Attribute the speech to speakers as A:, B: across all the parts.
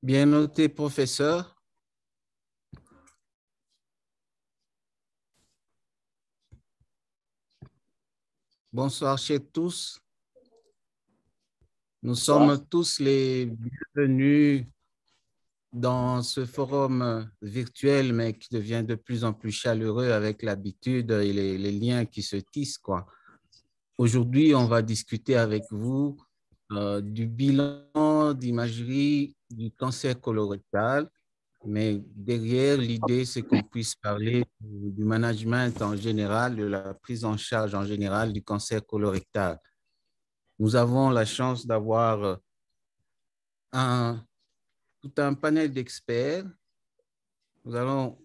A: Bien noté, professeur. Bonsoir chez tous. Nous
B: Bonsoir.
A: sommes tous les bienvenus dans ce forum virtuel, mais qui devient de plus en plus chaleureux avec l'habitude et les liens qui se tissent, quoi. Aujourd'hui, on va discuter avec vous du bilan d'imagerie du cancer colorectal, mais derrière, l'idée, c'est qu'on puisse parler du management en général, de la prise en charge en général du cancer colorectal. Nous avons la chance d'avoir un, tout un panel d'experts. Nous allons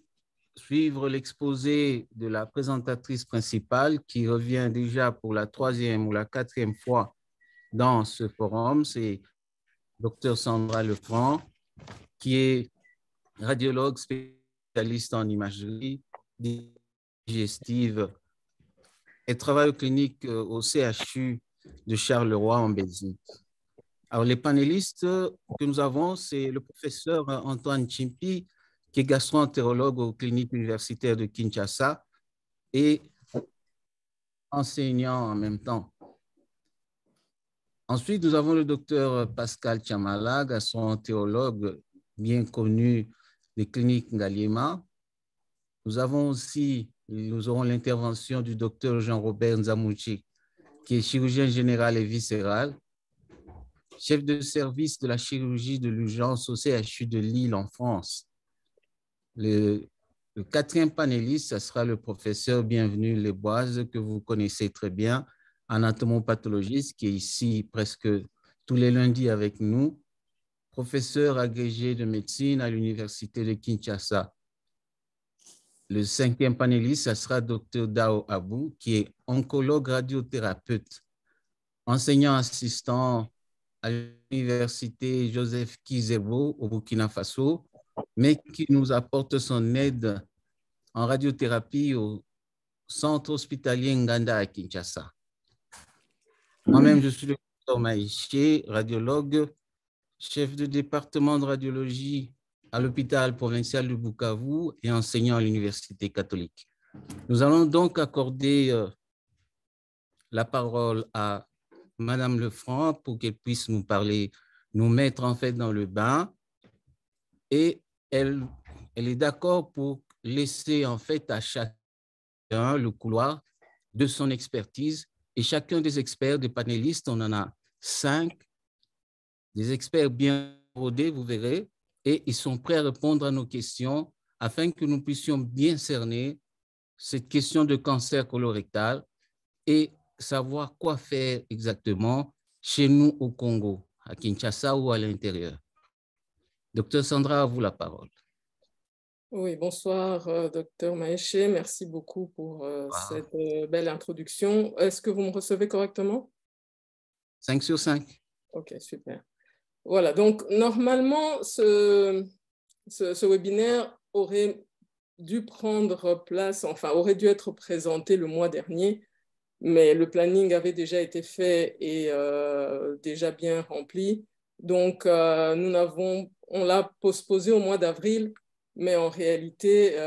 A: suivre l'exposé de la présentatrice principale qui revient déjà pour la troisième ou la quatrième fois dans ce forum. C'est Dr Sandra Lefranc, qui est radiologue spécialiste en imagerie digestive et travaille aux cliniques au CHU de Charleroi en Belgique. Alors, les panélistes que nous avons, c'est le professeur Antoine Chimpi, qui est gastro-entérologue aux cliniques universitaires de Kinshasa et enseignant en même temps. Ensuite, nous avons le docteur Pascal Chamala, gastro-entérologue bien connu des cliniques Ngaliema. Nous aurons l'intervention du docteur Jean-Robert Nzamouchi, qui est chirurgien général et viscéral, chef de service de la chirurgie de l'urgence au CHU de Lille en France. Le quatrième panéliste, ce sera le professeur Bienvenu Leboise, que vous connaissez très bien, anatomopathologiste, qui est ici presque tous les lundis avec nous, professeur agrégé de médecine à l'université de Kinshasa. Le cinquième panéliste, ce sera Dr Dao Abou, qui est oncologue radiothérapeute, enseignant assistant à l'université Joseph Kizebo au Burkina Faso, mais qui nous apporte son aide en radiothérapie au centre hospitalier Nganda à Kinshasa. Moi-même, je suis le docteur Maïché, radiologue, chef de département de radiologie à l'hôpital provincial de Bukavu et enseignant à l'université catholique. Nous allons donc accorder la parole à Madame Lefranc pour qu'elle puisse nous parler, nous mettre en fait dans le bain, et elle est d'accord pour laisser en fait à chacun le couloir de son expertise, et chacun des experts, des panélistes, on en a 5, des experts bien rodés, vous verrez, et ils sont prêts à répondre à nos questions afin que nous puissions bien cerner cette question de cancer colorectal et savoir quoi faire exactement chez nous au Congo, à Kinshasa ou à l'intérieur. Docteur Sandra, à vous la parole.
B: Oui, bonsoir, docteur Maéché. Merci beaucoup pour cette belle introduction. Est-ce que vous me recevez correctement?
A: 5 sur 5.
B: OK, super. Voilà, donc normalement, ce webinaire aurait dû prendre place, enfin, aurait dû être présenté le mois dernier, mais le planning avait déjà été fait et déjà bien rempli. Donc, on l'a postposé au mois d'avril, mais en réalité,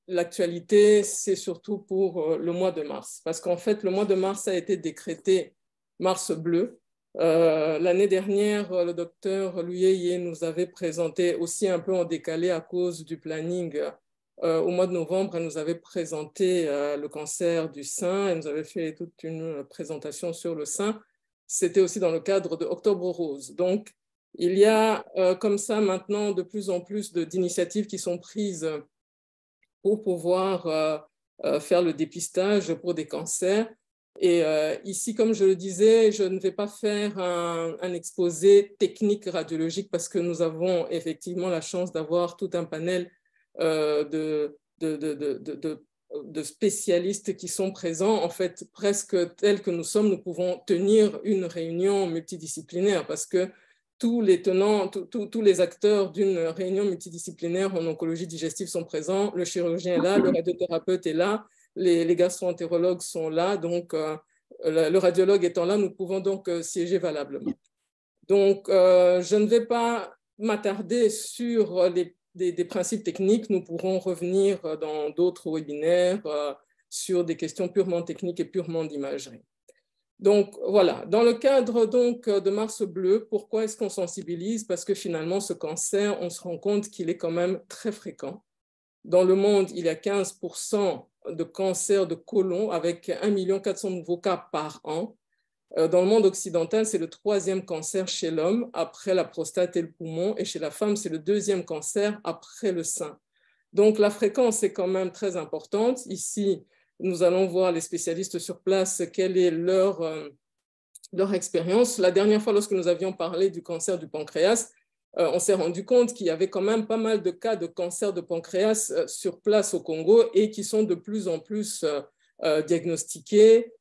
B: l'actualité, c'est surtout pour le mois de mars. Parce qu'en fait, le mois de mars a été décrété mars bleu. L'année dernière, le docteur Luyeye nous avait présenté aussi un peu en décalé à cause du planning. Au mois de novembre, elle nous avait présenté le cancer du sein. Elle nous avait fait toute une présentation sur le sein. C'était aussi dans le cadre de Octobre Rose. Donc, il y a comme ça maintenant de plus en plus d'initiatives qui sont prises pour pouvoir faire le dépistage pour des cancers. Et ici, comme je le disais, je ne vais pas faire un exposé technique radiologique parce que nous avons effectivement la chance d'avoir tout un panel de spécialistes qui sont présents. En fait, presque tels que nous sommes, nous pouvons tenir une réunion multidisciplinaire parce que tous les tenants, tous les acteurs d'une réunion multidisciplinaire en oncologie digestive sont présents. Le chirurgien est là, le radiothérapeute est là, les gastro-entérologues sont là. Donc, le radiologue étant là, nous pouvons donc siéger valablement. Donc, je ne vais pas m'attarder sur des principes techniques. Nous pourrons revenir dans d'autres webinaires sur des questions purement techniques et purement d'imagerie. Donc, voilà. Dans le cadre donc, de Mars Bleu, pourquoi est-ce qu'on sensibilise? Parce que finalement, ce cancer, on se rend compte qu'il est quand même très fréquent. Dans le monde, il y a 15% de cancers de côlon avec 1 400 000 nouveaux cas par an. Dans le monde occidental, c'est le 3e cancer chez l'homme, après la prostate et le poumon, et chez la femme, c'est le 2e cancer après le sein. Donc, la fréquence est quand même très importante. Ici, nous allons voir les spécialistes sur place, quelle est leur expérience. La dernière fois, lorsque nous avions parlé du cancer du pancréas, on s'est rendu compte qu'il y avait quand même pas mal de cas de cancer de pancréas sur place au Congo et qui sont de plus en plus diagnostiqués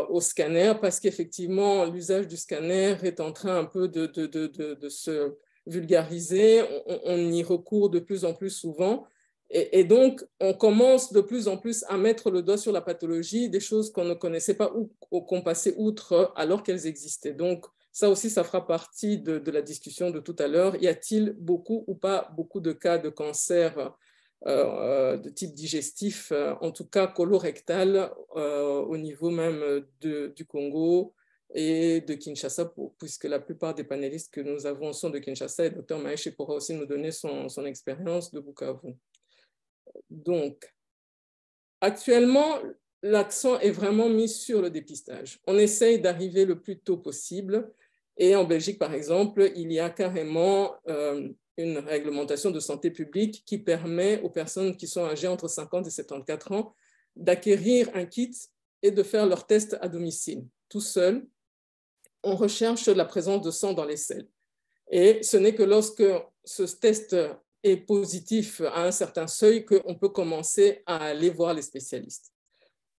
B: au scanner, parce qu'effectivement, l'usage du scanner est en train un peu de se vulgariser. On y recourt de plus en plus souvent. Et donc, on commence de plus en plus à mettre le doigt sur la pathologie, des choses qu'on ne connaissait pas ou qu'on passait outre alors qu'elles existaient. Donc, ça aussi, ça fera partie de la discussion de tout à l'heure. Y a-t-il beaucoup ou pas beaucoup de cas de cancer de type digestif, en tout cas colorectal, au niveau même du Congo et de Kinshasa, puisque la plupart des panélistes que nous avons sont de Kinshasa, et Dr Mahesh pourra aussi nous donner son expérience de Bukavu. Donc, actuellement, l'accent est vraiment mis sur le dépistage. On essaye d'arriver le plus tôt possible. Et en Belgique, par exemple, il y a carrément une réglementation de santé publique qui permet aux personnes qui sont âgées entre 50 et 74 ans d'acquérir un kit et de faire leur test à domicile. Tout seul, on recherche la présence de sang dans les selles. Et ce n'est que lorsque ce test est positif à un certain seuil qu'on peut commencer à aller voir les spécialistes.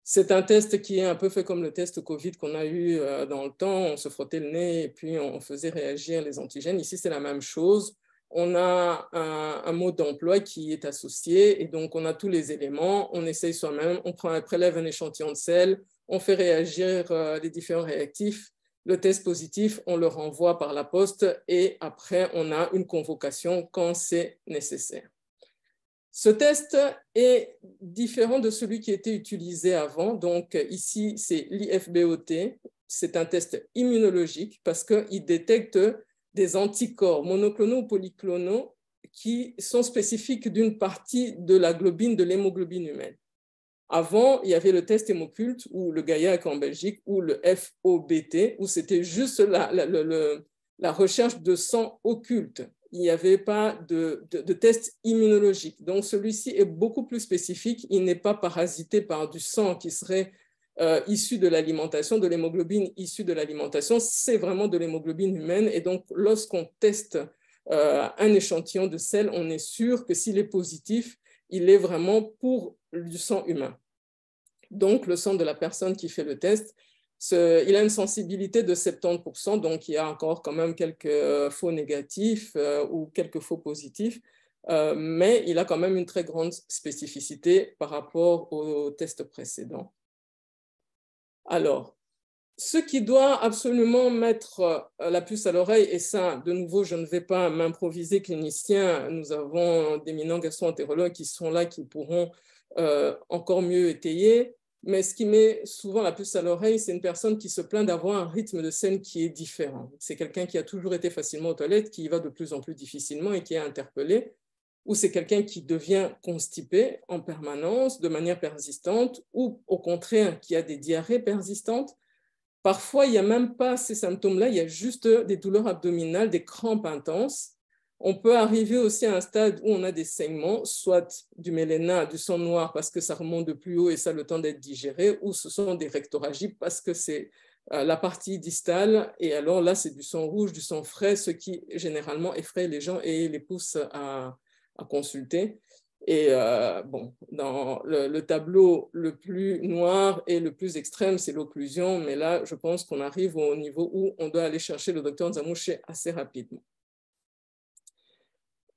B: C'est un test qui est un peu fait comme le test Covid qu'on a eu dans le temps. On se frottait le nez et puis on faisait réagir les antigènes. Ici, c'est la même chose. On a un mode d'emploi qui est associé et donc on a tous les éléments. On essaye soi-même, on prélève un échantillon de sel, on fait réagir les différents réactifs. Le test positif, on le renvoie par la poste et après, on a une convocation quand c'est nécessaire. Ce test est différent de celui qui était utilisé avant. Donc ici, c'est l'IFBOT. C'est un test immunologique parce qu'il détecte des anticorps monoclonaux ou polyclonaux qui sont spécifiques d'une partie de la globine, de l'hémoglobine humaine. Avant, il y avait le test hémoculte, ou le GAIAC en Belgique, ou le FOBT, où c'était juste la recherche de sang occulte. Il n'y avait pas de test immunologique. Donc, celui-ci est beaucoup plus spécifique. Il n'est pas parasité par du sang qui serait issu de l'alimentation, de l'hémoglobine issue de l'alimentation. C'est vraiment de l'hémoglobine humaine. Et donc, lorsqu'on teste un échantillon de sel, on est sûr que s'il est positif, il est vraiment pour du sang humain. Donc, le sang de la personne qui fait le test, il a une sensibilité de 70%, donc il y a encore quand même quelques faux négatifs ou quelques faux positifs, mais il a quand même une très grande spécificité par rapport au test précédent. Alors, ce qui doit absolument mettre la puce à l'oreille, et ça, de nouveau, je ne vais pas m'improviser clinicien, nous avons d'éminents gastro-entérologues qui sont là, qui pourront encore mieux étayer, mais ce qui met souvent la puce à l'oreille, c'est une personne qui se plaint d'avoir un rythme de scène qui est différent. C'est quelqu'un qui a toujours été facilement aux toilettes, qui y va de plus en plus difficilement et qui est interpellé, ou c'est quelqu'un qui devient constipé en permanence, de manière persistante, ou au contraire, qui a des diarrhées persistantes. Parfois, il n'y a même pas ces symptômes-là, il y a juste des douleurs abdominales, des crampes intenses. On peut arriver aussi à un stade où on a des saignements, soit du méléna, du sang noir parce que ça remonte de plus haut et ça a le temps d'être digéré, ou ce sont des rectorragies parce que c'est la partie distale, et alors là, c'est du sang rouge, du sang frais, ce qui généralement effraie les gens et les pousse à consulter. Et bon, dans le tableau le plus noir et le plus extrême, c'est l'occlusion, mais là, je pense qu'on arrive au niveau où on doit aller chercher le docteur Nzamouche assez rapidement.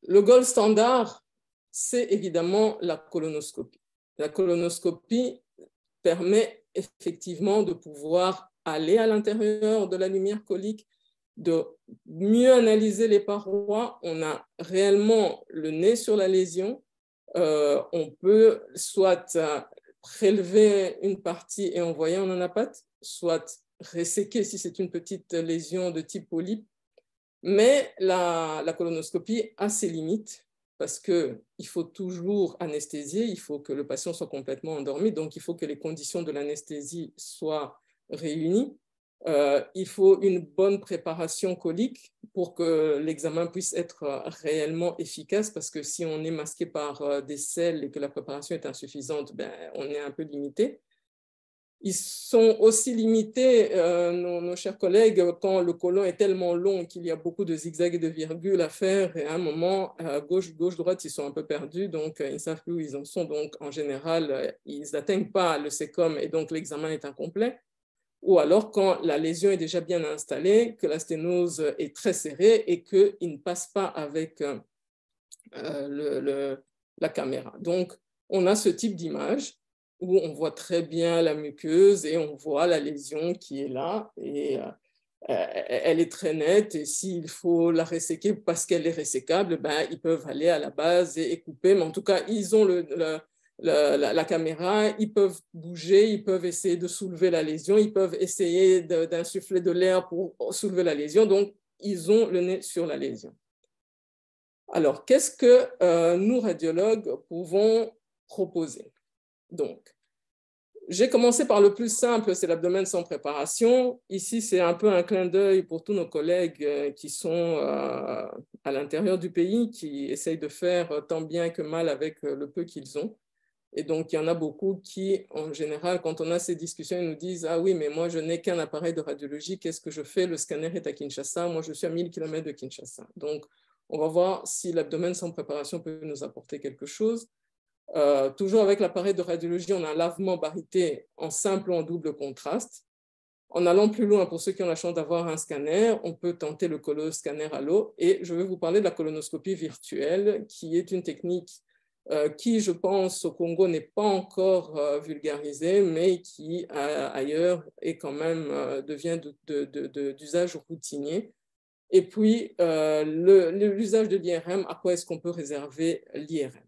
B: Le gold standard, c'est évidemment la colonoscopie. La colonoscopie permet effectivement de pouvoir aller à l'intérieur de la lumière colique de mieux analyser les parois. On a réellement le nez sur la lésion. On peut soit prélever une partie et envoyer en anapathe, soit resséquer si c'est une petite lésion de type polype. Mais la colonoscopie a ses limites parce qu'il faut toujours anesthésier, il faut que le patient soit complètement endormi, donc il faut que les conditions de l'anesthésie soient réunies. Il faut une bonne préparation colique pour que l'examen puisse être réellement efficace, parce que si on est masqué par des selles et que la préparation est insuffisante, ben, on est un peu limité. Ils sont aussi limités, nos chers collègues, quand le côlon est tellement long qu'il y a beaucoup de zigzags et de virgules à faire, et à un moment, gauche, droite, ils sont un peu perdus, donc ils ne savent plus où ils en sont. Donc, en général, ils n'atteignent pas le sécom et donc l'examen est incomplet. Ou alors quand la lésion est déjà bien installée, que la sténose est très serrée et qu'il ne passe pas avec la caméra. Donc, on a ce type d'image où on voit très bien la muqueuse et on voit la lésion qui est là et elle est très nette, et s'il faut la resséquer parce qu'elle est ressécable, ben, ils peuvent aller à la base et couper, mais en tout cas, ils ont la caméra, ils peuvent bouger, ils peuvent essayer de soulever la lésion, ils peuvent essayer d'insuffler de l'air pour soulever la lésion, donc ils ont le nez sur la lésion. Alors, qu'est-ce que nous, radiologues, pouvons proposer? Donc, j'ai commencé par le plus simple, c'est l'abdomen sans préparation. Ici, c'est un peu un clin d'œil pour tous nos collègues qui sont à l'intérieur du pays, qui essayent de faire tant bien que mal avec le peu qu'ils ont. Et donc, il y en a beaucoup qui, en général, quand on a ces discussions, ils nous disent « Ah oui, mais moi, je n'ai qu'un appareil de radiologie, qu'est-ce que je fais? Le scanner est à Kinshasa, moi, je suis à 1000 km de Kinshasa. » Donc, on va voir si l'abdomen sans préparation peut nous apporter quelque chose. Toujours avec l'appareil de radiologie, on a un lavement baryté en simple ou en double contraste. En allant plus loin, pour ceux qui ont la chance d'avoir un scanner, on peut tenter le coloscanner à l'eau. Et je vais vous parler de la colonoscopie virtuelle, qui est une technique qui, je pense, au Congo n'est pas encore vulgarisée, mais qui, ailleurs, est quand même, devient d'usage routinier. Et puis, l'usage de l'IRM, à quoi est-ce qu'on peut réserver l'IRM?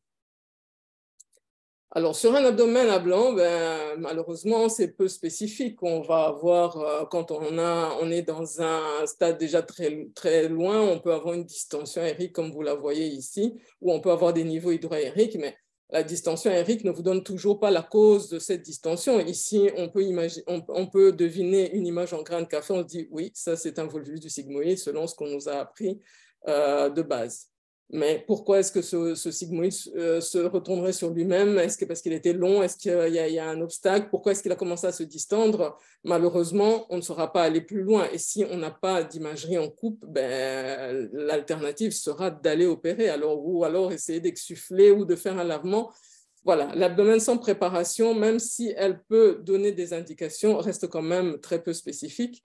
B: Alors, sur un abdomen à blanc, ben, malheureusement, c'est peu spécifique. On va avoir, quand on est dans un stade déjà très, très loin, on peut avoir une distension aérique, comme vous la voyez ici, ou on peut avoir des niveaux hydroaériques, mais la distension aérique ne vous donne toujours pas la cause de cette distension. Ici, on peut deviner une image en grain de café, on se dit, oui, ça, c'est un volvulus du sigmoïde, selon ce qu'on nous a appris de base. Mais pourquoi est-ce que ce sigmoïde se retournerait sur lui-même? Est-ce que parce qu'il était long? Est-ce qu'il y a un obstacle? Pourquoi est-ce qu'il a commencé à se distendre? Malheureusement, on ne saura pas aller plus loin. Et si on n'a pas d'imagerie en coupe, ben, l'alternative sera d'aller opérer, ou alors essayer d'exsuffler ou de faire un lavement. Voilà, l'abdomen sans préparation, même si elle peut donner des indications, reste quand même très peu spécifique.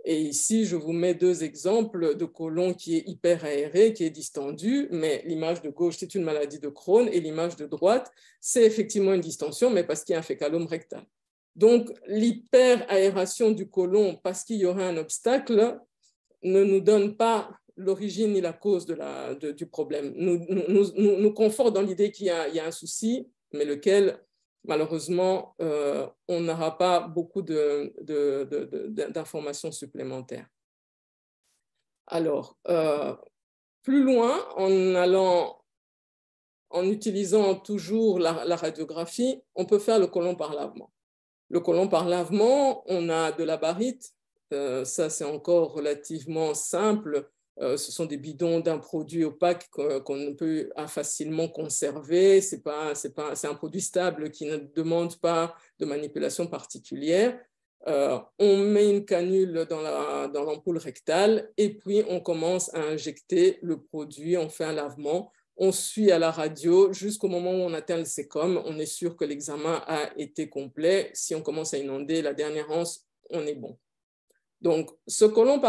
B: Et ici, je vous mets deux exemples de côlon qui est hyper aéré, qui est distendu, mais l'image de gauche, c'est une maladie de Crohn, et l'image de droite, c'est effectivement une distension, mais parce qu'il y a un fécalome rectal. Donc, l'hyperaération du côlon, parce qu'il y aurait un obstacle, ne nous donne pas l'origine ni la cause du problème. Nous conforte dans l'idée qu'il y a un souci, mais lequel, malheureusement, on n'aura pas beaucoup d'informations supplémentaires. Alors, plus loin, en utilisant toujours la radiographie, on peut faire le côlon par lavement. Le côlon par lavement, on a de la baryte, ça c'est encore relativement simple. Ce sont des bidons d'un produit opaque qu'on peut facilement conserver. C'est un produit stable qui ne demande pas de manipulation particulière. On met une canule dans l'ampoule rectale et puis on commence à injecter le produit, on fait un lavement. On suit à la radio jusqu'au moment où on atteint le sécom. On est sûr que l'examen a été complet. Si on commence à inonder la dernière anse, on est bon. Donc, le côlon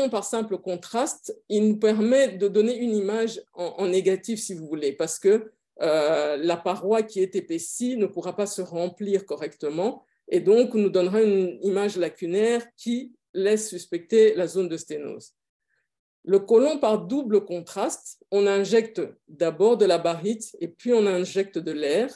B: par simple contraste, il nous permet de donner une image en négatif, si vous voulez, parce que la paroi qui est épaissie ne pourra pas se remplir correctement et donc nous donnera une image lacunaire qui, laisse suspecter la zone de sténose. Le côlon par double contraste, on injecte d'abord de la barite et puis on injecte de l'air.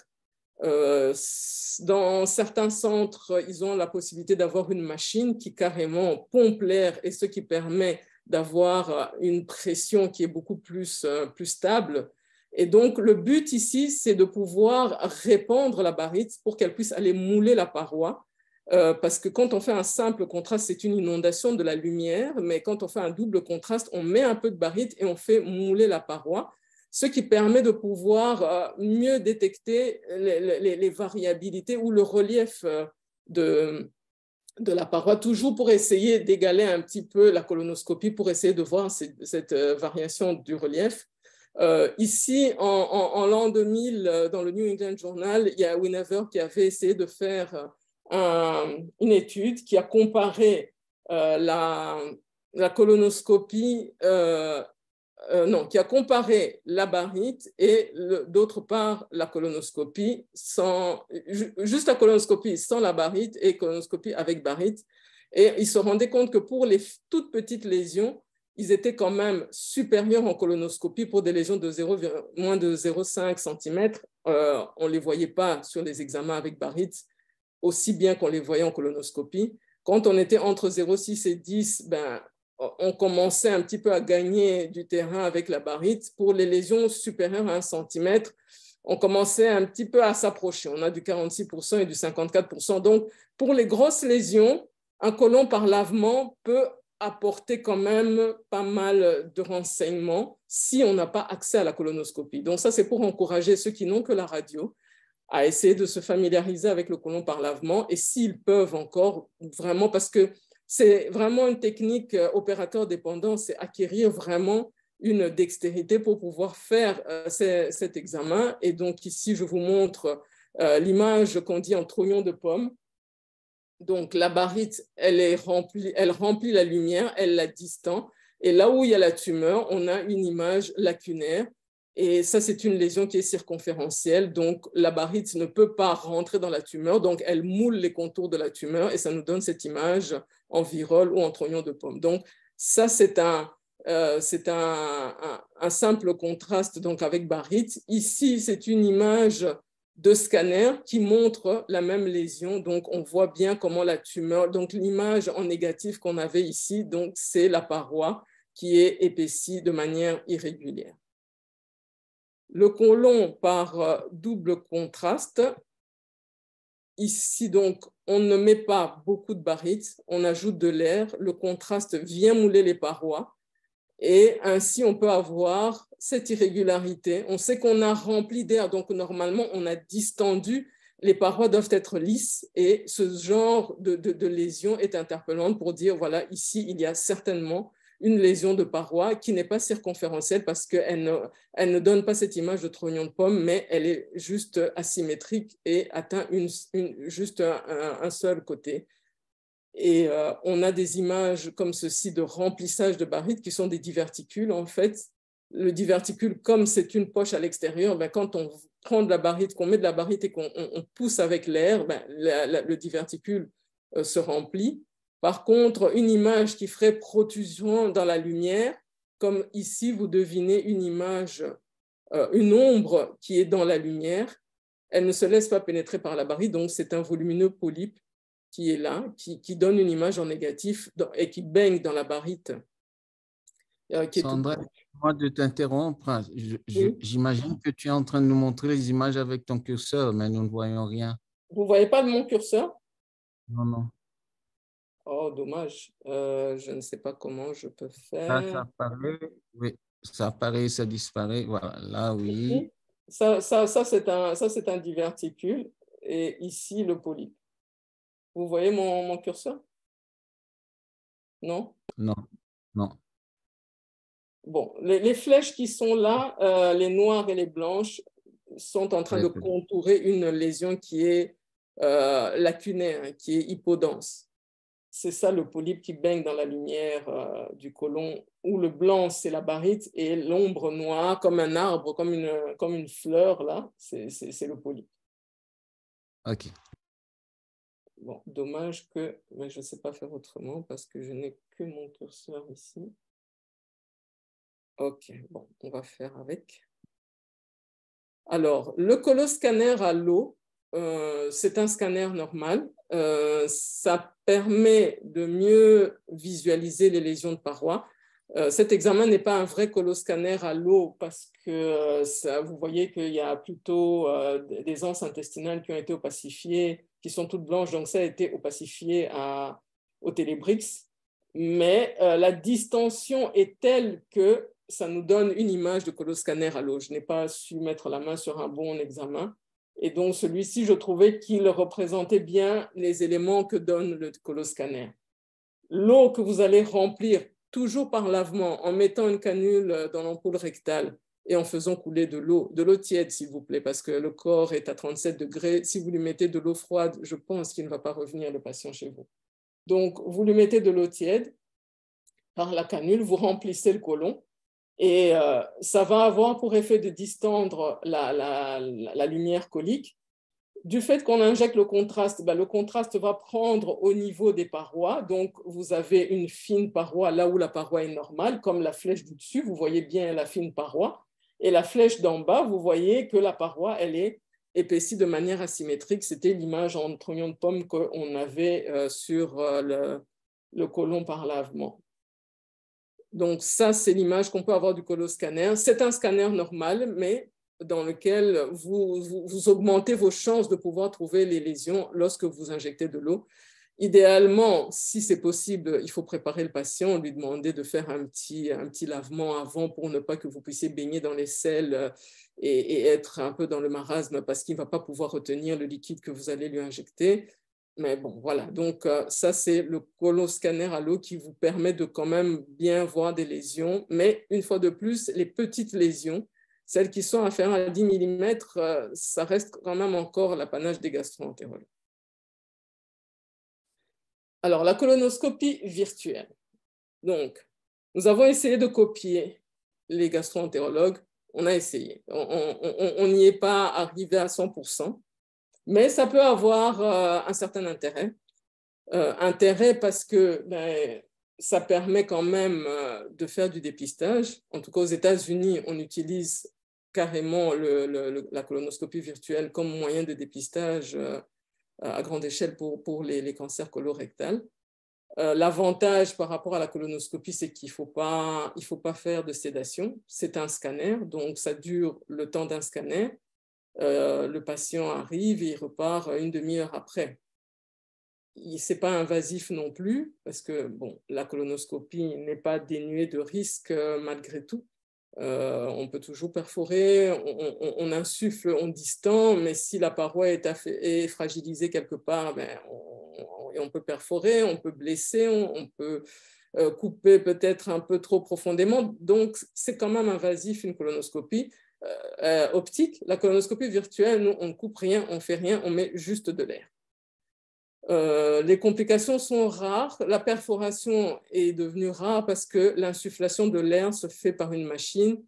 B: Dans certains centres, ils ont la possibilité d'avoir une machine qui carrément pompe l'air et ce qui permet d'avoir une pression qui est beaucoup plus stable. Et donc, le but ici, c'est de pouvoir répandre la barite pour qu'elle puisse aller mouler la paroi. Parce que quand on fait un simple contraste, c'est une inondation de la lumière, mais quand on fait un double contraste, on met un peu de barite et on fait mouler la paroi, ce qui permet de pouvoir mieux détecter les variabilités ou le relief de la paroi, toujours pour essayer d'égaler un petit peu la colonoscopie, pour essayer de voir cette variation du relief. Ici, en l'an 2000, dans le New England Journal, il y a Winawer qui avait essayé de faire une étude qui a comparé la colonoscopie, qui a comparé la barite et d'autre part la colonoscopie juste la colonoscopie sans la barite et colonoscopie avec barite. Et ils se rendaient compte que pour les toutes petites lésions, ils étaient quand même supérieurs en colonoscopie pour des lésions de moins de 0,5 cm. On ne les voyait pas sur les examens avec barite aussi bien qu'on les voyait en colonoscopie. Quand on était entre 0,6 et 10, on commençait un petit peu à gagner du terrain avec la barite. Pour les lésions supérieures à 1 cm, on commençait un petit peu à s'approcher. On a du 46% et du 54%. Donc, pour les grosses lésions, un côlon par lavement peut apporter quand même pas mal de renseignements si on n'a pas accès à la colonoscopie. Donc, ça, c'est pour encourager ceux qui n'ont que la radio à essayer de se familiariser avec le côlon par lavement et s'ils peuvent encore, vraiment, parce que c'est vraiment une technique opérateur dépendant, c'est acquérir vraiment une dextérité pour pouvoir faire cet examen. Et donc ici, je vous montre l'image qu'on dit en trognon de pomme. Donc la barite, elle remplit la lumière, elle la distend. Et là où il y a la tumeur, on a une image lacunaire. Et ça, c'est une lésion qui est circonférentielle. Donc, la barite ne peut pas rentrer dans la tumeur. Donc, elle moule les contours de la tumeur et ça nous donne cette image en virole ou en trognon de pomme. Donc, ça, c'est un simple contraste donc, avec barite. Ici, c'est une image de scanner qui montre la même lésion. Donc, on voit bien comment la tumeur... Donc, l'image en négatif qu'on avait ici, donc, c'est la paroi qui est épaissie de manière irrégulière. Le côlon par double contraste. Ici, donc, on ne met pas beaucoup de barite, on ajoute de l'air, le contraste vient mouler les parois et ainsi on peut avoir cette irrégularité. On sait qu'on a rempli d'air, donc normalement on a distendu, les parois doivent être lisses et ce genre de lésion est interpellante pour dire, voilà, ici il y a certainement une lésion de paroi qui n'est pas circonférentielle parce qu'elle ne donne pas cette image de trognon de pomme, mais elle est juste asymétrique et atteint juste un seul côté. Et on a des images comme ceci de remplissage de barite qui sont des diverticules. En fait, le diverticule, comme c'est une poche à l'extérieur, quand on prend de la barite, qu'on met de la barite et qu'on pousse avec l'air, le diverticule se remplit. Par contre, une image qui ferait protrusion dans la lumière, comme ici, vous devinez une image, une ombre qui est dans la lumière, elle ne se laisse pas pénétrer par la barite, donc c'est un volumineux polype qui est là, qui donne une image en négatif et qui baigne dans la barite.
A: Sandra, moi de t'interrompre, j'imagine que tu es en train de nous montrer les images avec ton curseur, mais nous ne voyons rien.
B: Vous ne voyez pas mon curseur?
A: Non, non.
B: Oh, dommage. Je ne sais pas comment je peux faire.
A: Là, ça apparaît, oui, ça apparaît, ça disparaît. Voilà, là, oui.
B: Ça c'est un diverticule. Et ici, le polype. Vous voyez mon curseur? Non?
A: Non, non.
B: Bon, les flèches qui sont là, les noires et les blanches, sont en train de contourer une lésion qui est lacunaire, qui est hypodense. C'est ça le polype qui baigne dans la lumière du côlon, où le blanc, c'est la barite, et l'ombre noire, comme un arbre, comme une fleur, là, c'est le polype.
A: OK.
B: Bon, dommage que mais je ne sais pas faire autrement parce que je n'ai que mon curseur ici. OK, bon, on va faire avec. Alors, le coloscanner à l'eau, c'est un scanner normal. Ça permet de mieux visualiser les lésions de paroi. Cet examen n'est pas un vrai coloscanner à l'eau parce que vous voyez qu'il y a plutôt des anses intestinales qui ont été opacifiées, qui sont toutes blanches, donc ça a été opacifié au Télébrix. Mais la distension est telle que ça nous donne une image de coloscanner à l'eau. Je n'ai pas su mettre la main sur un bon examen. Et donc, celui-ci, je trouvais qu'il représentait bien les éléments que donne le coloscanner. L'eau que vous allez remplir toujours par lavement en mettant une canule dans l'ampoule rectale et en faisant couler de l'eau tiède, s'il vous plaît, parce que le corps est à 37 degrés. Si vous lui mettez de l'eau froide, je pense qu'il ne va pas revenir, le patient, chez vous. Donc, vous lui mettez de l'eau tiède par la canule, vous remplissez le côlon et ça va avoir pour effet de distendre la lumière colique. Du fait qu'on injecte le contraste va prendre au niveau des parois. Donc, vous avez une fine paroi là où la paroi est normale, comme la flèche du dessus, vous voyez bien la fine paroi. Et la flèche d'en bas, vous voyez que la paroi, elle est épaissie de manière asymétrique. C'était l'image en trognon de pomme qu'on avait sur le côlon par lavement. Donc, ça, c'est l'image qu'on peut avoir du coloscanner. C'est un scanner normal, mais dans lequel vous augmentez vos chances de pouvoir trouver les lésions lorsque vous injectez de l'eau. Idéalement, si c'est possible, il faut préparer le patient, lui demander de faire un petit lavement avant pour ne pas que vous puissiez baigner dans les sels et être un peu dans le marasme parce qu'il ne va pas pouvoir retenir le liquide que vous allez lui injecter. Mais bon, voilà. Donc, ça, c'est le coloscanner à l'eau qui vous permet de quand même bien voir des lésions. Mais une fois de plus, les petites lésions, celles qui sont inférieures à 10 mm, ça reste quand même encore l'apanage des gastro-entérologues. Alors, la colonoscopie virtuelle. Donc, nous avons essayé de copier les gastro-entérologues. On a essayé. On n'y est pas arrivé à 100%, mais ça peut avoir un certain intérêt. Intérêt parce que ça permet quand même de faire du dépistage. En tout cas, aux États-Unis, on utilise carrément la colonoscopie virtuelle comme moyen de dépistage à grande échelle pour les cancers colorectals. L'avantage par rapport à la colonoscopie, c'est qu'il ne faut pas faire de sédation. C'est un scanner, donc ça dure le temps d'un scanner. Le patient arrive et il repart une demi-heure après. Ce n'est pas invasif non plus, parce que bon, la colonoscopie n'est pas dénuée de risques malgré tout. On peut toujours perforer, on insuffle, on distend, mais si la paroi est fragilisée quelque part, on peut perforer, on peut blesser, on peut couper peut-être un peu trop profondément. Donc, c'est quand même invasif une colonoscopie optique. La colonoscopie virtuelle, nous, on ne coupe rien, on ne fait rien, on met juste de l'air. Les complications sont rares. La perforation est devenue rare parce que l'insufflation de l'air se fait par une machine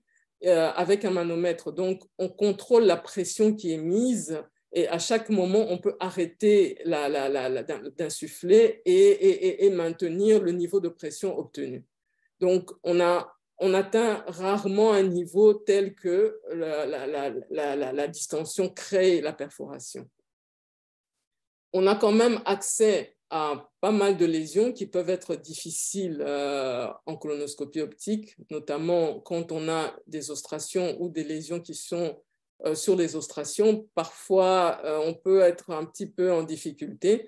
B: avec un manomètre. Donc, on contrôle la pression qui est mise et à chaque moment, on peut arrêter d'insuffler et maintenir le niveau de pression obtenu. Donc, on atteint rarement un niveau tel que la distension crée la perforation. On a quand même accès à pas mal de lésions qui peuvent être difficiles en colonoscopie optique, notamment quand on a des ostrations ou des lésions qui sont sur les ostrations. Parfois, on peut être un petit peu en difficulté.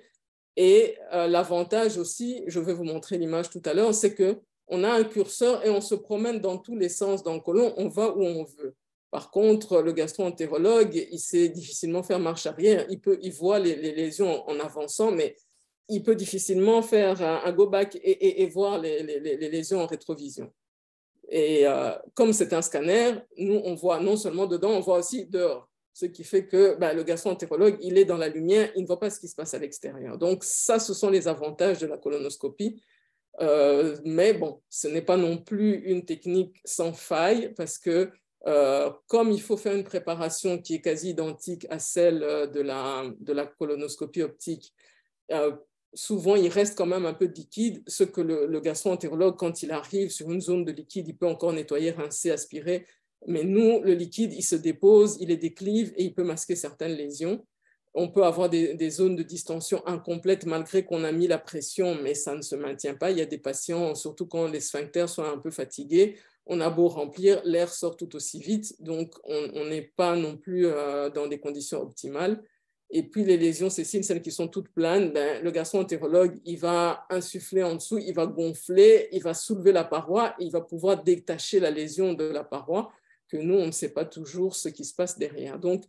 B: Et l'avantage aussi, je vais vous montrer l'image tout à l'heure, c'est qu'on a un curseur et on se promène dans tous les sens dans le côlon, on va où on veut. Par contre, le gastro-entérologue, il sait difficilement faire marche arrière. Il voit les lésions en avançant, mais il peut difficilement faire un go-back et voir les lésions en rétrovision. Et comme c'est un scanner, nous, on voit non seulement dedans, on voit aussi dehors. Ce qui fait que le gastro-entérologue, il est dans la lumière, il ne voit pas ce qui se passe à l'extérieur. Donc ça, ce sont les avantages de la colonoscopie. Mais bon, ce n'est pas non plus une technique sans faille parce que comme il faut faire une préparation qui est quasi identique à celle de la colonoscopie optique, souvent, il reste quand même un peu de liquide, ce que le gastro-entérologue, quand il arrive sur une zone de liquide, il peut encore nettoyer, rincer, aspirer. Mais nous, le liquide, il se dépose, il est déclive et il peut masquer certaines lésions. On peut avoir des zones de distension incomplètes malgré qu'on a mis la pression, mais ça ne se maintient pas. Il y a des patients, surtout quand les sphincters sont un peu fatigués, on a beau remplir, l'air sort tout aussi vite, donc on n'est pas non plus dans des conditions optimales. Et puis les lésions sessiles, celles qui sont toutes planes, ben, le gastro-entérologue, il va insuffler en dessous, il va gonfler, il va soulever la paroi, il va pouvoir détacher la lésion de la paroi, que nous, on ne sait pas toujours ce qui se passe derrière. Donc,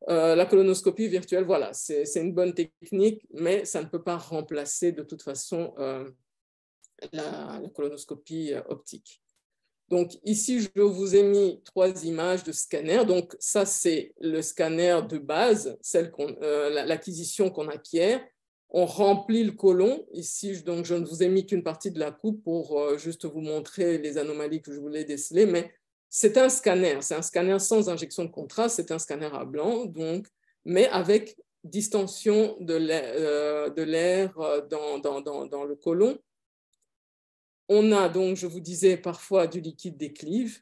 B: la colonoscopie virtuelle, voilà, c'est une bonne technique, mais ça ne peut pas remplacer de toute façon la colonoscopie optique. Donc ici, je vous ai mis 3 images de scanner. Donc ça, c'est le scanner de base, l'acquisition qu'on acquiert. On remplit le côlon. Ici, donc, je ne vous ai mis qu'une partie de la coupe pour juste vous montrer les anomalies que je voulais déceler, mais c'est un scanner sans injection de contraste, c'est un scanner à blanc, donc, mais avec distension de l'air dans le côlon. On a donc, je vous disais, parfois du liquide déclive.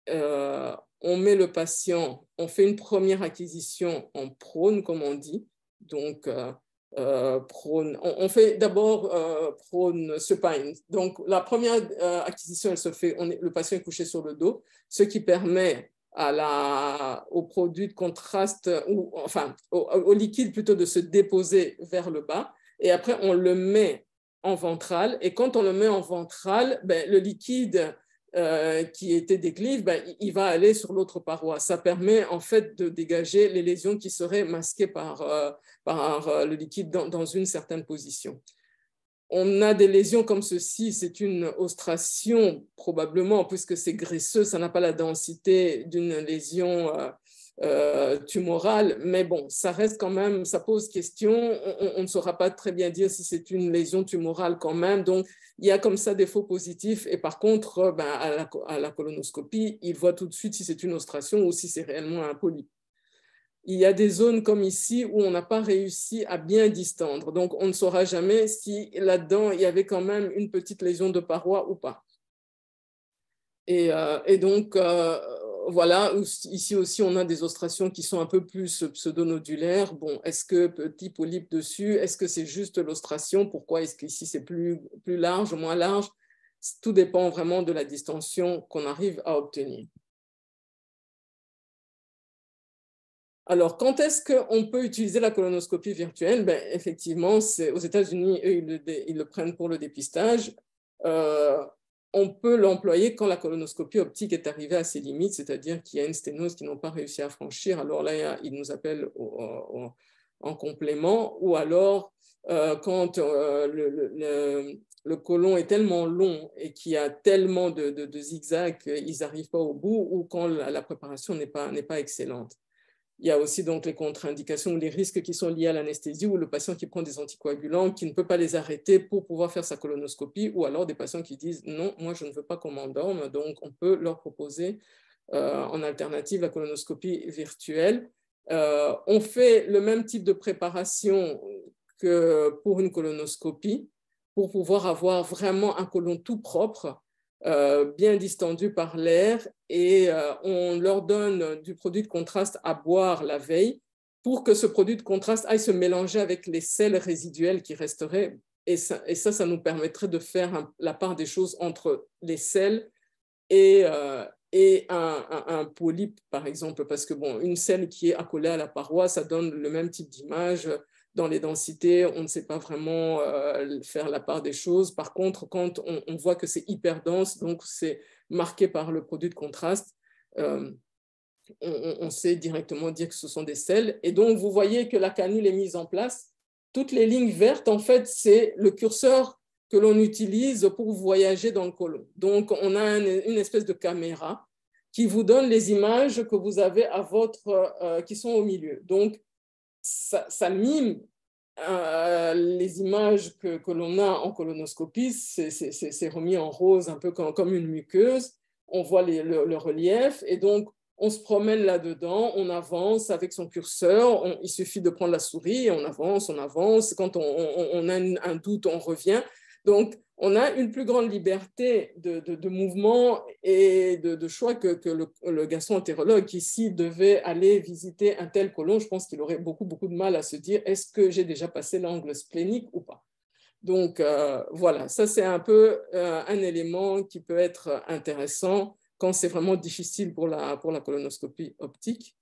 B: On met le patient, on fait une première acquisition en prone, comme on dit, donc prone. On fait d'abord prone supine. Donc, la première acquisition, elle se fait, le patient est couché sur le dos, ce qui permet au produit de contraste, au liquide plutôt de se déposer vers le bas. Et après, on le met en ventral. Et quand on le met en ventral, ben, le liquide qui était déclive, ben, il va aller sur l'autre paroi. Ça permet en fait de dégager les lésions qui seraient masquées par le liquide dans une certaine position. On a des lésions comme ceci, c'est une ostration probablement, puisque c'est graisseux, ça n'a pas la densité d'une lésion tumorale, mais bon, ça reste quand même, ça pose question, on ne saura pas très bien dire si c'est une lésion tumorale quand même, donc il y a comme ça des faux positifs, et par contre, ben, à la colonoscopie, il voit tout de suite si c'est une ostration ou si c'est réellement un polype. Il y a des zones comme ici où on n'a pas réussi à bien distendre. Donc, on ne saura jamais si là-dedans, il y avait quand même une petite lésion de paroi ou pas. Et donc, voilà, ici aussi, on a des ostrations qui sont un peu plus pseudonodulaires. Bon, est-ce que petit polype dessus? Est-ce que c'est juste l'ostration? Pourquoi est-ce qu'ici, c'est plus large, moins large? Tout dépend vraiment de la distension qu'on arrive à obtenir. Alors, quand est-ce qu'on peut utiliser la colonoscopie virtuelle? Ben, effectivement, aux États-Unis, eux, ils le prennent pour le dépistage. On peut l'employer quand la colonoscopie optique est arrivée à ses limites, c'est-à-dire qu'il y a une sténose qu'ils n'ont pas réussi à franchir. Alors là, ils nous appellent en complément. Ou alors, quand le côlon est tellement long et qu'il y a tellement de zigzags qu'ils n'arrivent pas au bout, ou quand la préparation n'est pas excellente. Il y a aussi donc les contre-indications ou les risques qui sont liés à l'anesthésie ou le patient qui prend des anticoagulants, qui ne peut pas les arrêter pour pouvoir faire sa colonoscopie, ou alors des patients qui disent non, moi je ne veux pas qu'on m'endorme, donc on peut leur proposer en alternative la colonoscopie virtuelle. On fait le même type de préparation que pour une colonoscopie pour pouvoir avoir vraiment un côlon tout propre, bien distendu par l'air, et on leur donne du produit de contraste à boire la veille pour que ce produit de contraste aille se mélanger avec les sels résiduels qui resteraient. Et ça nous permettrait de faire la part des choses entre les sels et un polype, par exemple, parce que bon, une selle qui est accolée à la paroi, ça donne le même type d'image. Dans les densités, on ne sait pas vraiment faire la part des choses. Par contre, quand on voit que c'est hyper dense, donc c'est marqué par le produit de contraste, on sait directement dire que ce sont des selles. Et donc, vous voyez que la canule est mise en place. Toutes les lignes vertes, en fait, c'est le curseur que l'on utilise pour voyager dans le côlon. Donc, on a une espèce de caméra qui vous donne les images que vous avez qui sont au milieu. Donc, ça mime les images que l'on a en colonoscopie, c'est remis en rose, un peu comme une muqueuse. On voit le relief, et donc on se promène là-dedans, on avance avec son curseur, il suffit de prendre la souris et on avance, on avance. Quand on a un doute, on revient. Donc, on a une plus grande liberté de mouvement et de choix que le gastro-entérologue qui, s'il devait aller visiter un tel côlon, je pense qu'il aurait beaucoup de mal à se dire est-ce que j'ai déjà passé l'angle splénique ou pas. Donc, voilà, ça c'est un peu un élément qui peut être intéressant quand c'est vraiment difficile pour la colonoscopie optique.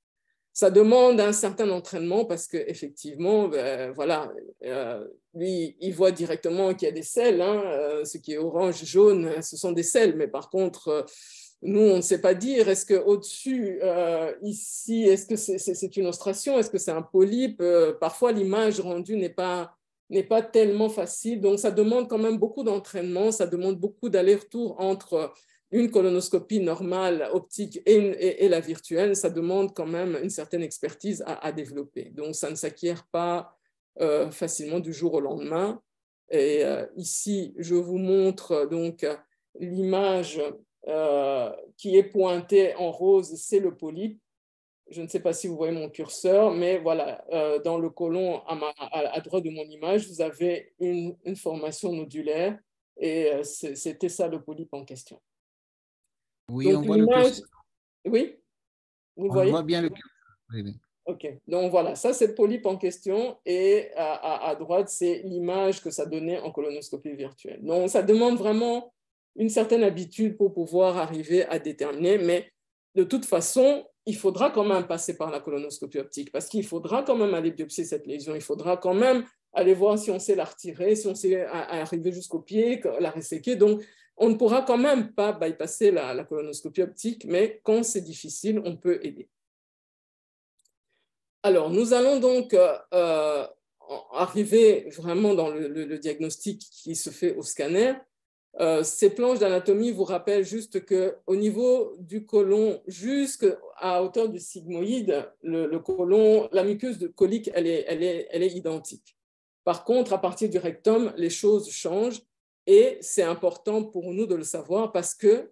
B: Ça demande un certain entraînement parce qu'effectivement, voilà, lui, il voit directement qu'il y a des selles. Hein, ce qui est orange, jaune, ce sont des selles. Mais par contre, nous, on ne sait pas dire, est-ce qu'au-dessus, ici, est-ce que c'est une ostration, est-ce que c'est un polype? Parfois, l'image rendue n'est pas tellement facile. Donc, ça demande quand même beaucoup d'entraînement, ça demande beaucoup d'aller-retour entre une colonoscopie normale, optique et la virtuelle. Ça demande quand même une certaine expertise à développer. Donc, ça ne s'acquiert pas facilement du jour au lendemain. Et ici, je vous montre donc l'image qui est pointée en rose, c'est le polype. Je ne sais pas si vous voyez mon curseur, mais voilà, dans le côlon à droite de mon image, vous avez une formation nodulaire et c'était ça le polype en question.
A: Oui,
B: Donc
A: on voit le curseur.
B: Oui, vous le
A: On
B: voyez?
A: voit bien le curseur. Oui, oui.
B: OK, donc voilà, ça c'est le polype en question et à droite, c'est l'image que ça donnait en colonoscopie virtuelle. Donc ça demande vraiment une certaine habitude pour pouvoir arriver à déterminer, mais de toute façon, il faudra quand même passer par la colonoscopie optique parce qu'il faudra quand même aller biopsier cette lésion, il faudra quand même aller voir si on sait la retirer, si on sait arriver jusqu'au pied, la resséquer. Donc, on ne pourra quand même pas bypasser la colonoscopie optique, mais quand c'est difficile, on peut aider. Alors, nous allons donc arriver vraiment dans le diagnostic qui se fait au scanner. Ces planches d'anatomie vous rappellent juste qu'au niveau du côlon, jusqu'à hauteur du sigmoïde, le côlon, la muqueuse colique, elle est identique. Par contre, à partir du rectum, les choses changent et c'est important pour nous de le savoir parce que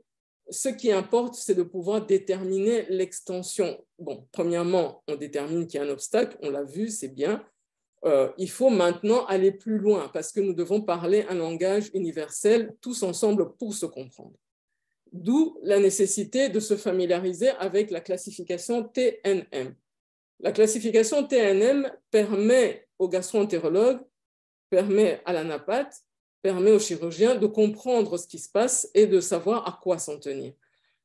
B: ce qui importe, c'est de pouvoir déterminer l'extension. Bon, premièrement, on détermine qu'il y a un obstacle, on l'a vu, c'est bien. Il faut maintenant aller plus loin parce que nous devons parler un langage universel tous ensemble pour se comprendre. D'où la nécessité de se familiariser avec la classification TNM. La classification TNM permet au gastro-entérologue, permet à l'anapathe, permet au chirurgien de comprendre ce qui se passe et de savoir à quoi s'en tenir.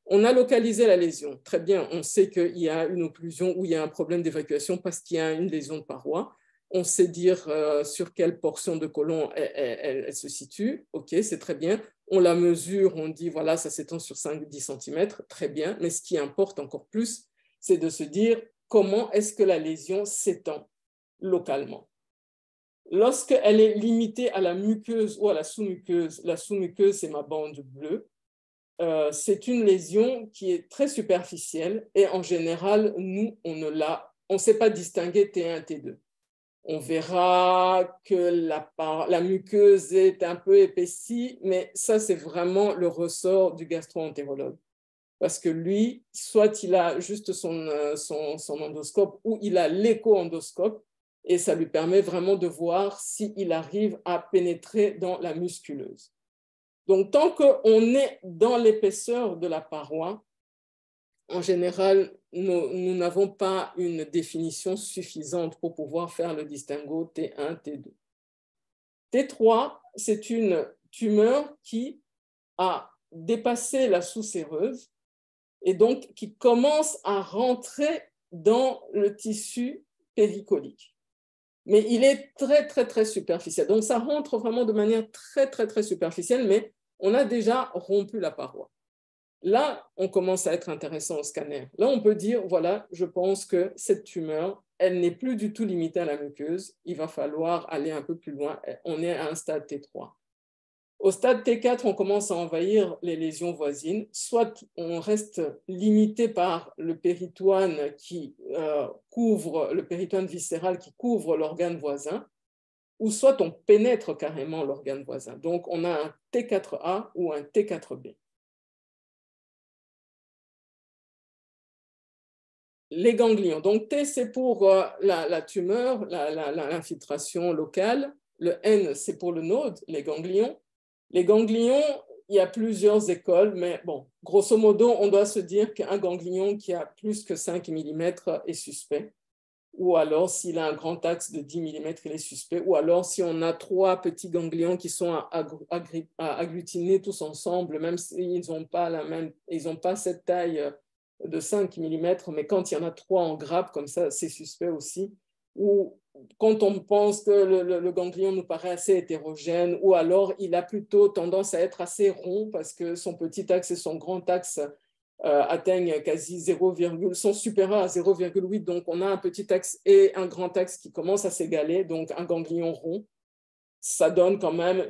B: On a localisé la lésion. Très bien, on sait qu'il y a une occlusion ou il y a un problème d'évacuation parce qu'il y a une lésion de paroi. On sait dire sur quelle portion de côlon elle se situe. OK, c'est très bien. On la mesure, on dit, voilà, ça s'étend sur 5-10 cm. Très bien. Mais ce qui importe encore plus, c'est de se dire comment est-ce que la lésion s'étend localement. Lorsqu'elle est limitée à la muqueuse ou à la sous-muqueuse c'est ma bande bleue, c'est une lésion qui est très superficielle et en général, nous, on ne sait pas distinguer T1 et T2. On verra que la muqueuse est un peu épaissie, mais ça, c'est vraiment le ressort du gastro-entérologue. Parce que lui, soit il a juste son endoscope ou il a l'écho-endoscope et ça lui permet vraiment de voir s'il arrive à pénétrer dans la musculeuse. Donc, tant qu'on est dans l'épaisseur de la paroi, en général, nous n'avons pas une définition suffisante pour pouvoir faire le distinguo T1, T2. T3, c'est une tumeur qui a dépassé la sous-séreuse et donc qui commence à rentrer dans le tissu péricolique. Mais il est très, très, très superficiel. Donc, ça rentre vraiment de manière très, très, très superficielle, mais on a déjà rompu la paroi. Là, on commence à être intéressant au scanner. Là, on peut dire, voilà, je pense que cette tumeur, elle n'est plus du tout limitée à la muqueuse. Il va falloir aller un peu plus loin. On est à un stade T3. Au stade T4, on commence à envahir les lésions voisines. Soit on reste limité par le péritoine qui couvre, le péritoine viscéral qui couvre l'organe voisin, ou soit on pénètre carrément l'organe voisin. Donc, on a un T4A ou un T4B. les ganglions. Donc, T, c'est pour la tumeur, l'infiltration locale. Le N, c'est pour le node, les ganglions. Les ganglions, il y a plusieurs écoles, mais bon, grosso modo, on doit se dire qu'un ganglion qui a plus que 5 mm est suspect. Ou alors, s'il a un grand axe de 10 mm, il est suspect. Ou alors, si on a 3 petits ganglions qui sont agglutinés tous ensemble, même s'ils n'ont pas cette taille de 5 mm, mais quand il y en a 3 en grappe, comme ça, c'est suspect aussi. Ou quand on pense que le ganglion nous paraît assez hétérogène, ou alors il a plutôt tendance à être assez rond parce que son petit axe et son grand axe atteignent quasi 0, sont supérieurs à 0,8. Donc, on a un petit axe et un grand axe qui commencent à s'égaler, donc un ganglion rond. Ça donne quand même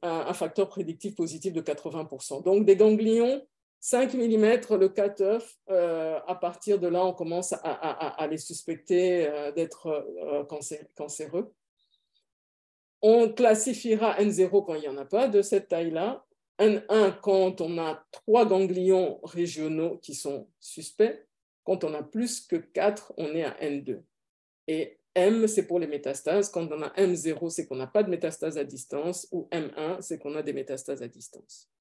B: un facteur prédictif positif de 80%. Donc, des ganglions, 5 mm, le cut-off, à partir de là, on commence à les suspecter d'être cancéreux. On classifiera N0 quand il n'y en a pas de cette taille-là. N1 quand on a 3 ganglions régionaux qui sont suspects. Quand on a plus que 4, on est à N2. Et M, c'est pour les métastases. Quand on a M0, c'est qu'on n'a pas de métastases à distance, ou M1, c'est qu'on a des métastases à distance.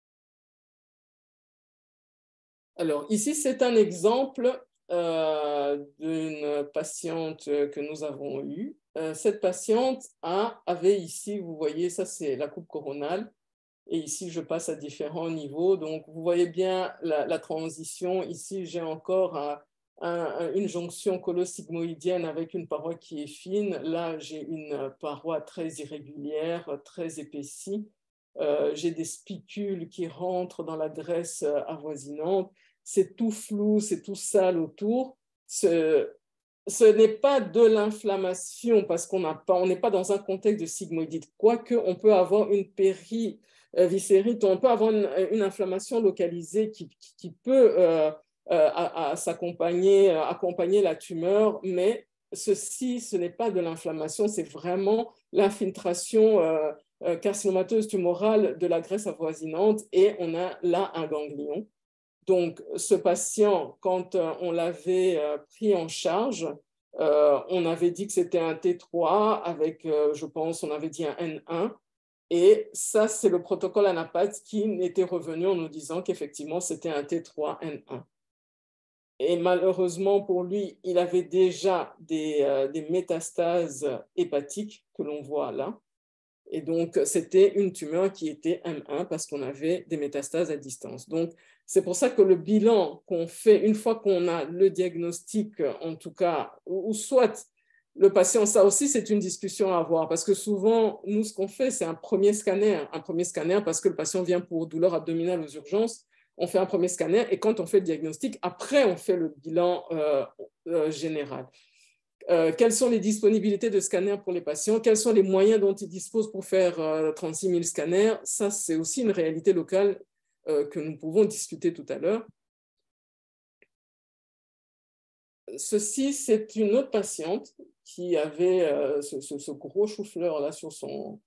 B: Alors, ici, c'est un exemple d'une patiente que nous avons eue. Cette patiente avait ici, vous voyez, ça c'est la coupe coronale. Et ici, je passe à différents niveaux. Donc, vous voyez bien la transition. Ici, j'ai encore une jonction colosigmoïdienne avec une paroi qui est fine. Là, j'ai une paroi très irrégulière, très épaissie. J'ai des spicules qui rentrent dans la graisse avoisinante. C'est tout flou, c'est tout sale autour. Ce n'est pas de l'inflammation parce qu'on n'est pas dans un contexte de sigmoïdite. Quoique, on peut avoir une périviscérite, on peut avoir une inflammation localisée qui peut accompagner la tumeur, mais ce n'est pas de l'inflammation, c'est vraiment l'infiltration carcinomateuse tumorale de la graisse avoisinante et on a là un ganglion. Donc, ce patient, quand on l'avait pris en charge, on avait dit que c'était un T3 avec, je pense, on avait dit un N1. Et ça, c'est le protocole ANAPAT qui était revenu en nous disant qu'effectivement, c'était un T3 N1. Et malheureusement pour lui, il avait déjà des métastases hépatiques que l'on voit là. Et donc, c'était une tumeur qui était M1 parce qu'on avait des métastases à distance. Donc, c'est pour ça que le bilan qu'on fait, une fois qu'on a le diagnostic, en tout cas, ou soit le patient, ça aussi, c'est une discussion à avoir parce que souvent, nous, ce qu'on fait, c'est un premier scanner parce que le patient vient pour douleur abdominale aux urgences. On fait un premier scanner et quand on fait le diagnostic, après, on fait le bilan général. Quelles sont les disponibilités de scanners pour les patients, quels sont les moyens dont ils disposent pour faire 36 000 scanners. Ça, c'est aussi une réalité locale que nous pouvons discuter tout à l'heure. Ceci, c'est une autre patiente qui avait ce gros chou-fleur-là sur son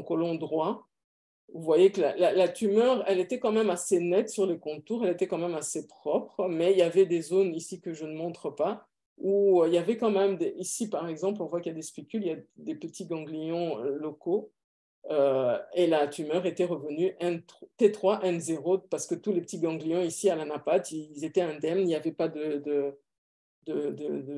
B: côlon droit. Vous voyez que la tumeur, elle était quand même assez nette sur les contours, elle était quand même assez propre, mais il y avait des zones ici que je ne montre pas, où il y avait quand même, ici par exemple, on voit qu'il y a des spicules, il y a des petits ganglions locaux, et la tumeur était revenue T3, N0, parce que tous les petits ganglions ici à l'anapathe, ils étaient indemnes, il n'y avait pas de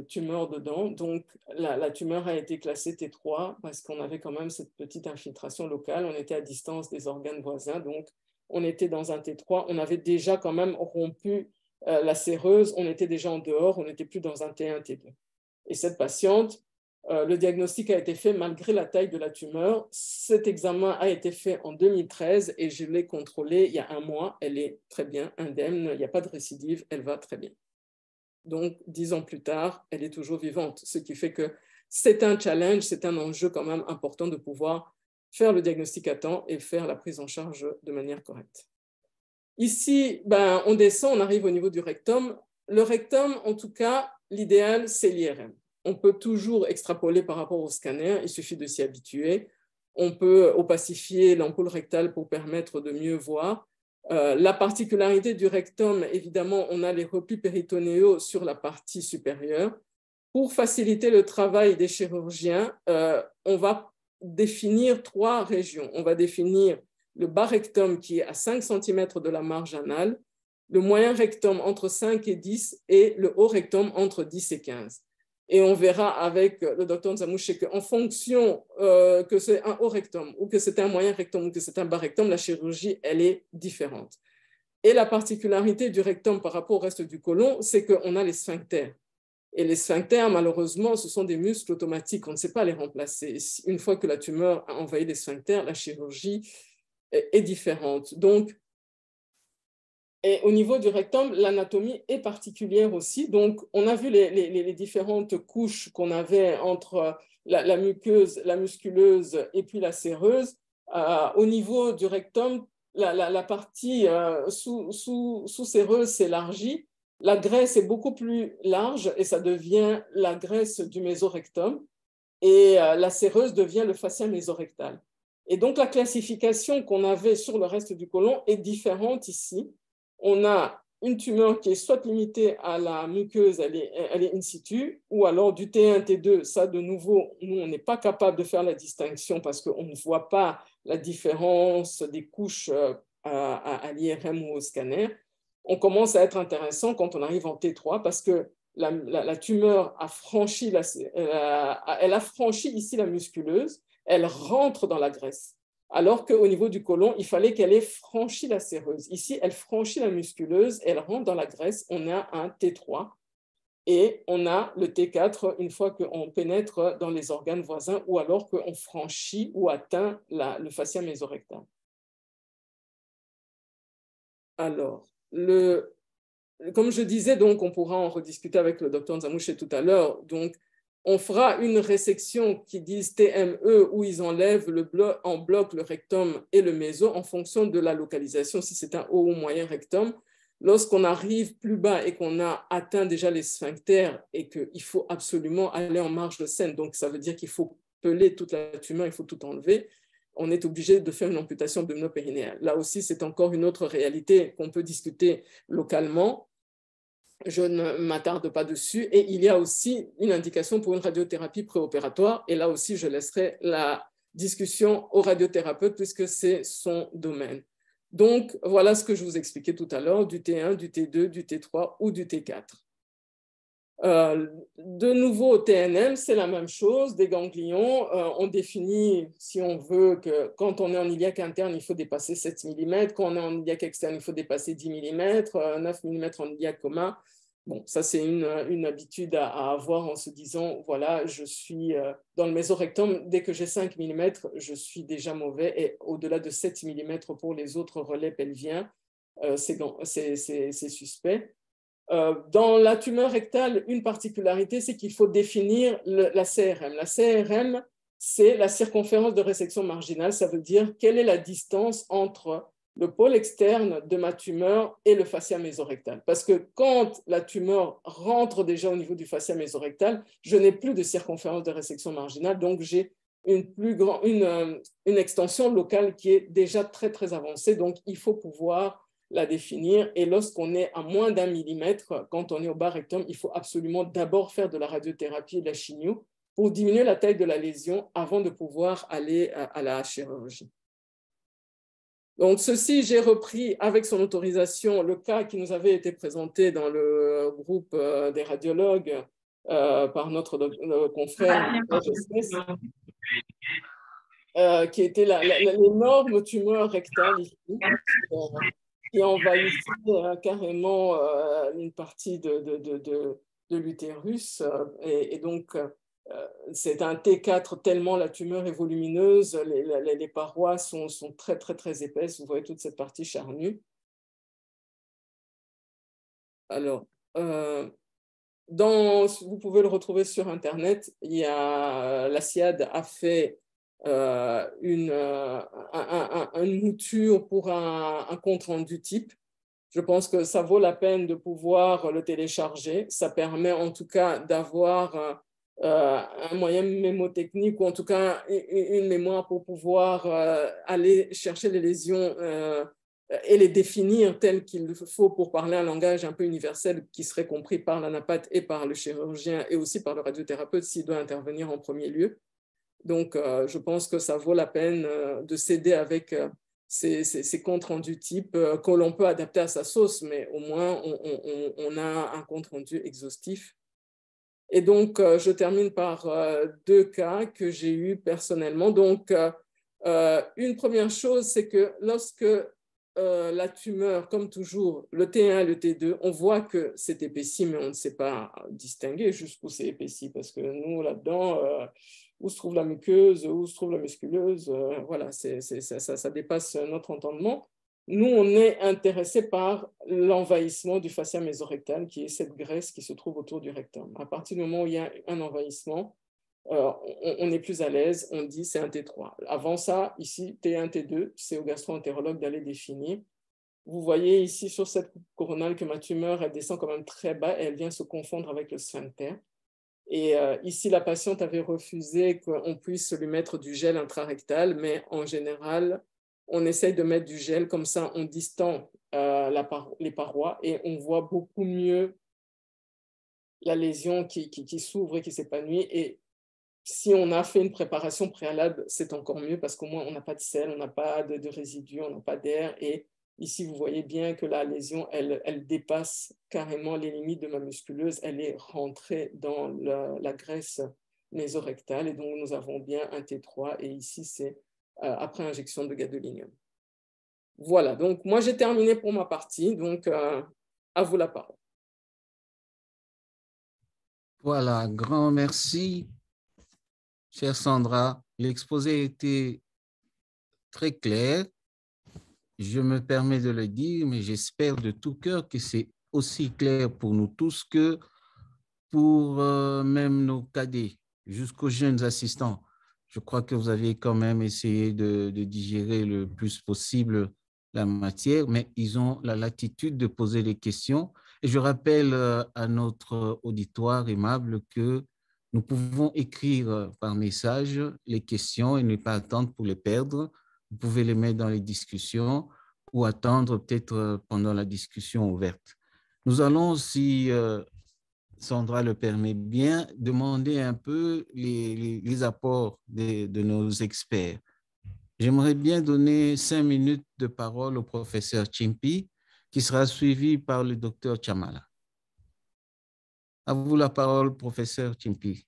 B: tumeur dedans. Donc, la tumeur a été classée T3 parce qu'on avait quand même cette petite infiltration locale. On était à distance des organes voisins, donc on était dans un T3. On avait déjà quand même rompu la séreuse, on était déjà en dehors, on n'était plus dans un T1, T2. Et cette patiente, le diagnostic a été fait malgré la taille de la tumeur. Cet examen a été fait en 2013 et je l'ai contrôlé il y a un mois. Elle est très bien, indemne, il n'y a pas de récidive, elle va très bien. Donc, 10 ans plus tard, elle est toujours vivante, ce qui fait que c'est un challenge, c'est un enjeu quand même important de pouvoir faire le diagnostic à temps et faire la prise en charge de manière correcte. Ici, on descend, on arrive au niveau du rectum. Le rectum, en tout cas, l'idéal, c'est l'IRM. On peut toujours extrapoler par rapport au scanner, il suffit de s'y habituer. On peut opacifier l'ampoule rectale pour permettre de mieux voir. La particularité du rectum, évidemment, on a les replis péritonéaux sur la partie supérieure. Pour faciliter le travail des chirurgiens, on va définir 3 régions. On va définir le bas rectum qui est à 5 cm de la marge anale, le moyen rectum entre 5 et 10 et le haut rectum entre 10 et 15. Et on verra avec le docteur Nzamouche qu'en fonction que c'est un haut rectum ou que c'est un moyen rectum ou que c'est un bas rectum, la chirurgie, elle est différente. Et la particularité du rectum par rapport au reste du côlon, c'est qu'on a les sphincters. Et les sphincters, malheureusement, ce sont des muscles automatiques. On ne sait pas les remplacer. Une fois que la tumeur a envahi les sphincters, la chirurgie est différente. Donc, et au niveau du rectum, l'anatomie est particulière aussi. Donc, on a vu les différentes couches qu'on avait entre la muqueuse, la musculeuse et puis la séreuse. Au niveau du rectum, la partie sous-séreuse s'élargit. La graisse est beaucoup plus large et ça devient la graisse du mésorectum. Et la séreuse devient le fascia mésorectal. Et donc, la classification qu'on avait sur le reste du côlon est différente ici. On a une tumeur qui est soit limitée à la muqueuse, elle est in situ, ou alors du T1, T2, ça de nouveau, nous, on n'est pas capable de faire la distinction parce qu'on ne voit pas la différence des couches à l'IRM ou au scanner. On commence à être intéressant quand on arrive en T3 parce que la tumeur a franchi, elle a franchi ici la musculeuse, elle rentre dans la graisse. Alors qu'au niveau du côlon, il fallait qu'elle ait franchi la séreuse. Ici, elle franchit la musculeuse, elle rentre dans la graisse, on a un T3 et on a le T4 une fois qu'on pénètre dans les organes voisins ou alors qu'on franchit ou atteint le fascia mésorectal. Alors, comme je disais, donc, on pourra en rediscuter avec le docteur Nzamouche tout à l'heure. Donc, on fera une résection qui disent TME où ils enlèvent en bloc le rectum et le méso en fonction de la localisation, si c'est un haut ou moyen rectum. Lorsqu'on arrive plus bas et qu'on a atteint déjà les sphincters et qu'il faut absolument aller en marge de scène, donc ça veut dire qu'il faut peler toute la tumeur, il faut tout enlever, on est obligé de faire une amputation abdominopérinéale. Là aussi, c'est encore une autre réalité qu'on peut discuter localement. Je ne m'attarde pas dessus. Et il y a aussi une indication pour une radiothérapie préopératoire. Et là aussi, je laisserai la discussion au radiothérapeute puisque c'est son domaine. Donc, voilà ce que je vous expliquais tout à l'heure, du T1, du T2, du T3 ou du T4. De nouveau, au TNM, c'est la même chose, des ganglions. On définit, si on veut, que quand on est en iliaque interne, il faut dépasser 7 mm. Quand on est en iliaque externe, il faut dépasser 10 mm, 9 mm en iliaque commun. Bon, ça, c'est une habitude à avoir en se disant, voilà, je suis dans le mésorectum, dès que j'ai 5 mm, je suis déjà mauvais. Et au-delà de 7 mm pour les autres relais pelviens, c'est suspect. Dans la tumeur rectale, une particularité, c'est qu'il faut définir la CRM. La CRM, c'est la circonférence de résection marginale. Ça veut dire quelle est la distance entre le pôle externe de ma tumeur et le fascia mésorectal. Parce que quand la tumeur rentre déjà au niveau du fascia mésorectal, je n'ai plus de circonférence de résection marginale, donc j'ai une extension locale qui est déjà très, très avancée. Donc, il faut pouvoir la définir. Et lorsqu'on est à moins d'1 millimètre, quand on est au bas rectum, il faut absolument d'abord faire de la radiothérapie et de la chimio pour diminuer la taille de la lésion avant de pouvoir aller à la chirurgie. Donc, ceci, j'ai repris avec son autorisation le cas qui nous avait été présenté dans le groupe des radiologues par notre confrère qui était l'énorme tumeur rectale ici, qui envahissait carrément une partie de l'utérus. Et donc, c'est un T4 tellement la tumeur est volumineuse, les parois sont très, très, très épaisses. Vous voyez toute cette partie charnue. Alors, vous pouvez le retrouver sur Internet. La SIAD a fait une mouture pour un compte-rendu type. Je pense que ça vaut la peine de pouvoir le télécharger. Ça permet en tout cas d'avoir un moyen mémotechnique ou en tout cas une mémoire pour pouvoir aller chercher les lésions et les définir tels qu'il faut pour parler un langage un peu universel qui serait compris par la naphate et par le chirurgien et aussi par le radiothérapeute s'il doit intervenir en premier lieu. Donc, je pense que ça vaut la peine de s'aider avec ces comptes rendus type que l'on peut adapter à sa sauce, mais au moins, on a un compte rendu exhaustif. Et donc, je termine par 2 cas que j'ai eus personnellement. Donc, une première chose, c'est que lorsque la tumeur, comme toujours, le T1 et le T2, on voit que c'est épaissi, mais on ne sait pas distinguer jusqu'où c'est épaissi, parce que nous, là-dedans, où se trouve la muqueuse, où se trouve la musculeuse, voilà, ça dépasse notre entendement. Nous, on est intéressé par l'envahissement du fascia mésorectal, qui est cette graisse qui se trouve autour du rectum. À partir du moment où il y a un envahissement, on est plus à l'aise, on dit c'est un T3. Avant ça, ici, T1, T2, c'est au gastro-entérologue d'aller définir. Vous voyez ici sur cette coupe coronale que ma tumeur, elle descend quand même très bas et elle vient se confondre avec le sphincter. Et ici, la patiente avait refusé qu'on puisse lui mettre du gel intrarectal, mais en général, on essaye de mettre du gel, comme ça on distend les parois et on voit beaucoup mieux la lésion qui s'ouvre et qui s'épanouit. Et si on a fait une préparation préalable, c'est encore mieux parce qu'au moins on n'a pas de sel, on n'a pas de résidus, on n'a pas d'air. Et ici, vous voyez bien que la lésion, elle dépasse carrément les limites de ma musculeuse. Elle est rentrée dans la graisse mésorectale et donc nous avons bien un T3 et ici, c'est après injection de gadolinium. Voilà, donc moi j'ai terminé pour ma partie, donc à vous la parole.
A: Voilà, grand merci, chère Sandra. L'exposé était très clair. Je me permets de le dire, mais j'espère de tout cœur que c'est aussi clair pour nous tous que pour même nos cadets, jusqu'aux jeunes assistants. Je crois que vous avez quand même essayé de digérer le plus possible la matière, mais ils ont la latitude de poser des questions. Et je rappelle à notre auditoire aimable que nous pouvons écrire par message les questions et ne pas attendre pour les perdre. Vous pouvez les mettre dans les discussions ou attendre peut-être pendant la discussion ouverte. Nous allons, si Sandra le permet bien, demander un peu les apports de nos experts. J'aimerais bien donner 5 minutes de parole au professeur Chimpi, qui sera suivi par le docteur Chamala. À vous la parole, professeur Chimpi.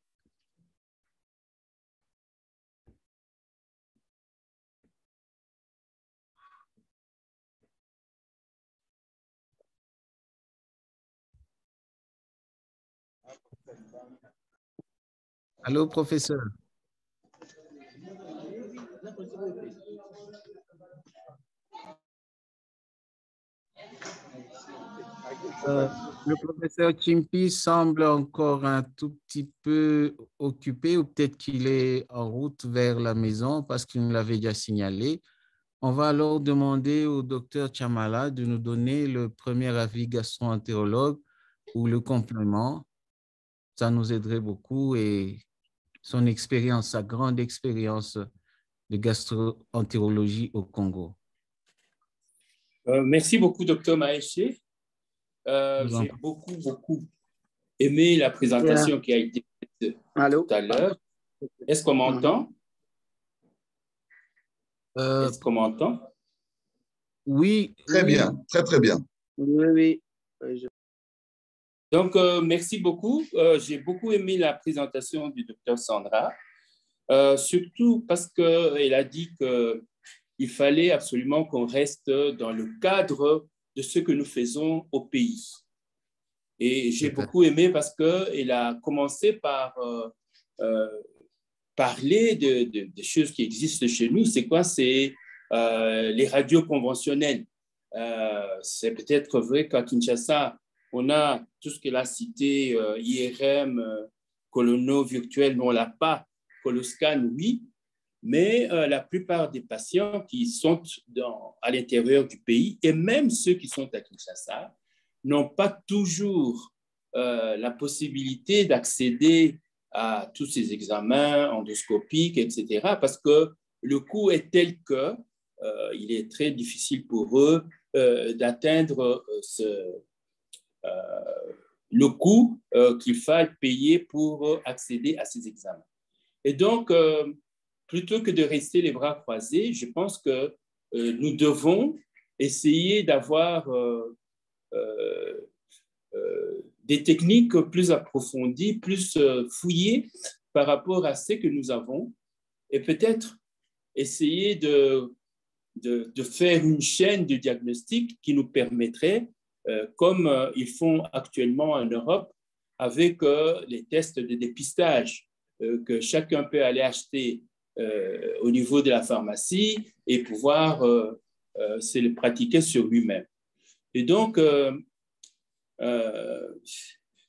A: Allô, professeur. Le professeur Chimpi semble encore un tout petit peu occupé ou peut-être qu'il est en route vers la maison parce qu'il nous l'avait déjà signalé. On va alors demander au docteur Chamala de nous donner le premier avis gastro-entérologue ou le complément. Ça nous aiderait beaucoup et son expérience, sa grande expérience de gastro-entérologie au Congo.
C: Merci beaucoup, docteur Maéché. J'ai beaucoup aimé la présentation qui a été faite tout à l'heure. Est-ce qu'on m'entend? Est-ce qu'on m'entend?
A: Oui.
D: Très bien, très bien.
E: Oui.
C: Donc, merci beaucoup. J'ai beaucoup aimé la présentation du docteur Sandra, surtout parce qu'elle a dit qu'il fallait absolument qu'on reste dans le cadre de ce que nous faisons au pays. Et j'ai beaucoup aimé parce qu'elle a commencé par parler de choses qui existent chez nous. C'est quoi? C'est les radios conventionnelles. C'est peut-être vrai qu'à Kinshasa, on a tout ce qu'elle a cité, IRM, colono virtuel, mais on ne l'a pas. Coloscan, oui. Mais la plupart des patients qui sont à l'intérieur du pays, et même ceux qui sont à Kinshasa, n'ont pas toujours la possibilité d'accéder à tous ces examens endoscopiques, etc., parce que le coût est tel que il est très difficile pour eux d'atteindre le coût qu'il faille payer pour accéder à ces examens. Et donc, plutôt que de rester les bras croisés, je pense que nous devons essayer d'avoir des techniques plus approfondies, plus fouillées par rapport à ce que nous avons, et peut-être essayer de faire une chaîne de diagnostic qui nous permettrait, comme ils font actuellement en Europe, avec les tests de dépistage que chacun peut aller acheter au niveau de la pharmacie et pouvoir se le pratiquer sur lui-même. Et donc,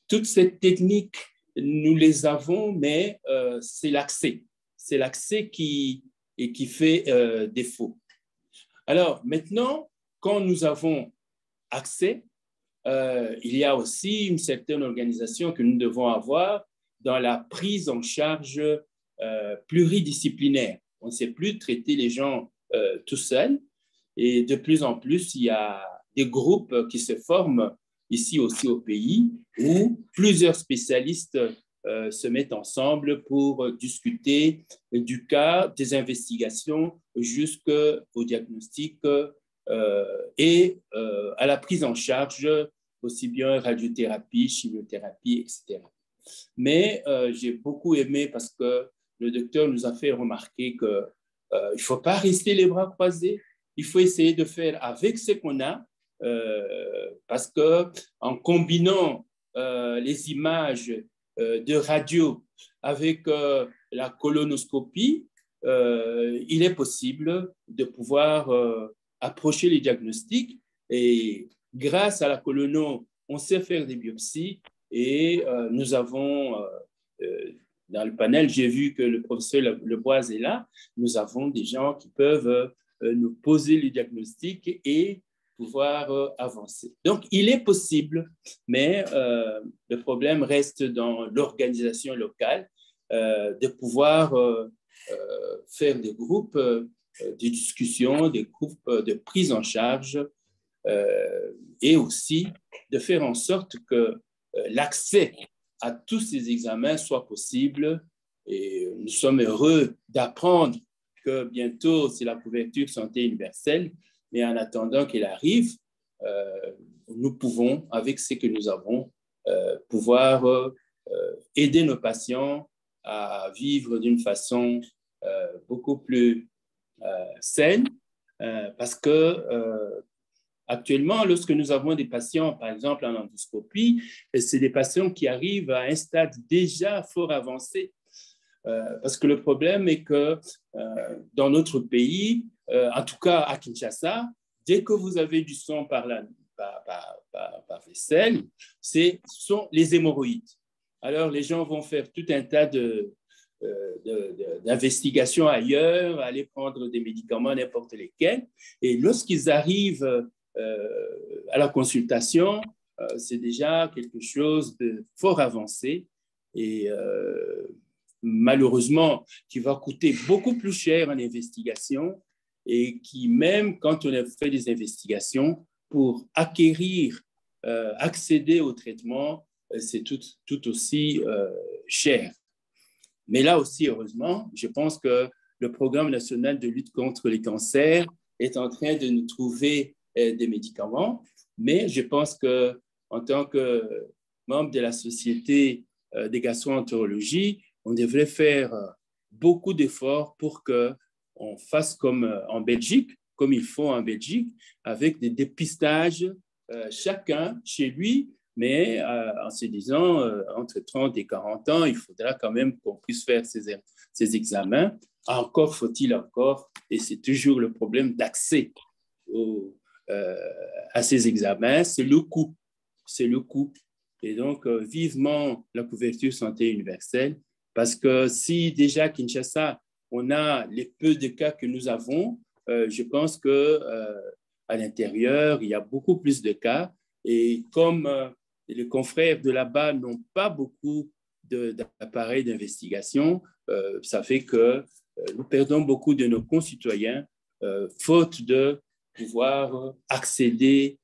C: toutes ces techniques, nous les avons, mais c'est l'accès. C'est l'accès qui fait défaut. Alors, maintenant, quand nous avons accès, il y a aussi une certaine organisation que nous devons avoir dans la prise en charge pluridisciplinaire. On ne sait plus traiter les gens tout seuls. Et de plus en plus, il y a des groupes qui se forment ici aussi au pays où plusieurs spécialistes se mettent ensemble pour discuter du cas, des investigations jusqu'au diagnostic et à la prise en charge, aussi bien radiothérapie, chimiothérapie, etc. Mais j'ai beaucoup aimé parce que le docteur nous a fait remarquer qu'il ne faut pas rester les bras croisés, il faut essayer de faire avec ce qu'on a, parce qu'en combinant les images de radio avec la colonoscopie, il est possible de pouvoir approcher les diagnostics. Et grâce à la colono, on sait faire des biopsies et nous avons, dans le panel, j'ai vu que le professeur Leboise est là, nous avons des gens qui peuvent nous poser les diagnostics et pouvoir avancer. Donc, il est possible, mais le problème reste dans l'organisation locale, de pouvoir faire des groupes de discussion, des groupes de prise en charge et aussi de faire en sorte que l'accès à tous ces examens soit possible. Et nous sommes heureux d'apprendre que bientôt, c'est la couverture santé universelle, mais en attendant qu'elle arrive, nous pouvons, avec ce que nous avons, pouvoir aider nos patients à vivre d'une façon beaucoup plus saine, parce que actuellement, lorsque nous avons des patients, par exemple en endoscopie, c'est des patients qui arrivent à un stade déjà fort avancé, parce que le problème est que dans notre pays, en tout cas à Kinshasa, dès que vous avez du sang par vaisselle, ce sont les hémorroïdes. Alors, les gens vont faire tout un tas d'investigations ailleurs, aller prendre des médicaments, n'importe lesquels. Et lorsqu'ils arrivent à la consultation, c'est déjà quelque chose de fort avancé et malheureusement qui va coûter beaucoup plus cher en investigation et qui, même quand on a fait des investigations, pour acquérir, accéder au traitement, c'est tout aussi cher. Mais là aussi, heureusement, je pense que le Programme national de lutte contre les cancers est en train de nous trouver des médicaments, mais je pense qu'en tant que membre de la Société des gastro-entérologie, on devrait faire beaucoup d'efforts pour qu'on fasse comme en Belgique, comme ils font en Belgique, avec des dépistages, chacun chez lui, mais en se disant, entre 30 et 40 ans, il faudra quand même qu'on puisse faire ces examens. Encore faut-il encore, et c'est toujours le problème d'accès à ces examens, c'est le coût. C'est le coût. Et donc, vivement la couverture santé universelle, parce que si déjà à Kinshasa, on a les peu de cas que nous avons, je pense qu'à l'intérieur, il y a beaucoup plus de cas. Et comme les confrères de là-bas n'ont pas beaucoup d'appareils d'investigation, ça fait que nous perdons beaucoup de nos concitoyens faute de pouvoir accéder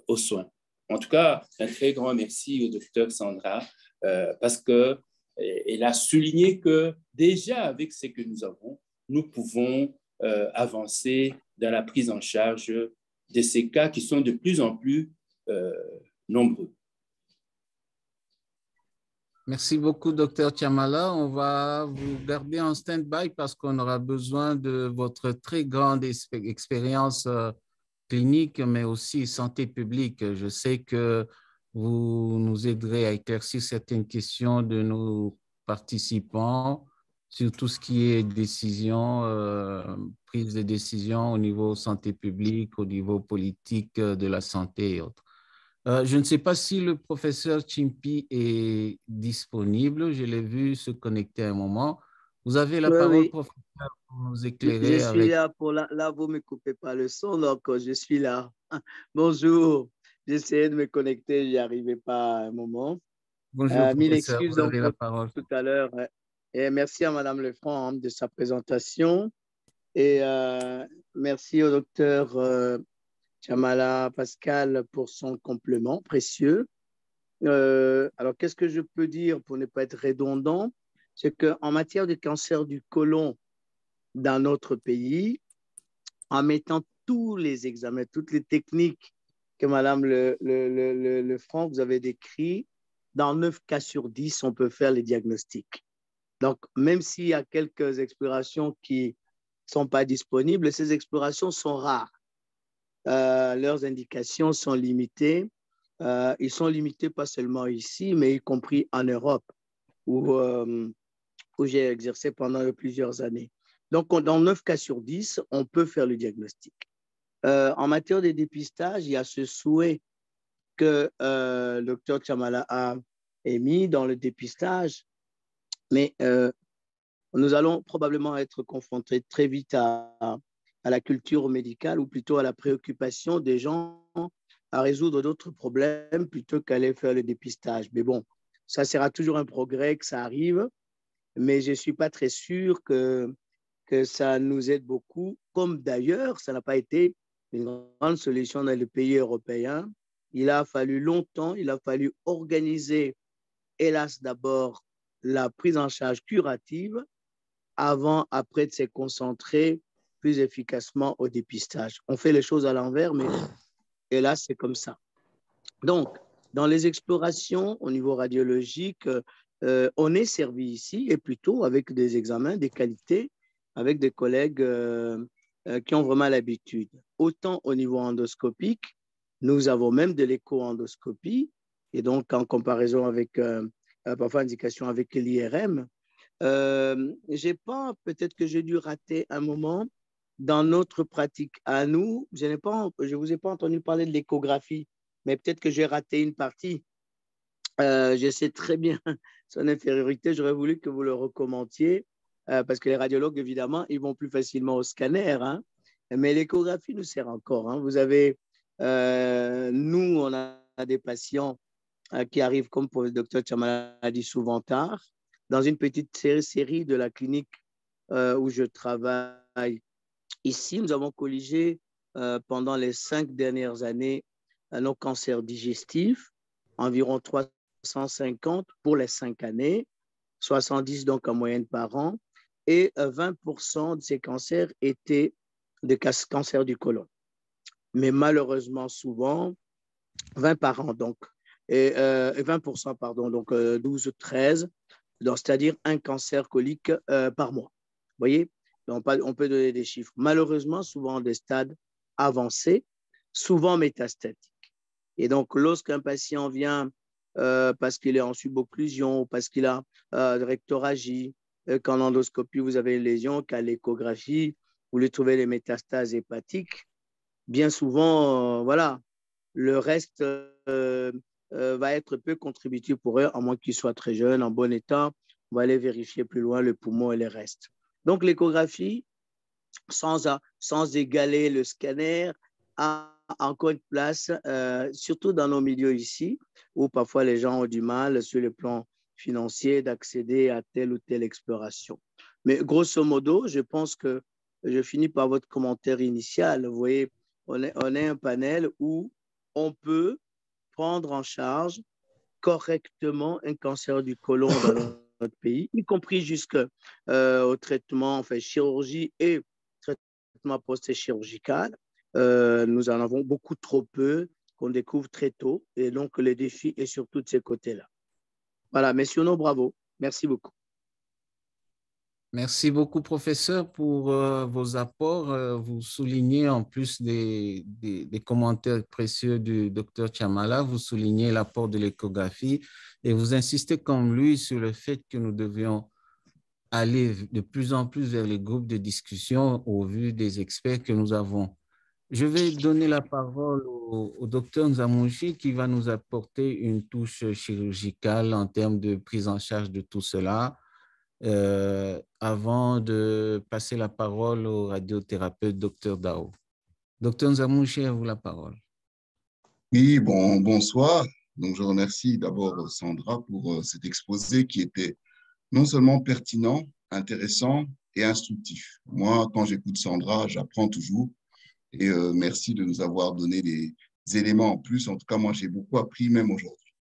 C: aux soins. En tout cas, un très grand merci au docteur Sandra parce qu'elle a souligné que déjà avec ce que nous avons, nous pouvons avancer dans la prise en charge de ces cas qui sont de plus en plus nombreux.
A: Merci beaucoup, Dr Chamala. On va vous garder en stand-by parce qu'on aura besoin de votre très grande expérience clinique, mais aussi santé publique. Je sais que vous nous aiderez à éclaircir certaines questions de nos participants sur tout ce qui est décision, prise de décision au niveau santé publique, au niveau politique de la santé et autres. Je ne sais pas si le professeur Chimpi est disponible. Je l'ai vu se connecter à un moment. Vous avez la parole,
D: Oui.
A: professeur, pour nous
D: Je
A: éclairer
D: suis
A: avec...
D: là là, vous ne me coupez pas le son, donc je suis là. Bonjour, j'essayais de me connecter, je n'y arrivais pas à un moment.
A: Bonjour,
D: Mille
A: professeur,
D: excuses
A: vous
D: donc
A: avez la
D: pour
A: parole.
D: tout à l'heure. Et merci à Madame Lefranc de sa présentation. Et merci au docteur Chamala Pascal pour son complément précieux. Alors, qu'est-ce que je peux dire pour ne pas être redondant? C'est qu'en matière de cancer du côlon dans notre pays, en mettant tous les examens, toutes les techniques que Madame Lefranc vous avez décrites, dans 9 cas sur 10, on peut faire les diagnostics. Donc, même s'il y a quelques explorations qui ne sont pas disponibles, ces explorations sont rares. Leurs indications sont limitées. Ils sont limités pas seulement ici, mais y compris en Europe, où j'ai exercé pendant plusieurs années. Donc, dans 9 cas sur 10, on peut faire le diagnostic. En matière de dépistage, il y a ce souhait que le docteur Chamala a émis dans le dépistage, mais nous allons probablement être confrontés très vite à la culture médicale ou plutôt à la préoccupation des gens à résoudre d'autres problèmes plutôt qu'aller faire le dépistage. Mais bon, ça sera toujours un progrès que ça arrive, mais je ne suis pas très sûr que ça nous aide beaucoup, comme d'ailleurs, ça n'a pas été une grande solution dans les pays européens. Il a fallu longtemps, il a fallu organiser, hélas d'abord, la prise en charge curative avant, après de se concentrer plus efficacement au dépistage. On fait les choses à l'envers, mais hélas, c'est comme ça. Donc, dans les explorations au niveau radiologique, on est servi ici, et plutôt avec des examens de qualité, avec des collègues qui ont vraiment l'habitude. Autant au niveau endoscopique, nous avons même de l'écho-endoscopie, et donc en comparaison avec, parfois indication avec l'IRM, peut-être que j'ai dû rater un moment dans notre pratique à nous. Je ne vous ai pas entendu parler de l'échographie, mais peut-être que j'ai raté une partie. Je sais très bien son infériorité. J'aurais voulu que vous le recommandiez parce que les radiologues, évidemment, ils vont plus facilement au scanner. Hein, mais l'échographie nous sert encore. Hein. Vous avez, nous, on a des patients qui arrivent, comme pour le docteur Chamala a dit, souvent tard. Dans une petite série de la clinique où je travaille ici, nous avons colligé pendant les 5 dernières années nos cancers digestifs, environ 350 pour les 5 années, 70 donc en moyenne par an, et 20% de ces cancers étaient des cancers du côlon. Mais malheureusement, souvent, 20 par an, donc, et 20%, pardon, donc 12, 13, c'est-à-dire un cancer colique par mois. Vous voyez, on peut donner des chiffres. Malheureusement, souvent des stades avancés, souvent métastatiques. Et donc, lorsqu'un patient vient parce qu'il est en subocclusion, parce qu'il a rectoragie, qu'en endoscopie, vous avez une lésion, qu'à l'échographie, vous lui trouvez les métastases hépatiques, bien souvent, voilà, le reste va être peu contributif pour eux, à moins qu'ils soient très jeunes, en bon état. On va aller vérifier plus loin le poumon et les restes. Donc, l'échographie, sans égaler le scanner, a encore une place, surtout dans nos milieux ici, où parfois les gens ont du mal sur le plan financier d'accéder à telle ou telle exploration. Mais grosso modo, je pense que je finis par votre commentaire initial. Vous voyez, on est un panel où on peut prendre en charge correctement un cancer du côlon dans notre pays, y compris jusqu'au traitement, enfin, chirurgie et traitement post-chirurgical. Nous en avons beaucoup trop peu qu'on découvre très tôt. Et donc, le défi est sur tous ces côtés-là. Voilà, messieurs, bravo. Merci beaucoup.
A: Merci beaucoup, professeur, pour vos apports. Vous soulignez, en plus des commentaires précieux du docteur Chamala, vous soulignez l'apport de l'échographie et vous insistez comme lui sur le fait que nous devions aller de plus en plus vers les groupes de discussion au vu des experts que nous avons. Je vais donner la parole au docteur Nzamouchi qui va nous apporter une touche chirurgicale en termes de prise en charge de tout cela. Avant de passer la parole au radiothérapeute Dr Dao. Dr Nzamouchi, à vous la parole.
E: Oui, bonsoir. Donc, je remercie d'abord Sandra pour cet exposé qui était non seulement pertinent, intéressant et instructif. Moi, quand j'écoute Sandra, j'apprends toujours et merci de nous avoir donné des éléments en plus. En tout cas, moi, j'ai beaucoup appris même aujourd'hui.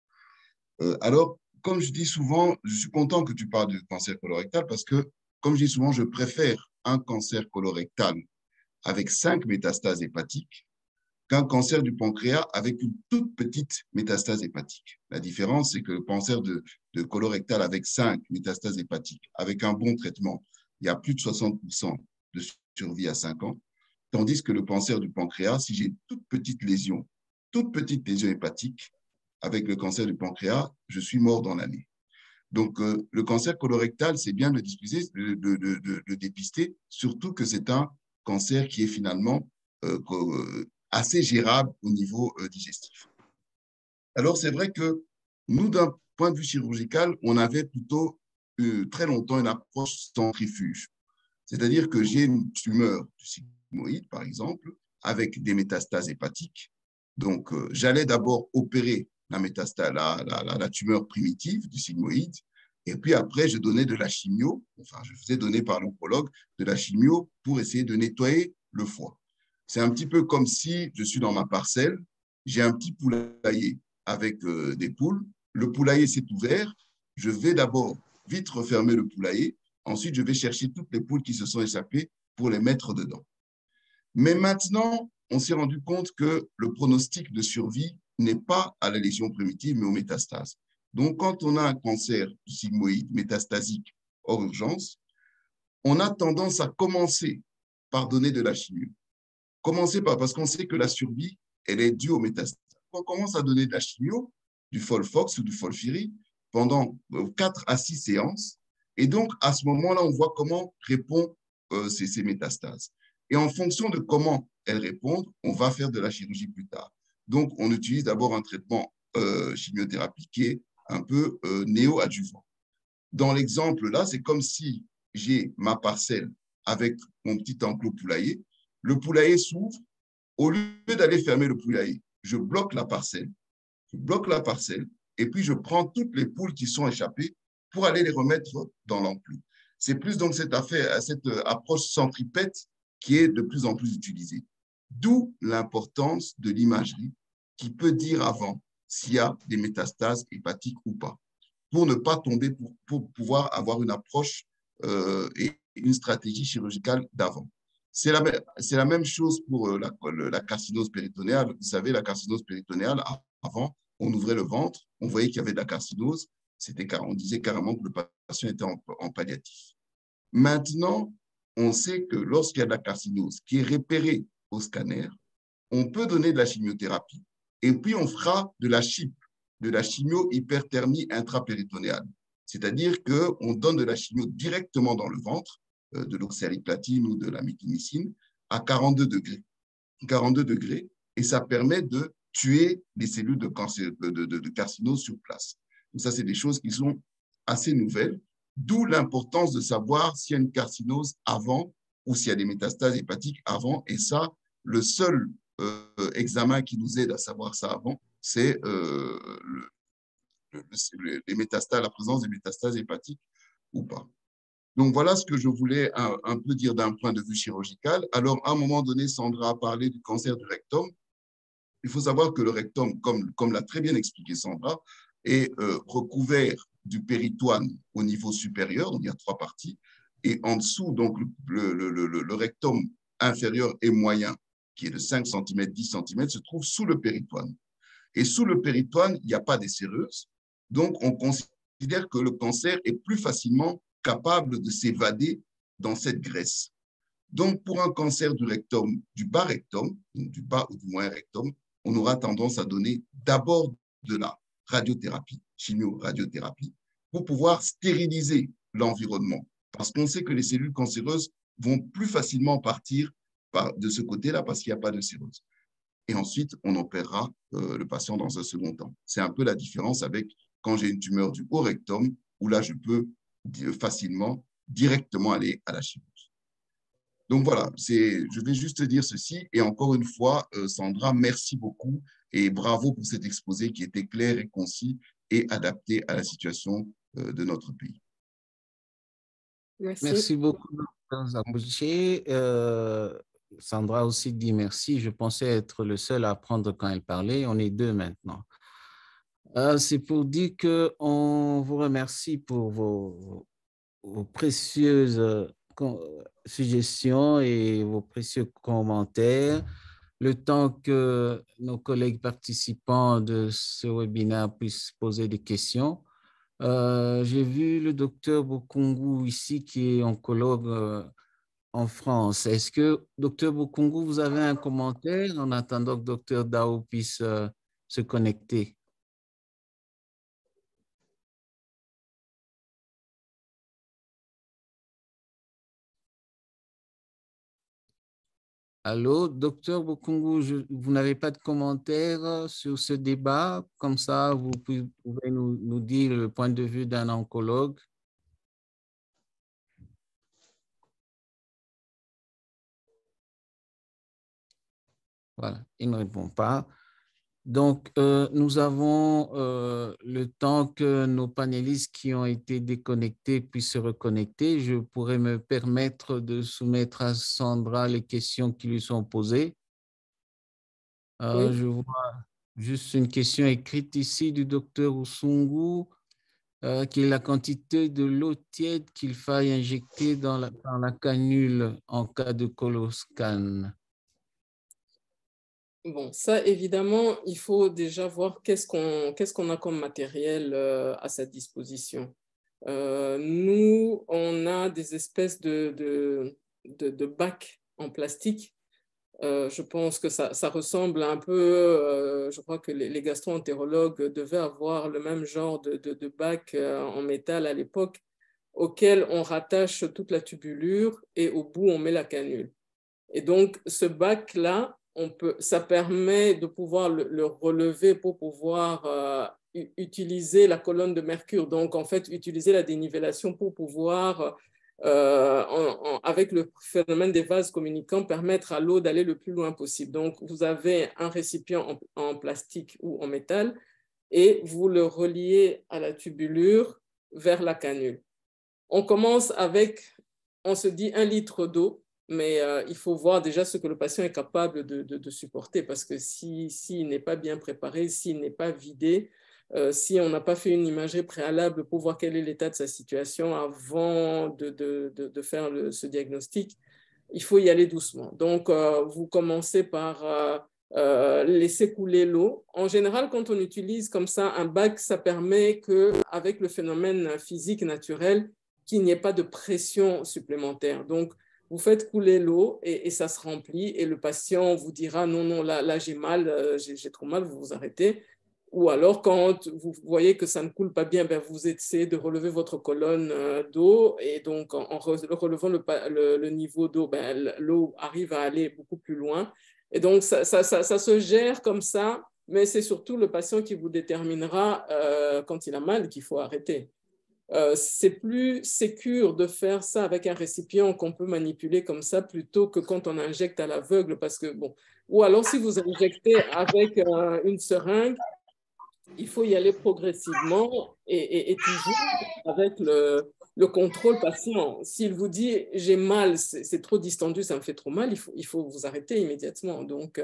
E: Alors, comme je dis souvent, je suis content que tu parles du cancer colorectal parce que, comme je dis souvent, je préfère un cancer colorectal avec 5 métastases hépatiques qu'un cancer du pancréas avec une toute petite métastase hépatique. La différence, c'est que le cancer de colorectal avec 5 métastases hépatiques, avec un bon traitement, il y a plus de 60% de survie à 5 ans, tandis que le cancer du pancréas, si j'ai une toute petite lésion hépatique, avec le cancer du pancréas, je suis mort dans l'année. Donc, le cancer colorectal, c'est bien de le dépister, surtout que c'est un cancer qui est finalement assez gérable au niveau digestif. Alors, c'est vrai que nous, d'un point de vue chirurgical, on avait plutôt très longtemps une approche centrifuge. C'est-à-dire que j'ai une tumeur du sigmoïde, par exemple, avec des métastases hépatiques. Donc, j'allais d'abord opérer la tumeur primitive du sigmoïde. Et puis après, je donnais de la chimio, enfin, je faisais donner par l'oncologue de la chimio pour essayer de nettoyer le foie. C'est un petit peu comme si je suis dans ma parcelle, j'ai un petit poulailler avec des poules. Le poulailler s'est ouvert. Je vais d'abord vite refermer le poulailler. Ensuite, je vais chercher toutes les poules qui se sont échappées pour les mettre dedans. Mais maintenant, on s'est rendu compte que le pronostic de survie n'est pas à la lésion primitive, mais aux métastases. Donc, quand on a un cancer du sigmoïde métastasique hors urgence, on a tendance à commencer par donner de la chimio. Commencer parce qu'on sait que la survie, elle est due aux métastases. On commence à donner de la chimio, du Folfox ou du Folfiri, pendant 4 à 6 séances. Et donc, à ce moment-là, on voit comment répondent ces métastases. Et en fonction de comment elles répondent, on va faire de la chirurgie plus tard. Donc, on utilise d'abord un traitement chimiothérapie qui est un peu néo-adjuvant. Dans l'exemple là, c'est comme si j'ai ma parcelle avec mon petit enclos poulailler. Le poulailler s'ouvre. Au lieu d'aller fermer le poulailler, je bloque la parcelle. Et puis je prends toutes les poules qui sont échappées pour aller les remettre dans l'enclos. C'est plus donc cette approche centripète qui est de plus en plus utilisée. D'où l'importance de l'imagerie qui peut dire avant s'il y a des métastases hépatiques ou pas, pour ne pas tomber, pour pouvoir avoir une approche et une stratégie chirurgicale d'avant. C'est la même chose pour la carcinose péritonéale. Vous savez, la carcinose péritonéale, avant, on ouvrait le ventre, on voyait qu'il y avait de la carcinose, on disait carrément que le patient était en palliatif. Maintenant, on sait que lorsqu'il y a de la carcinose qui est repérée au scanner, on peut donner de la chimiothérapie et puis on fera de la CHIP, de la chimio-hyperthermie intrapéritonéale. C'est-à-dire qu'on donne de la chimio directement dans le ventre, de l'oxaliplatine ou de la mitomycine, à 42 degrés. 42 degrés, et ça permet de tuer les cellules de carcinose sur place. Donc ça, c'est des choses qui sont assez nouvelles, d'où l'importance de savoir s'il y a une carcinose avant ou s'il y a des métastases hépatiques avant. Et ça, le seul examen qui nous aide à savoir ça avant, c'est les métastases, la présence des métastases hépatiques ou pas. Donc, voilà ce que je voulais un peu dire d'un point de vue chirurgical. Alors, à un moment donné, Sandra a parlé du cancer du rectum. Il faut savoir que le rectum, comme l'a très bien expliqué Sandra, est recouvert du péritoine au niveau supérieur, donc il y a 3 parties, et en dessous, donc le rectum inférieur et moyen, qui est de 5 cm, 10 cm, se trouve sous le péritoine. Et sous le péritoine, il n'y a pas des séreuses, donc on considère que le cancer est plus facilement capable de s'évader dans cette graisse. Donc, pour un cancer du rectum, du bas rectum, du bas ou du moyen rectum, on aura tendance à donner d'abord de la radiothérapie, chimio-radiothérapie, pour pouvoir stériliser l'environnement. Parce qu'on sait que les cellules cancéreuses vont plus facilement partir de ce côté-là parce qu'il n'y a pas de sérose. Et ensuite, on opérera le patient dans un second temps. C'est un peu la différence avec quand j'ai une tumeur du haut rectum, où là, je peux facilement, directement aller à la chirurgie. Donc voilà, je vais juste dire ceci. Et encore une fois, Sandra, merci beaucoup et bravo pour cet exposé qui était clair et concis et adapté à la situation de notre pays.
B: Merci.
A: Merci beaucoup, Dr. Zambouché. Sandra aussi dit merci. Je pensais être le seul à apprendre quand elle parlait. On est 2 maintenant. C'est pour dire qu'on vous remercie pour vos précieuses suggestions et vos précieux commentaires. Le temps que nos collègues participants de ce webinaire puissent poser des questions. J'ai vu le docteur Bokungu ici qui est oncologue en France. Est-ce que, docteur Bokungu, vous avez un commentaire en attendant que docteur Dao puisse se connecter? Allô, docteur Bokungu, vous n'avez pas de commentaire sur ce débat? Comme ça, vous pouvez nous dire le point de vue d'un oncologue. Voilà, il ne répond pas. Donc, nous avons le temps que nos panélistes qui ont été déconnectés puissent se reconnecter. Je pourrais me permettre de soumettre à Sandra les questions qui lui sont posées.
B: Oui.
A: Je vois juste une question écrite ici du docteur Usungu, qui est la quantité de l'eau tiède qu'il faille injecter dans la canule en cas de coloscan.
B: Bon, ça, évidemment, il faut déjà voir qu'est-ce qu'on a comme matériel à sa disposition. Nous, on a des espèces de bacs en plastique. Je pense que ça ressemble un peu, je crois que les gastro-entérologues devaient avoir le même genre de bac en métal à l'époque, auquel on rattache toute la tubulure et au bout, on met la canule. Et donc, ce bac-là, ça permet de pouvoir le relever pour pouvoir utiliser la colonne de mercure. Donc, en fait, utiliser la dénivellation pour pouvoir, avec le phénomène des vases communicants, permettre à l'eau d'aller le plus loin possible. Donc, vous avez un récipient en plastique ou en métal et vous le reliez à la tubulure vers la canule. On commence avec, on se dit 1 litre d'eau. Mais il faut voir déjà ce que le patient est capable de supporter, parce que s'il n'est pas bien préparé, s'il n'est pas vidé, si on n'a pas fait une imagerie préalable pour voir quel est l'état de sa situation avant de faire ce diagnostic, il faut y aller doucement. Donc, vous commencez par laisser couler l'eau. En général, quand on utilise comme ça un bac, ça permet qu'avec le phénomène physique naturel, qu'il n'y ait pas de pression supplémentaire. Donc, vous faites couler l'eau et ça se remplit et le patient vous dira non, non, là j'ai mal, j'ai trop mal, vous vous arrêtez. Ou alors quand vous voyez que ça ne coule pas bien, vous essayez de relever votre colonne d'eau et donc en relevant le niveau d'eau, l'eau arrive à aller beaucoup plus loin. Et donc ça se gère comme ça, mais c'est surtout le patient qui vous déterminera quand il a mal qu'il faut arrêter. C'est plus sécure de faire ça avec un récipient qu'on peut manipuler comme ça plutôt que quand on injecte à l'aveugle parce que bon, ou alors si vous injectez avec une seringue, il faut y aller progressivement et toujours avec le contrôle patient. S'il vous dit « j'ai mal, c'est trop distendu, ça me fait trop mal », il faut vous arrêter immédiatement. Donc,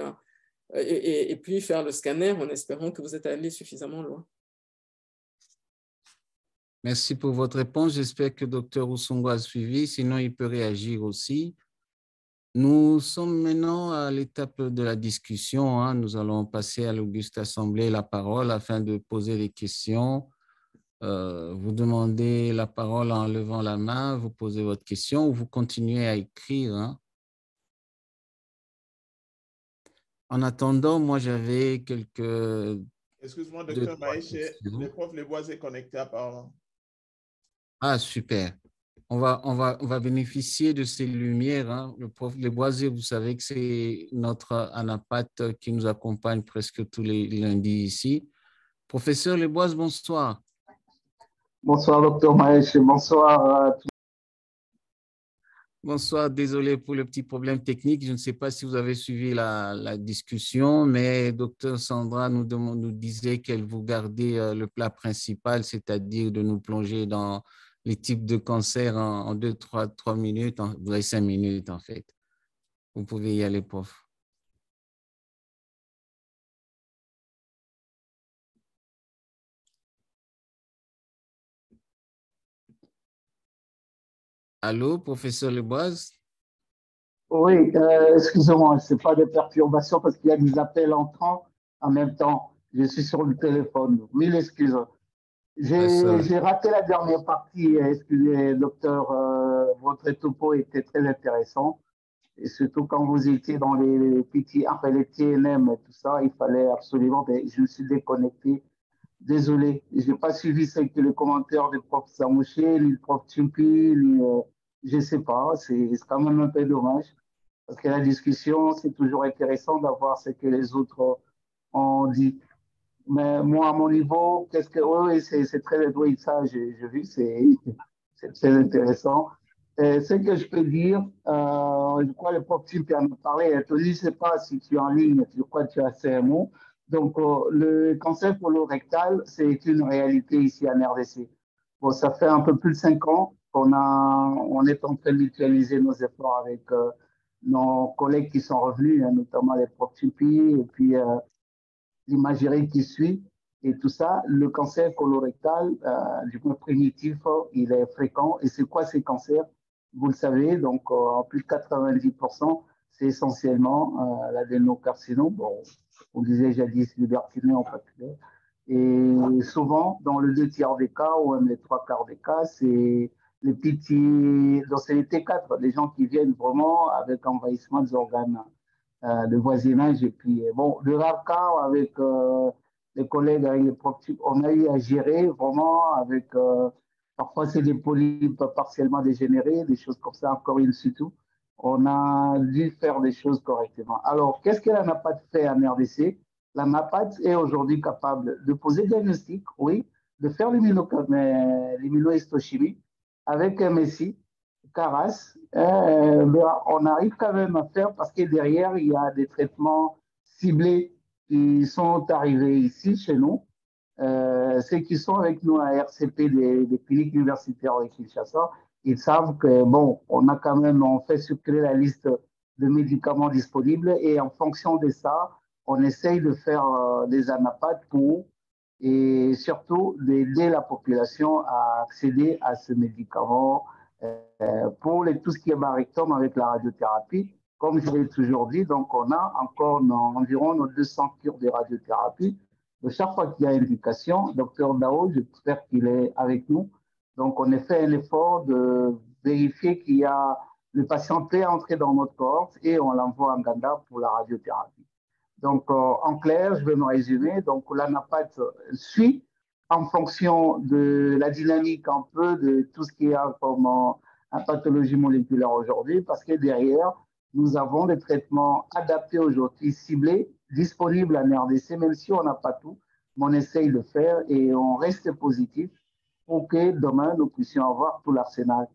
B: et puis faire le scanner en espérant que vous êtes allé suffisamment loin.
A: Merci pour votre réponse. J'espère que le Dr Usongo a suivi, sinon il peut réagir aussi. Nous sommes maintenant à l'étape de la discussion, hein. Nous allons passer à l'auguste assemblée la parole afin de poser des questions. Vous demandez la parole en levant la main, vous posez votre question ou vous continuez à écrire, hein. En attendant, moi, j'avais quelques...
F: Excuse-moi, docteur Maïche, le prof Leboise est connecté apparemment.
A: Ah, super. On va bénéficier de ces lumières, hein. Le prof Leboise, vous savez que c'est notre anapathe qui nous accompagne presque tous les lundis ici. Professeur Leboise, bonsoir.
G: Bonsoir, docteur Maïche. Bonsoir à tous.
A: Bonsoir, désolé pour le petit problème technique. Je ne sais pas si vous avez suivi la discussion, mais docteur Sandra nous disait qu'elle vous gardait le plat principal, c'est-à-dire de nous plonger dans les types de cancers en 2-3 minutes, en 5 minutes en fait. Vous pouvez y aller, prof. Allô, professeur Leboise?
G: Oui, excusez-moi, ce n'est pas des perturbations parce qu'il y a des appels entrants en même temps. Je suis sur le téléphone. Mille excuses. J'ai raté la dernière partie. Excusez, docteur, votre topo était très intéressant. Et surtout quand vous étiez dans les petits, enfin les TNM et tout ça, il fallait absolument, mais je me suis déconnecté. Désolé, je n'ai pas suivi le commentaire du prof Samouché, ni le prof Tumpi, ni, je ne sais pas, c'est quand même un peu dommage. Parce que la discussion, c'est toujours intéressant d'avoir ce que les autres ont dit. Mais moi, à mon niveau, oui, c'est très, oui, ça, j'ai vu, c'est très intéressant. Et ce que je peux dire, je crois que le prof Tumpi en a parlé, je ne sais pas si tu es en ligne, je crois que tu as CMO. Donc, le cancer colorectal, c'est une réalité ici en RDC. Bon, ça fait un peu plus de 5 ans on est en train de mutualiser nos efforts avec nos collègues qui sont revenus, hein, notamment les profs Tipeee et puis l'imagerie qui suit et tout ça. Le cancer colorectal, du point primitif, il est fréquent. Et c'est quoi ces cancers? Vous le savez, donc en plus de 90%, c'est essentiellement l'adénocarcinome. Bon, on disait jadis libertineux en particulier. Et souvent, dans le 2 tiers des cas, ou même les 3 quarts des cas, c'est les petits, donc c'est les T4, les gens qui viennent vraiment avec envahissement des organes de voisinage. Et puis, bon, de rares cas avec les collègues, avec les profs, on a eu à gérer vraiment avec, parfois c'est des polypes partiellement dégénérés, des choses comme ça, encore in situ. On a dû faire des choses correctement. Alors, qu'est-ce qu'elle n'a pas fait en RDC? La NAPAT est aujourd'hui capable de poser le diagnostic, oui, de faire l'immunohistochimie avec MSI, CARAS. On arrive quand même à faire parce que derrière, il y a des traitements ciblés qui sont arrivés ici, chez nous. Ceux qui sont avec nous à RCP des cliniques universitaires avec Kinshasa, ils savent que, bon, on fait circuler la liste de médicaments disponibles et en fonction de ça, on essaye de faire des anapathes et surtout d'aider la population à accéder à ce médicament pour tout ce qui est barectome avec la radiothérapie. Comme je l'ai toujours dit, donc on a encore environ nos 200 cures de radiothérapie. De chaque fois qu'il y a indication, docteur Dao, j'espère qu'il est avec nous. Donc on a fait un effort de vérifier qu'il y a le patient peut entrer dans notre cohorte et on l'envoie en Ganda pour la radiothérapie. Donc, en clair, je vais me résumer. Donc, l'anapathe suit en fonction de la dynamique un peu de tout ce qui est comme pathologie moléculaire aujourd'hui, parce que derrière, nous avons des traitements adaptés aujourd'hui, ciblés, disponibles en RDC, même si on n'a pas tout, mais on essaye de faire et on reste positif pour que demain, nous puissions avoir tout l'arsenal.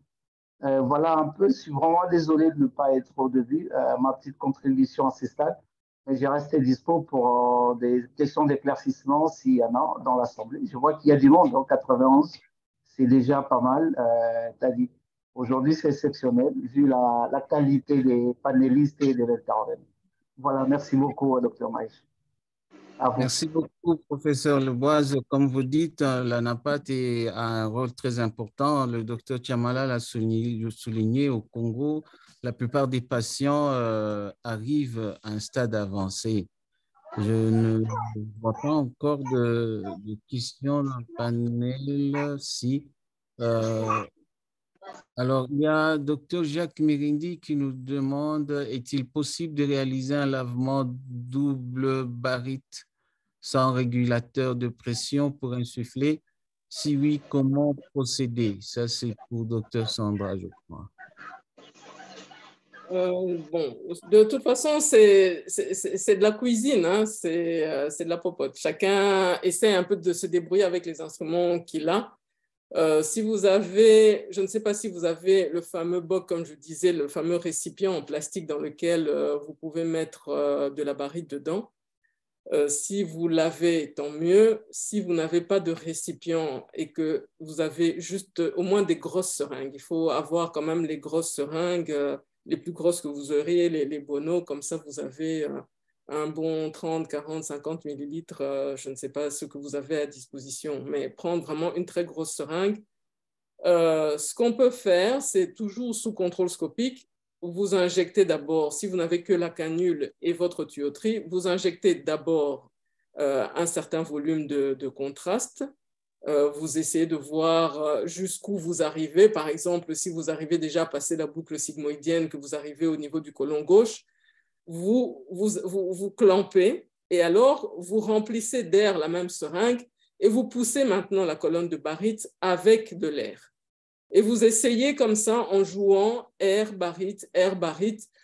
G: Voilà un peu, je suis vraiment désolé de ne pas être au début, ma petite contribution à ce stade. Mais j'ai resté dispo pour des questions d'éclaircissement s'il y en a dans l'Assemblée. Je vois qu'il y a du monde en 91. c'est déjà pas mal. Aujourd'hui, c'est exceptionnel vu la qualité des panélistes et de l'intervenant. Voilà, merci beaucoup, Dr. Maïch.
A: Merci beaucoup, professeur Leboise. Comme vous dites, la NAPAT a un rôle très important. Le docteur Chamala l'a souligné au Congo. La plupart des patients arrivent à un stade avancé. Je ne vois pas encore de questions dans le panel. Si. Alors, il y a Dr. Jacques Mirindi qui nous demande, est-il possible de réaliser un lavement double barite sans régulateur de pression pour insuffler? Si oui, comment procéder? Ça, c'est pour Dr. Sandra, je crois.
B: Bon, de toute façon, c'est de la cuisine, hein, c'est de la popote. Chacun essaie un peu de se débrouiller avec les instruments qu'il a. Si vous avez, je ne sais pas si vous avez le fameux boc, comme je disais, le fameux récipient en plastique dans lequel vous pouvez mettre de la barite dedans. Si vous l'avez, tant mieux. Si vous n'avez pas de récipient et que vous avez juste au moins des grosses seringues, il faut avoir quand même les grosses seringues, les plus grosses que vous auriez, les Bono, comme ça vous avez un bon 30, 40, 50 millilitres, je ne sais pas ce que vous avez à disposition, mais prendre vraiment une très grosse seringue. Ce qu'on peut faire, c'est toujours sous contrôle scopique. Vous injectez d'abord, si vous n'avez que la canule et votre tuyauterie, vous injectez d'abord un certain volume de contraste. Vous essayez de voir jusqu'où vous arrivez. Par exemple, si vous arrivez déjà à passer la boucle sigmoïdienne, que vous arrivez au niveau du côlon gauche, vous clampez et alors vous remplissez d'air la même seringue et vous poussez maintenant la colonne de barite avec de l'air. Et vous essayez comme ça en jouant air, barite,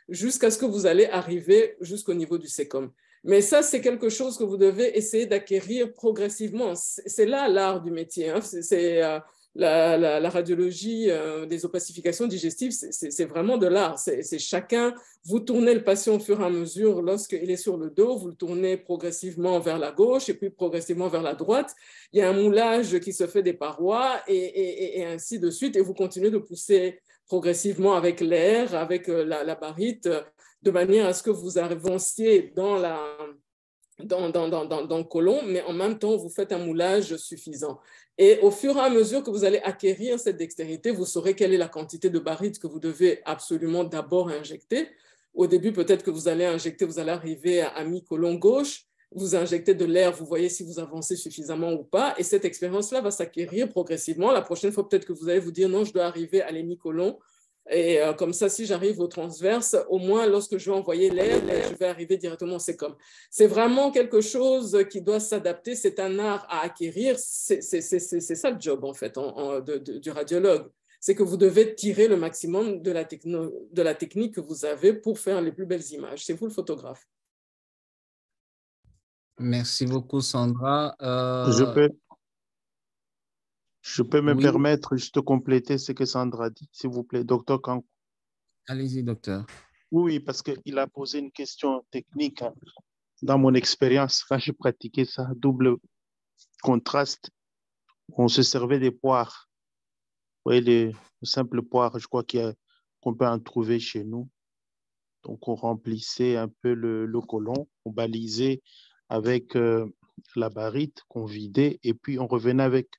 B: jusqu'à ce que vous allez arriver jusqu'au niveau du sécom. Mais ça, c'est quelque chose que vous devez essayer d'acquérir progressivement. C'est là l'art du métier. Hein. C'est la radiologie des opacifications digestives, c'est vraiment de l'art. C'est chacun, vous tournez le patient au fur et à mesure lorsqu'il est sur le dos, vous le tournez progressivement vers la gauche et puis progressivement vers la droite. Il y a un moulage qui se fait des parois et ainsi de suite. Et vous continuez de pousser progressivement avec l'air, avec la barite, de manière à ce que vous avanciez dans le côlon, mais en même temps, vous faites un moulage suffisant. Et au fur et à mesure que vous allez acquérir cette dextérité, vous saurez quelle est la quantité de barite que vous devez absolument d'abord injecter. Au début, peut-être que vous allez injecter, vous allez arriver à mi-côlon gauche, vous injectez de l'air, vous voyez si vous avancez suffisamment ou pas, et cette expérience-là va s'acquérir progressivement. La prochaine fois, peut-être que vous allez vous dire, non, je dois arriver à l'hémicolon. Et comme ça, si j'arrive au transverse, au moins, lorsque je vais envoyer l'air, je vais arriver directement au sécom. C'est vraiment quelque chose qui doit s'adapter. C'est un art à acquérir. C'est ça le job, en fait, du radiologue. C'est que vous devez tirer le maximum de la technique que vous avez pour faire les plus belles images. C'est vous le photographe.
A: Merci beaucoup, Sandra.
H: Je peux me permettre juste de compléter ce que Sandra dit, s'il vous plaît, docteur Kankou.
A: Allez-y, docteur.
H: Oui, parce qu'il a posé une question technique. Dans mon expérience, quand je pratiquais ça, double contraste, on se servait des poires. Vous voyez, les simples poires, je crois qu'on peut en trouver chez nous. Donc, on remplissait un peu le côlon, on balisait avec la barite qu'on vidait et puis on revenait avec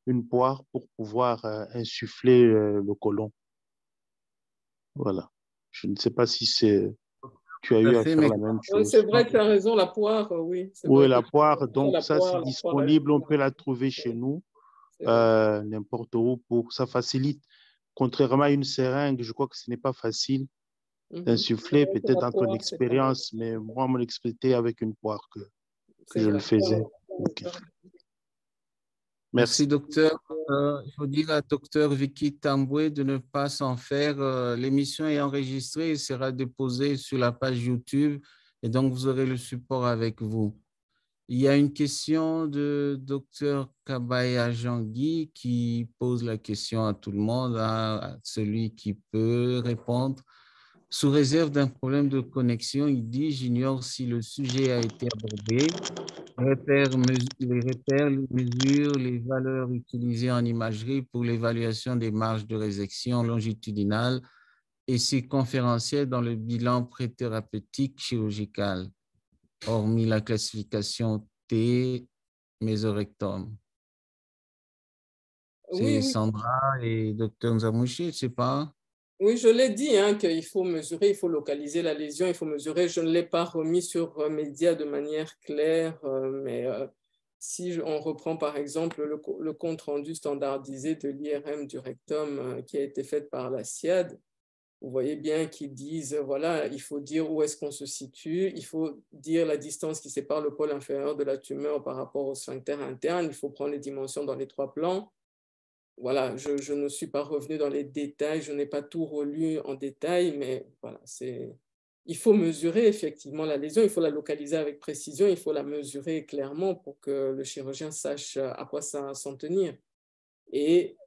H: une poire pour pouvoir insuffler le côlon. Voilà. Je ne sais pas si tu as eu à faire la même chose.
B: C'est vrai que tu as raison, la poire, oui.
H: Oui, la poire, donc ça c'est disponible, on peut la trouver chez nous, n'importe où, ça facilite. Contrairement à une seringue, je crois que ce n'est pas facile d'insuffler, peut-être dans ton expérience, mais moi, mon expérience avec une poire que je le faisais. Okay.
A: Merci, docteur. Il faut dire à docteur Vicky Tamboué de ne pas s'en faire. L'émission est enregistrée et sera déposée sur la page YouTube et donc vous aurez le support avec vous. Il y a une question de docteur Kabaya Jangui qui pose la question à tout le monde, à celui qui peut répondre. Sous réserve d'un problème de connexion, il dit « J'ignore si le sujet a été abordé. Les repères, les mesures, les valeurs utilisées en imagerie pour l'évaluation des marges de résection longitudinale et circonférentielle dans le bilan préthérapeutique chirurgical, hormis la classification T mésorectum. » C'est Sandra et Dr Nzamouchi, je ne sais pas.
B: Oui, je l'ai dit, hein, qu'il faut mesurer, il faut localiser la lésion, il faut mesurer. Je ne l'ai pas remis sur Média de manière claire, mais si on reprend par exemple le compte-rendu standardisé de l'IRM du rectum qui a été fait par la SIAD, vous voyez bien qu'ils disent, voilà, il faut dire où est-ce qu'on se situe, il faut dire la distance qui sépare le pôle inférieur de la tumeur par rapport au sphincter interne, il faut prendre les dimensions dans les 3 plans. Voilà, je ne suis pas revenu dans les détails, je n'ai pas tout relu en détail, mais voilà, il faut mesurer effectivement la lésion, il faut la localiser avec précision, il faut la mesurer clairement pour que le chirurgien sache à quoi s'en tenir. Et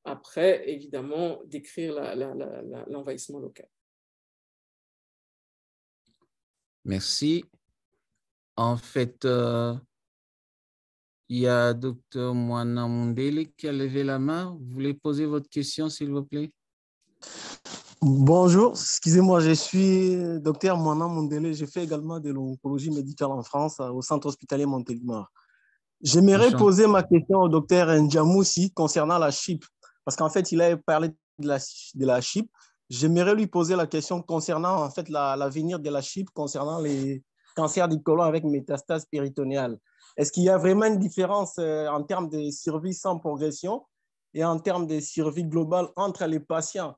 B: après, évidemment, décrire l'envahissement local.
A: Merci. En fait, il y a Dr Moana Mondele qui a levé la main. Vous voulez poser votre question, s'il vous plaît?
I: Bonjour, excusez-moi, je suis Dr Moana Mondele. Je fais également de l'oncologie médicale en France au centre hospitalier Montélimar. J'aimerais poser ma question au Dr Ndjamoussi concernant la CHIP, parce qu'en fait, il a parlé de la CHIP. J'aimerais lui poser la question concernant en fait l'avenir de la CHIP concernant les cancers du côlon avec métastase péritonéale. Est-ce qu'il y a vraiment une différence en termes de survie sans progression et en termes de survie globale entre les patients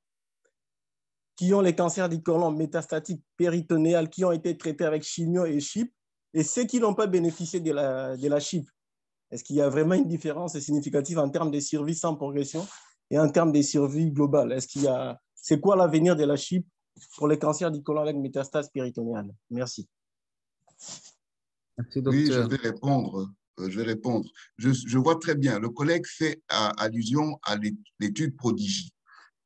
I: qui ont les cancers du côlon métastatiques péritonéales qui ont été traités avec chimio et CHIP et ceux qui n'ont pas bénéficié de la CHIP? Est-ce qu'il y a vraiment une différence significative en termes de survie sans progression et en termes de survie globale? C'est quoi l'avenir de la CHIP pour les cancers du côlon avec métastase péritonéale? Merci.
A: Merci, docteur.
E: Oui, je vais répondre. Je vois très bien. Le collègue fait allusion à l'étude Prodigy.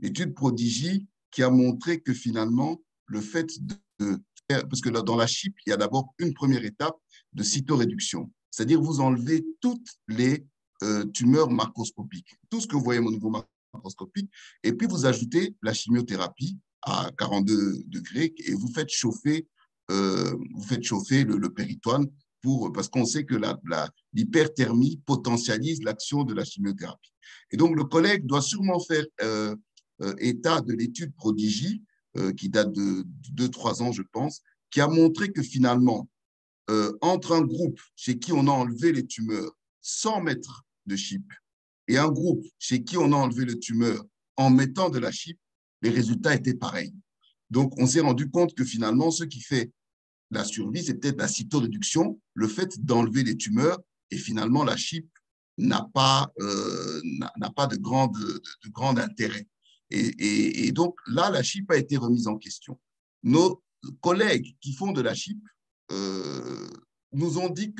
E: L'étude Prodigy qui a montré que finalement, le fait de faire, parce que dans la CHIP, il y a d'abord une première étape de cytoréduction. C'est-à-dire vous enlevez toutes les tumeurs macroscopiques, tout ce que vous voyez au niveau macroscopique, et puis vous ajoutez la chimiothérapie à 42 degrés et vous faites chauffer le péritoine parce qu'on sait que l'hyperthermie potentialise l'action de la chimiothérapie. Et donc, le collègue doit sûrement faire état de l'étude Prodigy, qui date de 2-3 ans, je pense, qui a montré que finalement, entre un groupe chez qui on a enlevé les tumeurs sans mettre de CHIP et un groupe chez qui on a enlevé les tumeurs en mettant de la CHIP, les résultats étaient pareils. Donc, on s'est rendu compte que finalement, ce qui fait la survie, c'est peut-être la cytoréduction, le fait d'enlever les tumeurs, et finalement, la CHIP n'a pas de grand intérêt. Et donc, là, la CHIP a été remise en question. Nos collègues qui font de la CHIP nous ont dit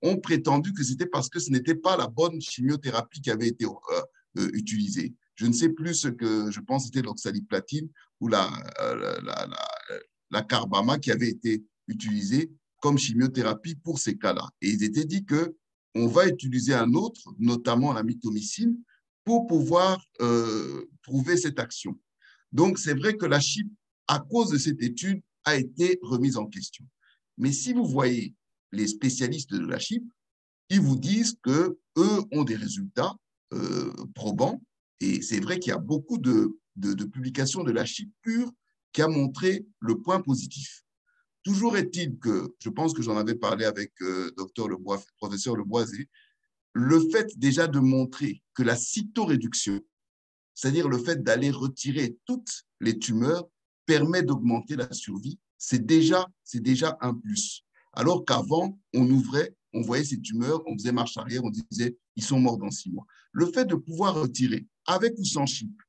E: ont prétendu que c'était parce que ce n'était pas la bonne chimiothérapie qui avait été utilisée. Je ne sais plus ce que je pense c'était l'oxaliplatine ou la carbama qui avait été utilisée comme chimiothérapie pour ces cas-là. Et ils étaient dit qu'on va utiliser un autre, notamment la mitomycine, pour pouvoir prouver cette action. Donc, c'est vrai que la CHIP, à cause de cette étude, a été remise en question. Mais si vous voyez les spécialistes de la CHIP, ils vous disent qu'eux ont des résultats probants. Et c'est vrai qu'il y a beaucoup de publications de la CHIP pure qui a montré le point positif. Toujours est-il que, je pense que j'en avais parlé avec professeur Leboisé, le fait déjà de montrer que la cytoréduction, c'est-à-dire le fait d'aller retirer toutes les tumeurs, permet d'augmenter la survie, c'est déjà un plus. Alors qu'avant, on voyait ces tumeurs, on faisait marche arrière, on disait, ils sont morts dans 6 mois. Le fait de pouvoir retirer, avec ou sans CHIP,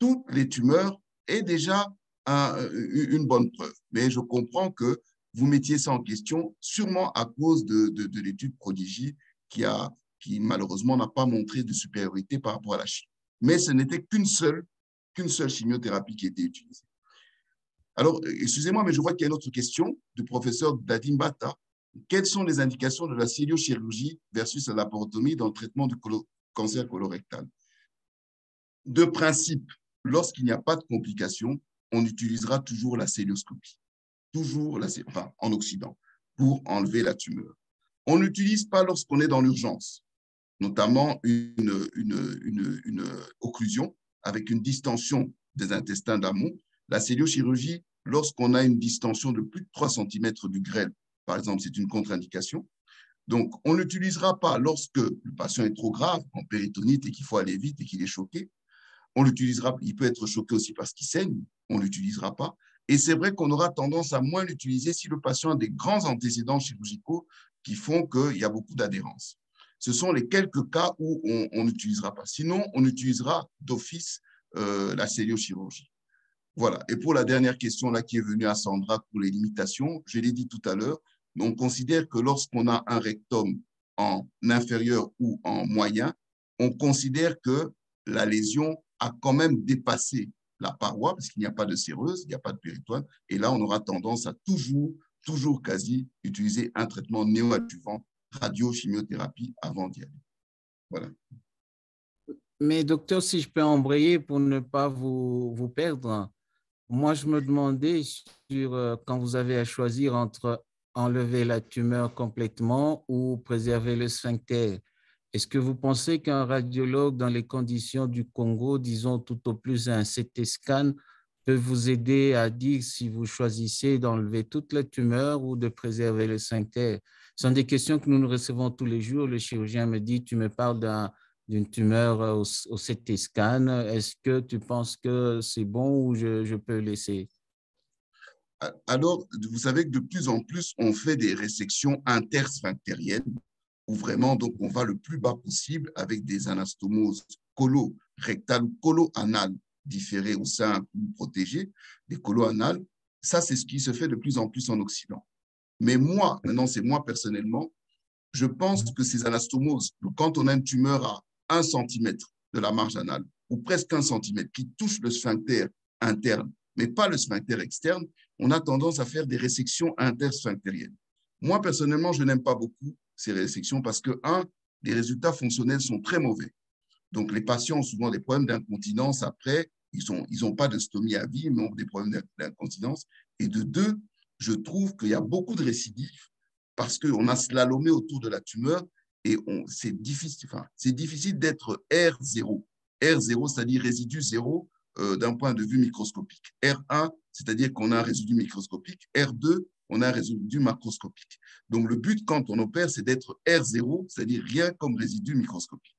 E: toutes les tumeurs est déjà une bonne preuve. Mais je comprends que vous mettiez ça en question, sûrement à cause de l'étude Prodigy qui malheureusement n'a pas montré de supériorité par rapport à la CHIP. Mais ce n'était qu'une seule chimiothérapie qui était utilisée. Alors, excusez-moi, mais je vois qu'il y a une autre question du professeur Dadim Bata. Quelles sont les indications de la céliochirurgie versus la laparotomie dans le traitement du cancer colorectal? De principe, lorsqu'il n'y a pas de complications, on utilisera toujours la célioscopie, enfin, en Occident, pour enlever la tumeur. On n'utilise pas lorsqu'on est dans l'urgence, notamment une occlusion avec une distension des intestins d'amont. La céliochirurgie, lorsqu'on a une distension de plus de 3 cm du grêle, par exemple, c'est une contre-indication. Donc, on n'utilisera pas lorsque le patient est trop grave, en péritonite et qu'il faut aller vite et qu'il est choqué. On l'utilisera, il peut être choqué aussi parce qu'il saigne, on ne l'utilisera pas. Et c'est vrai qu'on aura tendance à moins l'utiliser si le patient a des grands antécédents chirurgicaux qui font qu'il y a beaucoup d'adhérence. Ce sont les quelques cas où on n'utilisera pas. Sinon, on utilisera d'office la céliochirurgie. Voilà. Et pour la dernière question là qui est venue à Sandra pour les limitations, je l'ai dit tout à l'heure, on considère que lorsqu'on a un rectum en inférieur ou en moyen, on considère que la lésion a quand même dépassé la paroi, parce qu'il n'y a pas de séreuse, il n'y a pas de péritoine, et là, on aura tendance à toujours quasi utiliser un traitement néoadjuvant, radio-chimiothérapie avant d'y aller. Voilà.
A: Mais docteur, si je peux embrayer pour ne pas vous perdre, moi, je me demandais sur quand vous avez à choisir entre enlever la tumeur complètement ou préserver le sphincter. Est-ce que vous pensez qu'un radiologue dans les conditions du Congo, disons tout au plus un CT scan, peut vous aider à dire si vous choisissez d'enlever toute la tumeur ou de préserver le sphincter? Ce sont des questions que nous recevons tous les jours. Le chirurgien me dit, tu me parles d'une tumeur au CT scan. Est-ce que tu penses que c'est bon ou je peux laisser?
E: Alors, vous savez que de plus en plus, on fait des résections intersphinctériennes où vraiment, donc, on va le plus bas possible avec des anastomoses colorectales ou colo-anales différées au sein ou protégées, des colo-anales. Ça, c'est ce qui se fait de plus en plus en Occident. Mais moi, maintenant, c'est moi personnellement, je pense que ces anastomoses, quand on a une tumeur à 1 cm de la marge anale, ou presque 1 cm, qui touche le sphincter interne, mais pas le sphincter externe, on a tendance à faire des résections intersphinctériennes. Moi, personnellement, je n'aime pas beaucoup ces résections parce que, les résultats fonctionnels sont très mauvais. Donc, les patients ont souvent des problèmes d'incontinence après. Ils n'ont pas de stomie à vie, mais ont des problèmes d'incontinence. Et de 2, je trouve qu'il y a beaucoup de récidives parce qu'on a slalomé autour de la tumeur et c'est difficile d'être R0. R0, c'est-à-dire résidu zéro d'un point de vue microscopique. R1, c'est-à-dire qu'on a un résidu microscopique. R2, on a un résidu macroscopique. Donc, le but, quand on opère, c'est d'être R0, c'est-à-dire rien comme résidu microscopique.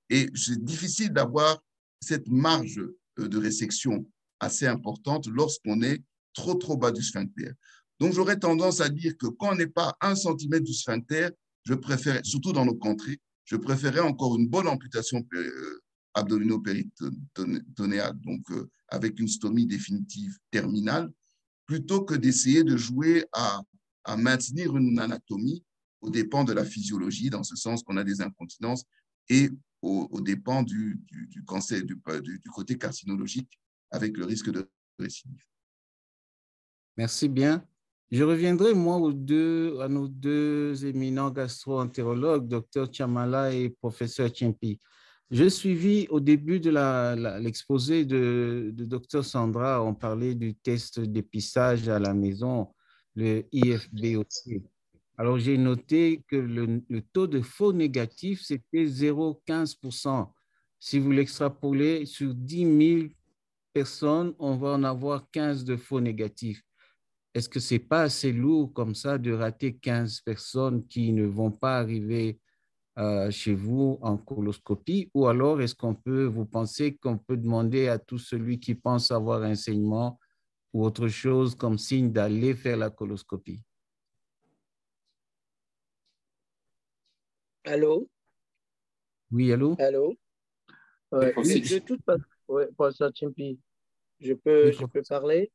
E: Et c'est difficile d'avoir cette marge de résection assez importante lorsqu'on est trop bas du sphincter. Donc, j'aurais tendance à dire que quand on n'est pas à 1 cm du sphincter, je préfère, surtout dans nos contrées, je préférerais encore une bonne amputation abdominopéritonéale, donc avec une stomie définitive terminale, plutôt que d'essayer de jouer à maintenir une anatomie aux dépens de la physiologie, dans ce sens qu'on a des incontinences, et aux dépens du cancer, du côté carcinologique, avec le risque de récidive.
A: Merci bien. Je reviendrai, moi, à nos deux éminents gastro-entérologues, Dr Chamala et Professeur Tchimpi. J'ai suivi au début de l'exposé de Dr Sandra, on parlait du test de dépistage à la maison, le IFBOC. Alors, j'ai noté que le taux de faux négatifs, c'était 0,15%. Si vous l'extrapolez sur 10 000 personnes, on va en avoir 15 de faux négatifs. Est-ce que ce n'est pas assez lourd comme ça de rater 15 personnes qui ne vont pas arriver chez vous en coloscopie? Ou alors, vous pensez qu'on peut demander à tout celui qui pense avoir un saignement ou autre chose comme signe d'aller faire la coloscopie?
D: Allô?
A: Oui, allô?
D: Allô? De toute façon, professeur Tchimpi, je peux parler?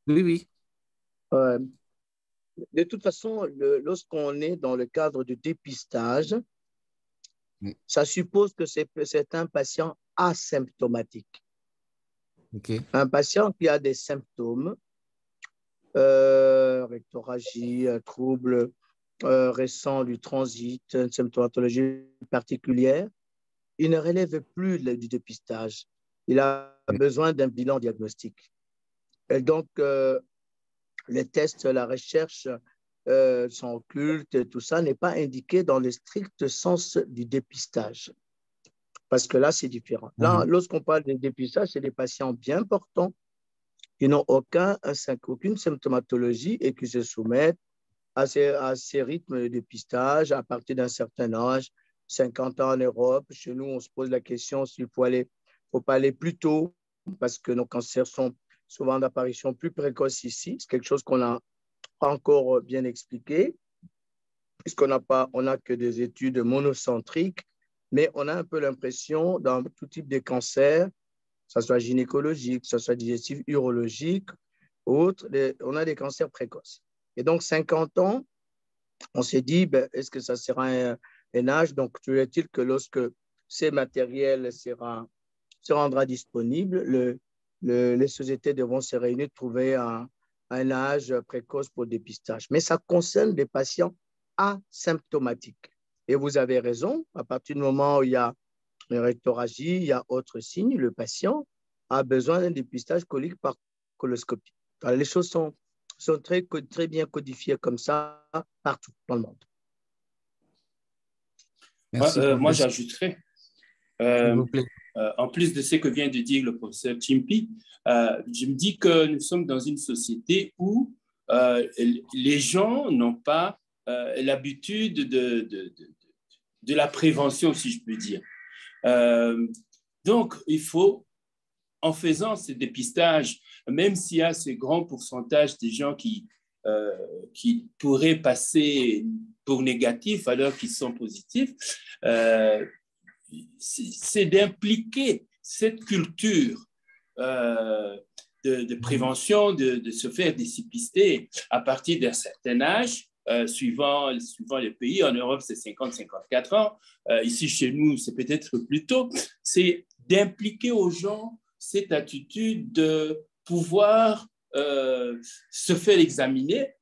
A: Oui, oui.
D: De toute façon, lorsqu'on est dans le cadre du dépistage, ça suppose que c'est un patient asymptomatique.
A: Okay.
D: Un patient qui a des symptômes rectorragie, troubles récents du transit, une symptomatologie particulière, il ne relève plus du dépistage. Il a besoin d'un bilan diagnostique. Et donc, les tests, la recherche sont occultes, tout ça n'est pas indiqué dans le strict sens du dépistage. Parce que là, c'est différent. Là, lorsqu'on parle de dépistage, c'est des patients bien portants qui n'ont aucune symptomatologie et qui se soumettent à ces rythmes de dépistage à partir d'un certain âge, 50 ans en Europe. Chez nous, on se pose la question s'il faut pas aller plus tôt parce que nos cancers sont souvent d'apparition plus précoce ici. C'est quelque chose qu'on n'a pas encore bien expliqué puisqu'on n'a que des études monocentriques, mais on a un peu l'impression dans tout type de cancer, que ce soit gynécologique, que ce soit digestif, urologique, autres, on a des cancers précoces. Et donc, 50 ans, on s'est dit, est-ce que ça sera un âge? Donc, toujours est-il que lorsque ces matériels se rendra disponible, les sociétés devront se réunir, trouver un âge précoce pour le dépistage. Mais ça concerne des patients asymptomatiques. Et vous avez raison, à partir du moment où il y a une rectorragie, il y a autre signe, le patient a besoin d'un dépistage colique par coloscopie. Alors, les choses sont très bien codifiées comme ça partout dans le monde.
A: Merci,
C: moi, j'ajouterais, en plus de ce que vient de dire le professeur Chimpi, je me dis que nous sommes dans une société où les gens n'ont pas l'habitude de la prévention, si je peux dire. Donc, il faut, en faisant ce dépistage, même s'il y a ce grand pourcentage de gens qui pourraient passer pour négatifs alors qu'ils sont positifs, c'est d'impliquer cette culture de prévention, de se faire dépister à partir d'un certain âge, suivant les pays. En Europe, c'est 50-54 ans. Ici, chez nous, c'est peut-être plus tôt. C'est d'impliquer aux gens cette attitude de pouvoir se faire examiner,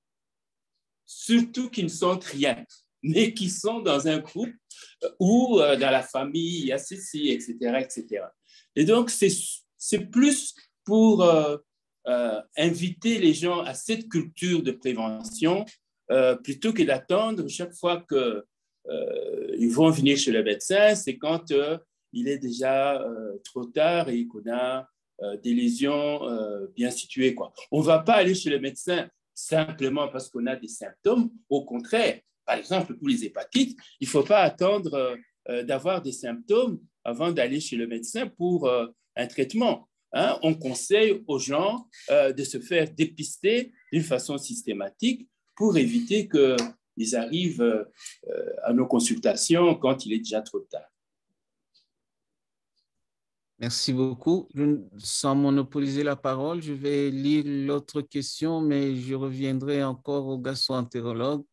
C: surtout qu'ils ne sentent rien, mais qui sont dans un groupe ou dans la famille, il y a ceci, etc., etc. Et donc, c'est plus pour inviter les gens à cette culture de prévention plutôt que d'attendre chaque fois qu'ils vont venir chez le médecin, c'est quand il est déjà trop tard et qu'on a des lésions bien situées, quoi. On ne va pas aller chez le médecin simplement parce qu'on a des symptômes. Au contraire, par exemple, pour les hépatites, il ne faut pas attendre d'avoir des symptômes avant d'aller chez le médecin pour un traitement. Hein? On conseille aux gens de se faire dépister d'une façon systématique pour éviter qu'ils arrivent à nos consultations quand il est déjà trop tard.
A: Merci beaucoup. Sans monopoliser la parole, je vais lire l'autre question, mais je reviendrai encore au gastro-entérologue.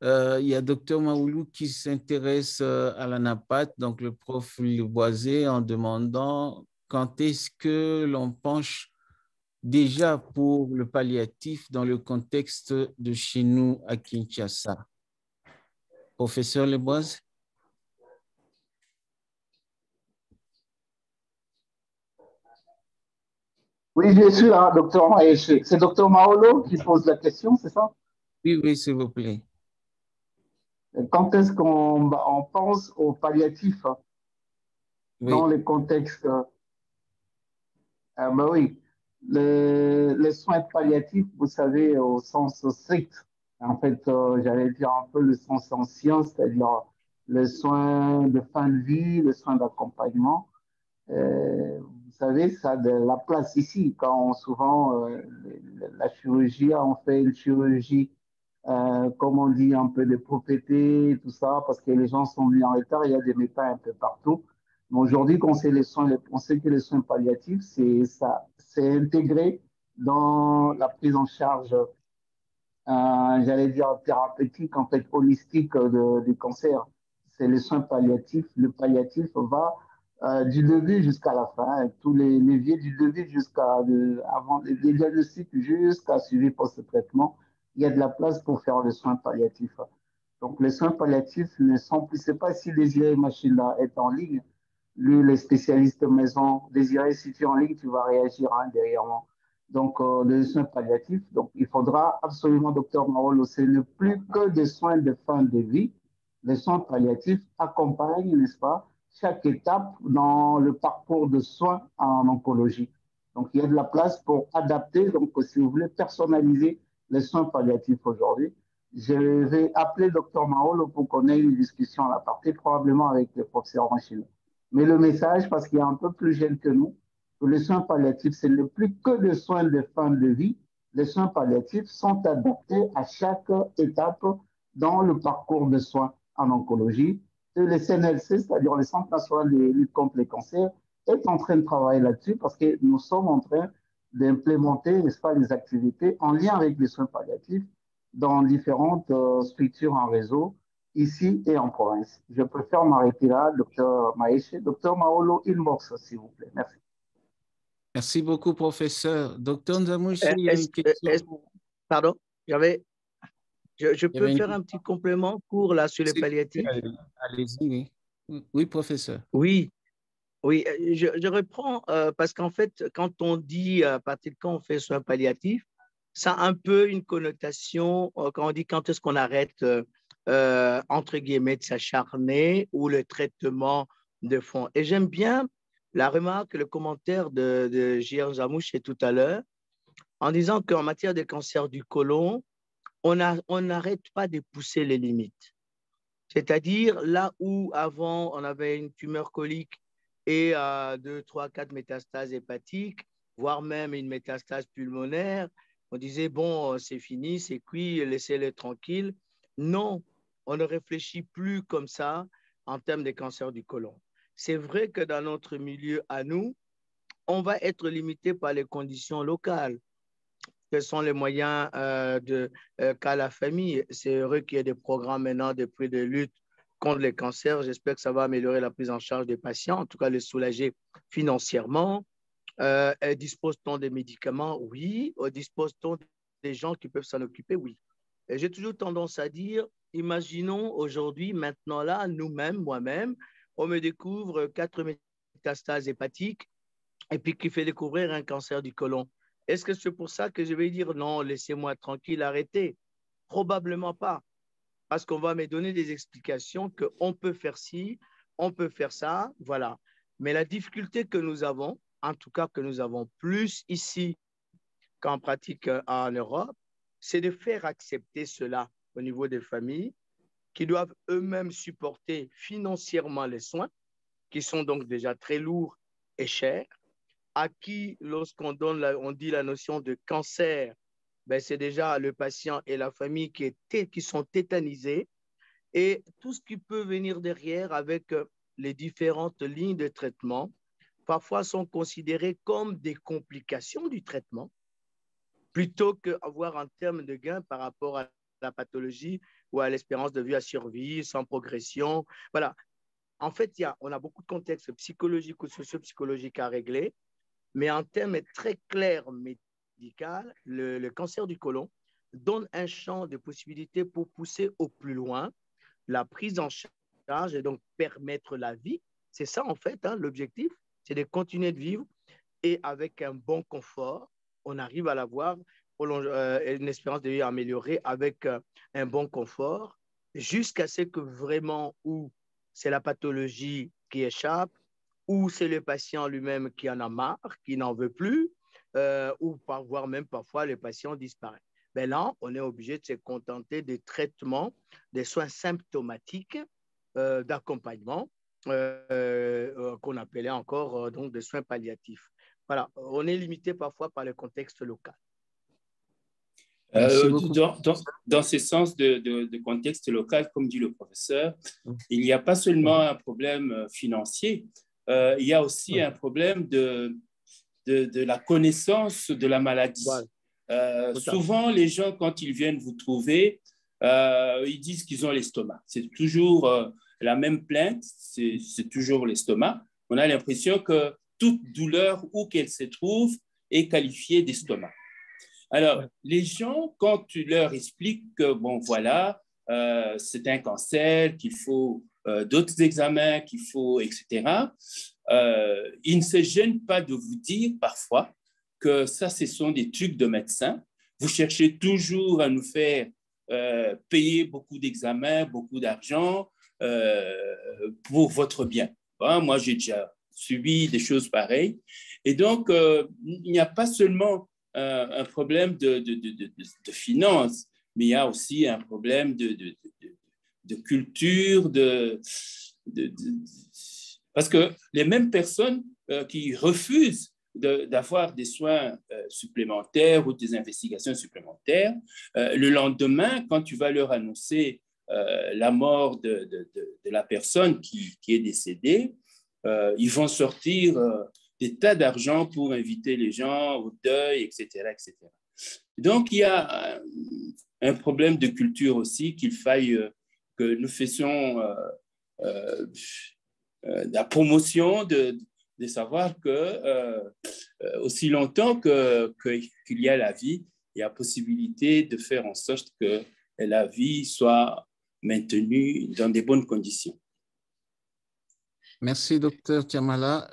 A: Il y a Dr Maoulou qui s'intéresse à la NAPAT, donc le prof Leboisé, en demandant quand est-ce que l'on penche déjà pour le palliatif dans le contexte de chez nous à Kinshasa. Professeur Leboisé.
G: Oui, je suis là, docteur Maéché. C'est docteur Maolo qui pose la question, c'est ça?
A: Oui, s'il vous plaît.
G: Quand est-ce qu'on pense au palliatif dans les contextes oui, les soins palliatifs, vous savez, au sens strict, en fait, j'allais dire un peu le sens ancien, c'est-à-dire les soins de fin de vie, les soins d'accompagnement. Vous savez, ça a de la place ici. Quand souvent la chirurgie, on fait une chirurgie, comme on dit, un peu de propreté, tout ça, parce que les gens sont venus en retard, il y a des médecins un peu partout. Mais aujourd'hui, on sait que les soins palliatifs, c'est intégré dans la prise en charge, j'allais dire thérapeutique, en fait, holistique du cancer. C'est les soins palliatifs. Le palliatif va du début jusqu'à la fin, tous les leviers du début avant les diagnostics jusqu'à suivi post-traitement, il y a de la place pour faire les soins palliatifs. Donc, les soins palliatifs ne sont plus, c'est pas si Désiré Machila est en ligne, lui, les spécialistes maison, Désiré, si tu es en ligne, tu vas réagir derrière moi. Donc, les soins palliatifs, donc il faudra absolument, docteur Marolo, ce n'est plus que des soins de fin de vie. Les soins palliatifs accompagnent, n'est-ce pas, chaque étape dans le parcours de soins en oncologie. Donc, il y a de la place pour adapter, donc si vous voulez personnaliser les soins palliatifs aujourd'hui. Je vais appeler Dr Maolo pour qu'on ait une discussion à la partie, probablement avec le professeur Machila. Mais le message, parce qu'il est un peu plus jeune que nous, que les soins palliatifs, ce n'est plus que des soins de fin de vie. Les soins palliatifs sont adaptés à chaque étape dans le parcours de soins en oncologie. Et le CNLC, c'est-à-dire le Centre national de lutte contre les cancers, est en train de travailler là-dessus parce que nous sommes en train d'implémenter, n'est-ce pas, les activités en lien avec les soins palliatifs dans différentes structures en réseau, ici et en province. Je préfère m'arrêter là, docteur Maïche. Docteur Maolo, inbox, s'il vous plaît. Merci.
A: Merci beaucoup, professeur. Docteur Nzamouchi, il y a une question.
D: Pardon, je peux faire un petit complément court là sur les palliatifs?
A: Allez-y, oui. Oui, professeur.
D: Oui, je reprends parce qu'en fait, quand on dit à partir de quand on fait soins palliatifs, ça a un peu une connotation, quand on dit quand est-ce qu'on arrête, entre guillemets, de s'acharner ou le traitement de fond. Et j'aime bien la remarque, le commentaire de J.R. Nzamouchi tout à l'heure, en disant qu'en matière de cancer du côlon, on n'arrête pas de pousser les limites. C'est-à-dire, là où avant, on avait une tumeur colique et 2, 3, 4 métastases hépatiques, voire même une métastase pulmonaire, on disait, bon, c'est fini, c'est cuit, laissez-les tranquilles. Non, on ne réfléchit plus comme ça en termes de cancer du côlon. C'est vrai que dans notre milieu à nous, on va être limité par les conditions locales. Quels sont les moyens qu'a la famille? C'est heureux qu'il y ait des programmes maintenant de prix de lutte contre les cancers. J'espère que ça va améliorer la prise en charge des patients, en tout cas les soulager financièrement. Dispose-t-on des médicaments? Oui. Dispose-t-on des gens qui peuvent s'en occuper? Oui. Et j'ai toujours tendance à dire, imaginons aujourd'hui, maintenant là, nous-mêmes, moi-même, on me découvre 4 métastases hépatiques et puis qui fait découvrir un cancer du côlon. Est-ce que c'est pour ça que je vais dire non, laissez-moi tranquille, arrêtez? Probablement pas. Parce qu'on va me donner des explications qu'on peut faire ci, on peut faire ça, voilà. Mais la difficulté que nous avons, en tout cas que nous avons plus ici qu'en pratique en Europe, c'est de faire accepter cela au niveau des familles qui doivent eux-mêmes supporter financièrement les soins, qui sont donc déjà très lourds et chers, à qui, lorsqu'on on dit la notion de cancer, ben c'est déjà le patient et la famille qui sont tétanisés, et tout ce qui peut venir derrière avec les différentes lignes de traitement, parfois sont considérées comme des complications du traitement, plutôt qu'avoir un terme de gain par rapport à la pathologie ou à l'espérance de vie à survie, sans progression. Voilà. En fait, on a beaucoup de contextes psychologiques ou socio-psychologiques à régler, mais en termes très clairs médical, le cancer du côlon donne un champ de possibilités pour pousser au plus loin la prise en charge et donc permettre la vie. C'est ça, en fait, hein, l'objectif, c'est de continuer de vivre et avec un bon confort, on arrive à l'avoir, une espérance de vie améliorée avec un bon confort, jusqu'à ce que vraiment, où c'est la pathologie qui échappe, ou c'est le patient lui-même qui en a marre, qui n'en veut plus, ou voire même parfois le patient disparaît. Mais là, on est obligé de se contenter des traitements, des soins symptomatiques d'accompagnement, qu'on appelait encore donc des soins palliatifs. Voilà, on est limité parfois par le contexte local.
C: Dans ce sens de contexte local, comme dit le professeur, il n'y a pas seulement un problème financier, il y a aussi un problème de la connaissance de la maladie. Souvent, les gens, quand ils viennent vous trouver, ils disent qu'ils ont l'estomac. C'est toujours la même plainte, c'est toujours l'estomac. on a l'impression que toute douleur, où qu'elle se trouve, est qualifiée d'estomac. Alors, les gens, quand tu leur expliques que, bon, voilà, c'est un cancer, qu'il faut d'autres examens, qu'il faut, etc., ils ne se gênent pas de vous dire parfois que ça, ce sont des trucs de médecins. Vous cherchez toujours à nous faire payer beaucoup d'examens, beaucoup d'argent pour votre bien. Moi, j'ai déjà subi des choses pareilles. Et donc, il n'y a pas seulement un problème de finances, mais il y a aussi un problème de culture, parce que les mêmes personnes qui refusent d'avoir des soins supplémentaires ou des investigations supplémentaires, le lendemain, quand tu vas leur annoncer la mort de la personne qui est décédée, ils vont sortir des tas d'argent pour inviter les gens au deuil, etc., etc. Donc, il y a un problème de culture aussi qu'il faille que nous fassions la promotion de savoir que aussi longtemps qu'il y a la vie, il y a possibilité de faire en sorte que la vie soit maintenue dans des bonnes conditions.
A: Merci, docteur Tiamala.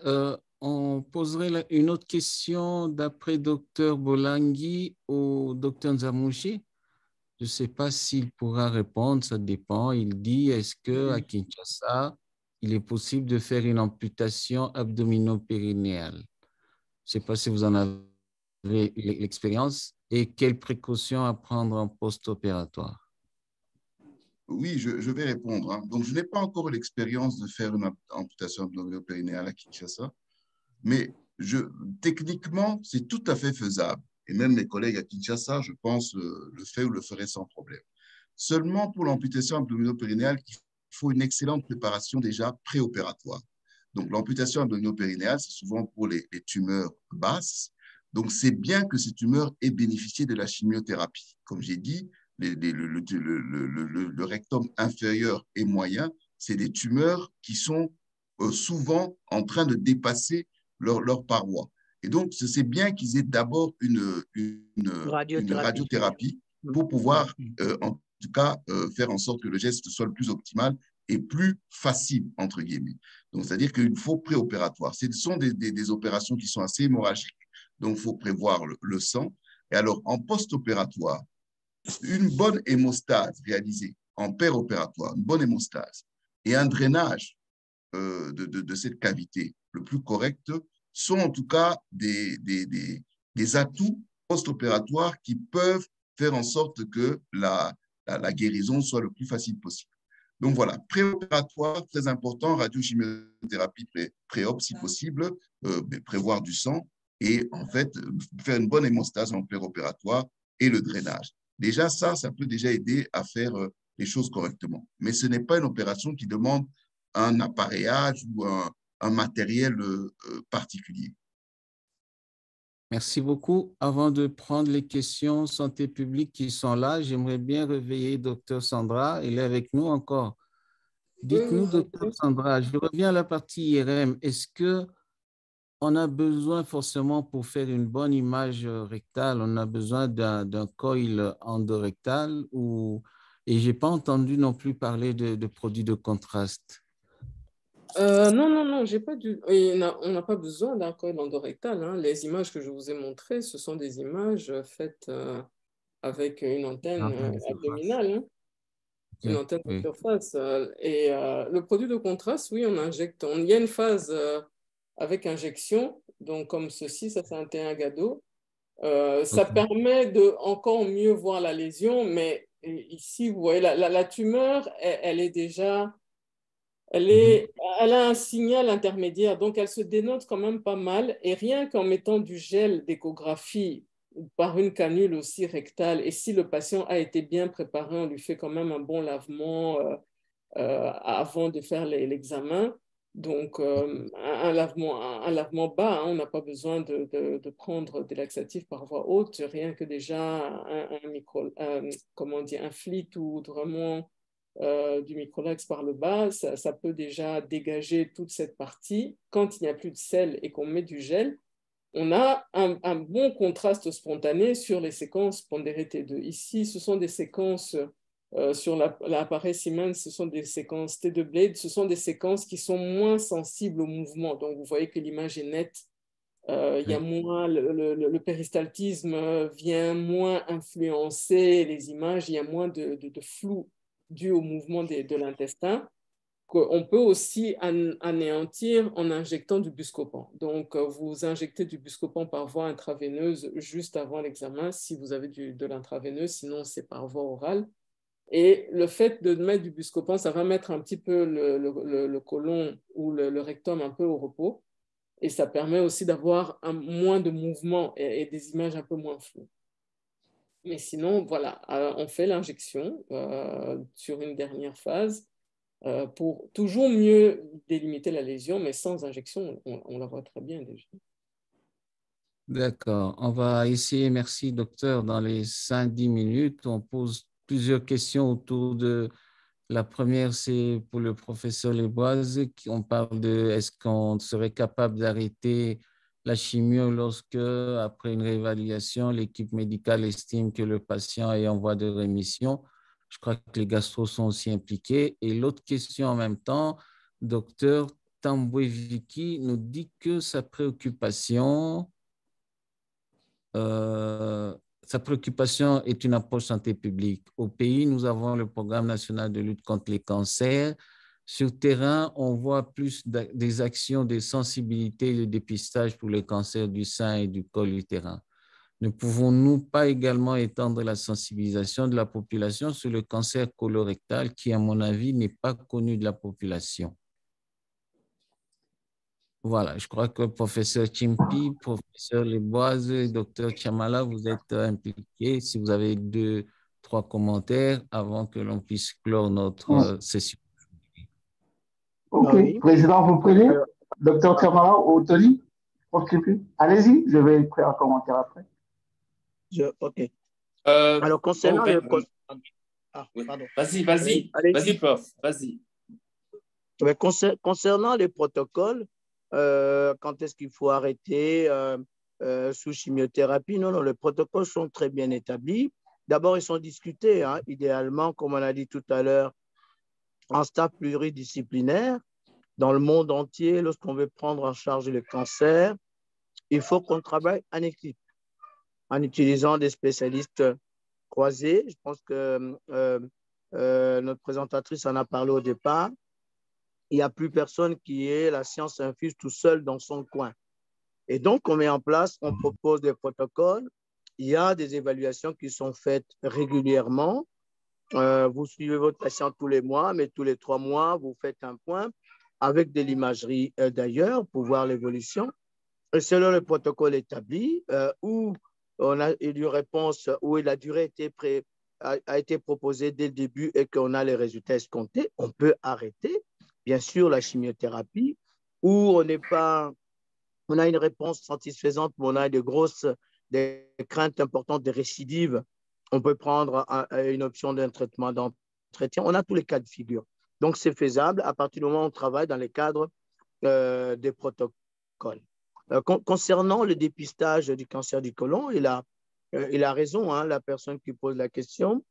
A: On poserait une autre question d'après docteur Bolangui au docteur Nzamouchi. Je ne sais pas s'il pourra répondre, ça dépend. Il dit, est-ce qu'à Kinshasa, il est possible de faire une amputation abdominopérinéale? Je ne sais pas si vous en avez l'expérience et quelles précautions à prendre en post-opératoire.
E: Oui, je vais répondre, hein. Donc, je n'ai pas encore l'expérience de faire une amputation abdominopérinéale à Kinshasa, mais techniquement, c'est tout à fait faisable. Et même mes collègues à Kinshasa, je pense, le fait ou le feraient sans problème. Seulement pour l'amputation abdominopérinéale, il faut une excellente préparation déjà préopératoire. Donc, l'amputation abdominopérinéale, c'est souvent pour les tumeurs basses. Donc, c'est bien que ces tumeurs aient bénéficié de la chimiothérapie. Comme j'ai dit, le rectum inférieur et moyen, c'est des tumeurs qui sont souvent en train de dépasser leur paroi. Et donc, c'est bien qu'ils aient d'abord une radiothérapie pour pouvoir, en tout cas, faire en sorte que le geste soit le plus optimal et plus facile, entre guillemets. Donc, c'est-à-dire qu'il faut préopératoire. Ce sont des opérations qui sont assez hémorragiques, donc il faut prévoir le sang. Et alors, en post-opératoire, une bonne hémostase réalisée en péropératoire, une bonne hémostase et un drainage de cette cavité le plus correct sont en tout cas des atouts post-opératoires qui peuvent faire en sorte que la guérison soit le plus facile possible. Donc voilà, préopératoire, très important, radiochimiothérapie pré-op si possible, prévoir du sang et en fait faire une bonne hémostase en péropératoire et le drainage. Déjà, ça peut déjà aider à faire les choses correctement. Mais ce n'est pas une opération qui demande un appareillage ou un matériel particulier.
A: Merci beaucoup. Avant de prendre les questions santé publique qui sont là, j'aimerais bien réveiller Dr Sandra. Elle est avec nous encore. Dites-nous, Dr Sandra, je reviens à la partie IRM. Est-ce qu'on a besoin forcément pour faire une bonne image rectale, on a besoin d'un coil endorectal et je n'ai pas entendu non plus parler de produits de contraste.
B: Non, j'ai pas on n'a pas besoin d'un coil endorectal, hein. Les images que je vous ai montrées, ce sont des images faites avec une antenne abdominale, hein. Une antenne de surface. Et le produit de contraste, oui, on injecte. Il y a une phase avec injection, donc comme ceci, ça c'est un T1-GADO. Ça permet de encore mieux voir la lésion, mais ici, vous voyez, la tumeur, elle est déjà... Elle a un signal intermédiaire, donc elle se dénote quand même pas mal. Et rien qu'en mettant du gel d'échographie par une canule aussi rectale, et si le patient a été bien préparé, on lui fait quand même un bon lavement avant de faire l'examen. Donc, un lavement bas, hein, on n'a pas besoin de prendre des laxatifs par voie haute, rien que déjà un flit ou vraiment du microlax par le bas, ça peut déjà dégager toute cette partie. Quand il n'y a plus de sel et qu'on met du gel, on a un bon contraste spontané sur les séquences pondérées T2. Ici, ce sont des séquences sur l'appareil Siemens, ce sont des séquences T2 Blade, ce sont des séquences qui sont moins sensibles au mouvement. Donc, vous voyez que l'image est nette. Il y a moins, le péristaltisme vient moins influencer les images, il y a moins de flou dû au mouvement de l'intestin, qu'on peut aussi anéantir en injectant du Buscopan. Donc, vous injectez du Buscopan par voie intraveineuse juste avant l'examen, si vous avez de l'intraveineuse, sinon c'est par voie orale. Et le fait de mettre du Buscopan, ça va mettre un petit peu le côlon ou le rectum un peu au repos. Et ça permet aussi d'avoir moins de mouvement et des images un peu moins floues. Mais sinon, voilà, on fait l'injection sur une dernière phase pour toujours mieux délimiter la lésion, mais sans injection, on la voit très bien déjà.
A: D'accord. On va essayer, merci docteur, dans les 5-10 minutes, on pose plusieurs questions autour de... La première, c'est pour le professeur Leboise, on parle de est-ce qu'on serait capable d'arrêter la chimio lorsque, après une réévaluation, l'équipe médicale estime que le patient est en voie de rémission. Je crois que les gastros sont aussi impliqués. Et l'autre question en même temps, docteur Tamboué-Vicky nous dit que sa préoccupation est une approche santé publique. Au pays, nous avons le Programme national de lutte contre les cancers. Sur terrain, on voit plus des actions de sensibilité et de dépistage pour le cancer du sein et du col utérin. Ne pouvons-nous pas également étendre la sensibilisation de la population sur le cancer colorectal qui, à mon avis, n'est pas connu de la population? Voilà, je crois que professeur Chimpi, professeur Leboise et docteur Chamala, vous êtes impliqués. Si vous avez 2-3 commentaires avant que l'on puisse clore notre session.
G: OK. Oui. Président, vous prenez docteur Chamala ou Tony? Allez-y, je vais faire un commentaire après.
D: OK. Alors, concernant le...
C: Vas-y, prof, vas-y.
D: Concernant les protocoles, quand est-ce qu'il faut arrêter sous chimiothérapie? Non, les protocoles sont très bien établis. D'abord, ils sont discutés, hein, idéalement, comme on a dit tout à l'heure, en staff pluridisciplinaire. Dans le monde entier, lorsqu'on veut prendre en charge le cancer, il faut qu'on travaille en équipe, en utilisant des spécialistes croisés. Je pense que notre présentatrice en a parlé au départ. Il n'y a plus personne qui ait la science infuse tout seul dans son coin. Et donc, on met en place, on propose des protocoles. Il y a des évaluations qui sont faites régulièrement. Vous suivez votre patient tous les mois, mais tous les 3 mois, vous faites un point avec de l'imagerie d'ailleurs pour voir l'évolution. Et selon le protocole établi, où on a eu une réponse, où la durée a été proposée dès le début et qu'on a les résultats escomptés, on peut arrêter. Bien sûr, la chimiothérapie, où on a une réponse satisfaisante, mais on a des craintes importantes de récidive, on peut prendre une option d'un traitement d'entretien. On a tous les cas de figure. Donc, c'est faisable à partir du moment où on travaille dans les cadres des protocoles. Concernant le dépistage du cancer du côlon, il a raison, hein, la personne qui pose la question.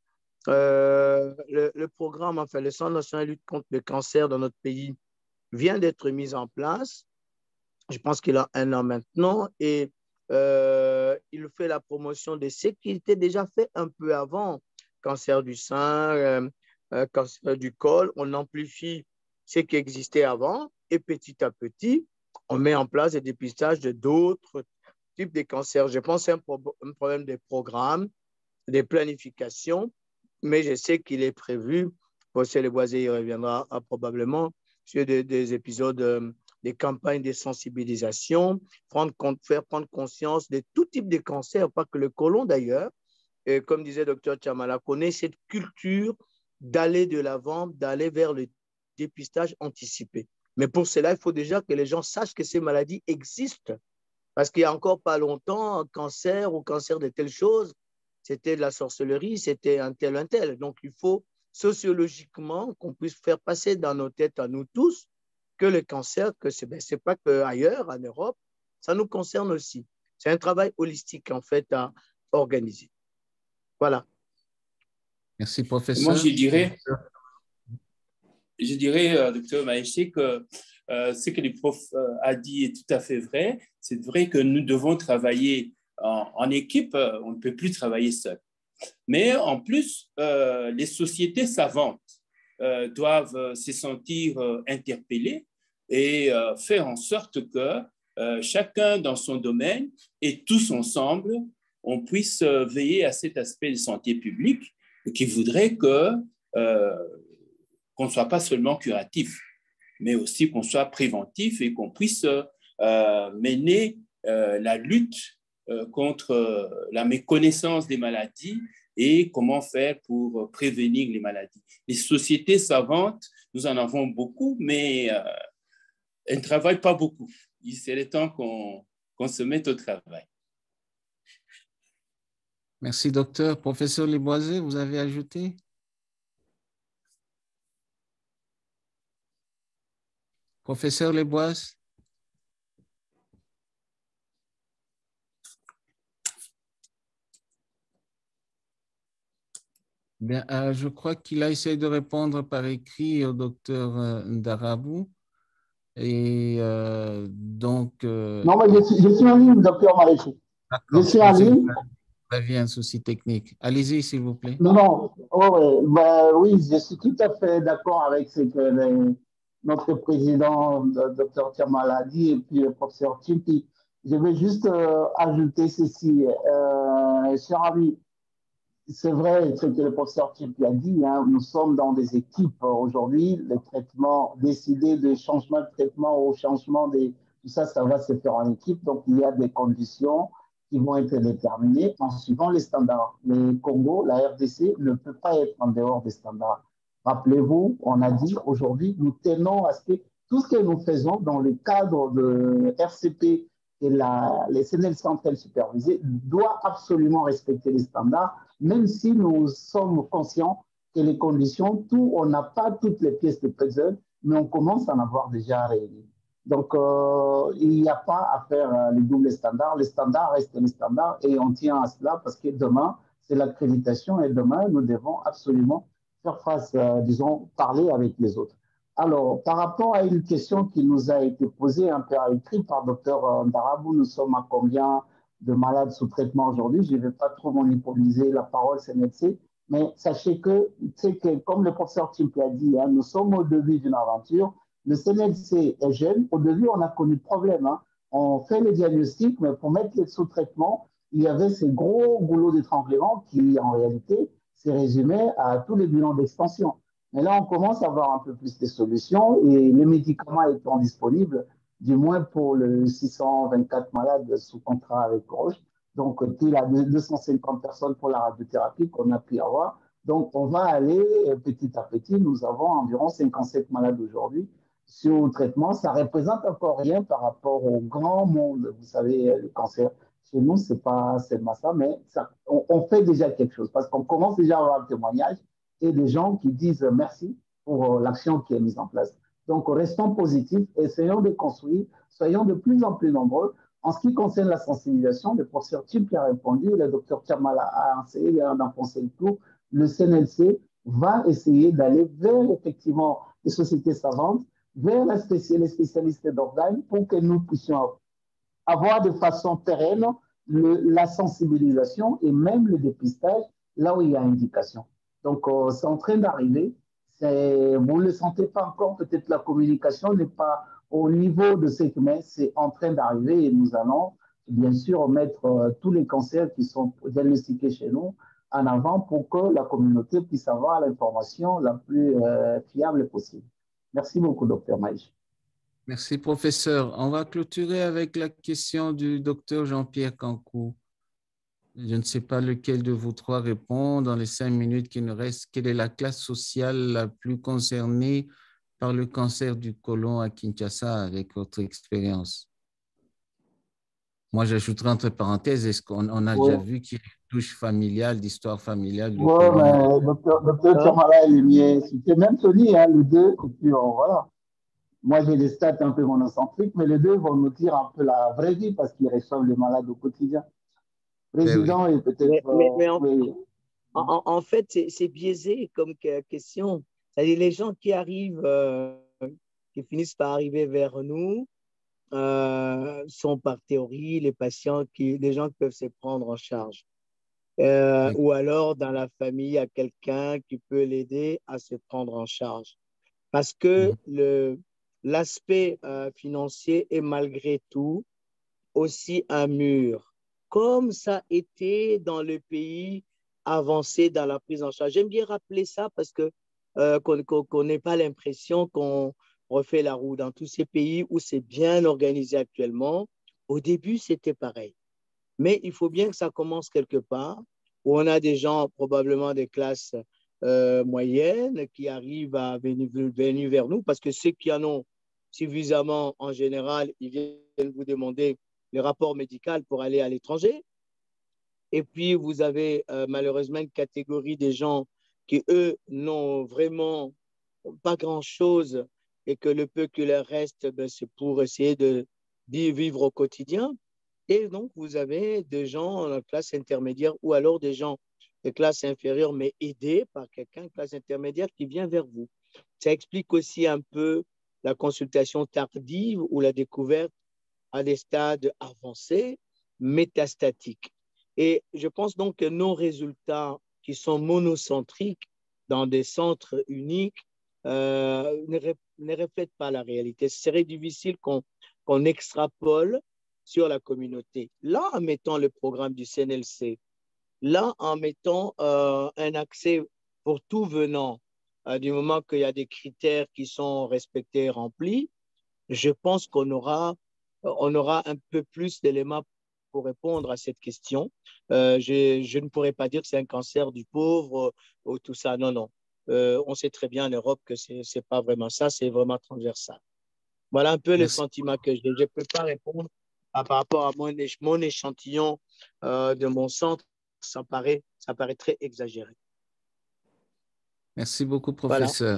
D: Le programme, enfin, le Centre national de lutte contre le cancer dans notre pays vient d'être mis en place. Je pense qu'il a 1 an maintenant et il fait la promotion de ce qui était déjà fait un peu avant. Cancer du sein, cancer du col, on amplifie ce qui existait avant et petit à petit, on met en place des dépistages de d'autres types de cancers. Je pense que c'est un problème des programmes, des planifications, mais je sais qu'il est prévu, José Leboise y reviendra probablement, sur des épisodes, des campagnes de sensibilisation, faire prendre conscience de tout type de cancer, pas que le côlon d'ailleurs. Et comme disait le docteur Chamala, connaît cette culture d'aller de l'avant, d'aller vers le dépistage anticipé. Mais pour cela, il faut déjà que les gens sachent que ces maladies existent. Parce qu'il n'y a encore pas longtemps, cancer ou cancer de telle chose, c'était de la sorcellerie, c'était un tel. Donc, il faut sociologiquement, qu'on puisse faire passer dans nos têtes à nous tous que le cancer, que ce n'est pas qu'ailleurs, en Europe, ça nous concerne aussi. C'est un travail holistique, en fait, à organiser. Voilà.
A: Merci, professeur.
C: Moi, je dirais, docteur Maïché, que ce que le prof a dit est tout à fait vrai. C'est vrai que nous devons travailler en équipe. On ne peut plus travailler seul. Mais en plus, les sociétés savantes doivent se sentir interpellées et faire en sorte que chacun dans son domaine et tous ensemble, on puisse veiller à cet aspect de santé publique qui voudrait qu'on ne soit pas seulement curatif, mais aussi qu'on soit préventif et qu'on puisse mener la lutte contre la méconnaissance des maladies et comment faire pour prévenir les maladies. Les sociétés savantes, nous en avons beaucoup, mais elles ne travaillent pas beaucoup. Il serait temps qu'on se mette au travail.
A: Merci, docteur. Professeur Leboisé, vous avez ajouté? Professeur Leboise? Bien, je crois qu'il a essayé de répondre par écrit au docteur Darabou. Et donc...
G: Non, mais je suis en ligne, docteur Maréchal. Je suis en ligne.
A: Vous aviez un souci technique. Allez-y, s'il vous plaît.
G: Non. Oh, oui, je suis tout à fait d'accord avec ce que notre président, le docteur Tiamala, a dit, et puis le professeur Timpi. Je vais juste ajouter ceci. Cher ami, c'est vrai ce que le professeur Timpi a dit, hein, nous sommes dans des équipes aujourd'hui, le traitement, décider de changement de traitement au changement tout ça, ça va se faire en équipe, donc il y a des conditions qui vont être déterminées en suivant les standards. Le Congo, la RDC, ne peut pas être en dehors des standards. Rappelez-vous, on a dit aujourd'hui, nous tenons à ce que tout ce que nous faisons dans le cadre de RCP et les CNL centrales supervisées doit absolument respecter les standards, même si nous sommes conscients que les conditions, on n'a pas toutes les pièces de puzzle, mais on commence à en avoir déjà réuni. Donc, il n'y a pas à faire les doubles standards. Les standards restent les standards et on tient à cela parce que demain, c'est l'accréditation et demain, nous devons absolument faire face, disons, parler avec les autres. Alors, par rapport à une question qui nous a été posée un peu à écrit par docteur Darabou, nous sommes à combien de malades sous traitement aujourd'hui? Je ne vais pas trop monopoliser la parole CNLC, mais sachez que, comme le professeur Timpi a dit, hein, nous sommes au début d'une aventure. Le CNLC est jeune. Au début, on a connu de problèmes. Hein. On fait le diagnostic, mais pour mettre les sous-traitements, il y avait ces gros goulots d'étranglement qui, en réalité, se résumaient à tous les bilans d'extension. Mais là, on commence à avoir un peu plus de solutions et les médicaments étant disponibles, du moins pour les 624 malades sous contrat avec Roche. Donc, il y a 250 personnes pour la radiothérapie qu'on a pu avoir. Donc, on va aller petit à petit. Nous avons environ 57 malades aujourd'hui sur le traitement. Ça ne représente encore rien par rapport au grand monde. Vous savez, le cancer, chez nous, ce n'est pas seulement ça, mais on fait déjà quelque chose parce qu'on commence déjà à avoir le témoignage et des gens qui disent merci pour l'action qui est mise en place. Donc, restons positifs, essayons de construire, soyons de plus en plus nombreux. En ce qui concerne la sensibilisation, le professeur Timpi a répondu, le docteur Tiamala a essayé d'enfoncer le clou. Le CNLC va essayer d'aller vers effectivement les sociétés savantes, vers les spécialistes d'organes pour que nous puissions avoir de façon pérenne la sensibilisation et même le dépistage là où il y a indication. Donc, c'est en train d'arriver. Vous ne le sentez pas encore, peut-être la communication n'est pas au niveau de ce que, mais c'est en train d'arriver et nous allons bien sûr mettre tous les cancers qui sont diagnostiqués chez nous en avant pour que la communauté puisse avoir l'information la plus fiable possible. Merci beaucoup, docteur Maïch.
A: Merci, professeur. On va clôturer avec la question du docteur Jean-Pierre Cancou. Je ne sais pas lequel de vous trois répond dans les 5 minutes qui nous restent. Quelle est la classe sociale la plus concernée par le cancer du côlon à Kinshasa avec votre expérience? Moi, j'ajouterai entre parenthèses, est-ce qu'on a déjà vu qu'il y a une touche familiale, d'histoire familiale?
G: Oui, mais docteur Chamala et les miens, c'était même Tony, hein, les deux, et puis voilà. Moi, j'ai des stats un peu monocentriques, mais les deux vont nous dire un peu la vraie vie parce qu'ils reçoivent les malades au quotidien. Président et peut-être...
J: Mais en fait, c'est biaisé comme question. C'est-à-dire les gens qui arrivent, qui finissent par arriver vers nous, sont par théorie les patients, les gens qui peuvent se prendre en charge. Ou alors dans la famille, il y a quelqu'un qui peut l'aider à se prendre en charge. Parce que l'aspect financier est malgré tout aussi un mur, comme ça a été dans le pays avancé dans la prise en charge. J'aime bien rappeler ça parce que qu'on n'ait pas l'impression qu'on refait la roue. Dans tous ces pays où c'est bien organisé actuellement, au début, c'était pareil. Mais il faut bien que ça commence quelque part, où on a des gens, probablement des classes moyennes, qui arrivent à venir vers nous, parce que ceux qui en ont suffisamment, en général, ils viennent vous demander le rapport médical pour aller à l'étranger. Et puis, vous avez malheureusement une catégorie des gens qui, eux, n'ont vraiment pas grand-chose et que le peu qui leur reste, c'est pour essayer de vivre au quotidien. Et donc, vous avez des gens en classe intermédiaire ou alors des gens de classe inférieure, mais aidés par quelqu'un de classe intermédiaire qui vient vers vous. Ça explique aussi un peu la consultation tardive ou la découverte à des stades avancés, métastatiques. Et je pense donc que nos résultats qui sont monocentriques dans des centres uniques ne reflètent pas la réalité. Ce serait difficile qu'on extrapole sur la communauté. Là, en mettant le programme du CNLC, là, en mettant un accès pour tout venant, du moment qu'il y a des critères qui sont respectés et remplis, je pense qu'on aura un peu plus d'éléments pour répondre à cette question. Je ne pourrais pas dire que c'est un cancer du pauvre ou tout ça. Non, non. On sait très bien en Europe que ce n'est pas vraiment ça, c'est vraiment transversal. Voilà un peu le sentiment que j'ai. Je ne peux pas répondre par rapport à mon échantillon de mon centre. Ça paraît très exagéré.
A: Merci beaucoup, professeur.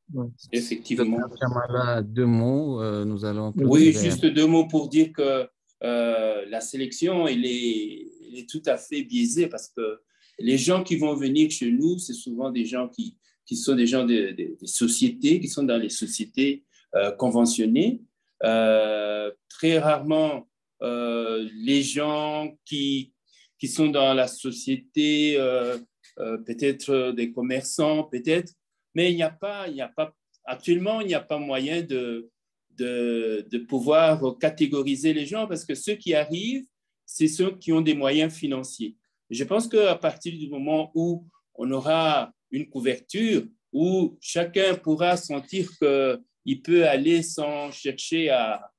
C: Voilà. Effectivement.
A: Chamala, 2 mots, nous allons...
C: Oui, juste 2 mots pour dire que la sélection, elle est tout à fait biaisée parce que les gens qui vont venir chez nous, c'est souvent des gens qui sont des gens des sociétés, qui sont dans les sociétés conventionnées. Très rarement, les gens qui sont dans la société, peut-être des commerçants, peut-être, mais actuellement, il n'y a pas moyen de pouvoir catégoriser les gens parce que ceux qui arrivent, c'est ceux qui ont des moyens financiers. Je pense qu'à partir du moment où on aura une couverture, où chacun pourra sentir qu'il peut aller sans chercher à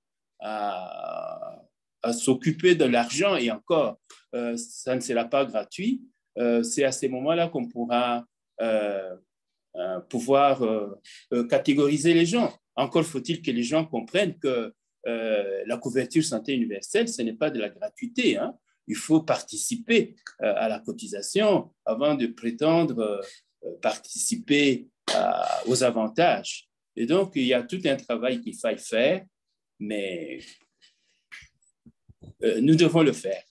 C: s'occuper de l'argent, et encore, ça ne sera pas gratuit, c'est à ces moments-là qu'on pourra pouvoir catégoriser les gens. Encore faut-il que les gens comprennent que la couverture santé universelle, ce n'est pas de la gratuité, hein. Il faut participer à la cotisation avant de prétendre participer aux avantages. Et donc, il y a tout un travail qu'il faille faire, mais nous devons le faire.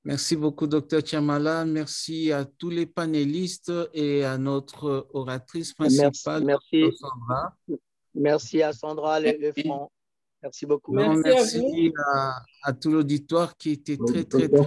A: Merci beaucoup, Dr. Chamala. Merci à tous les panélistes et à notre oratrice principale, Sandra.
J: Merci à Sandra Lefranc. Merci beaucoup.
A: Merci à tout l'auditoire qui était très, très, très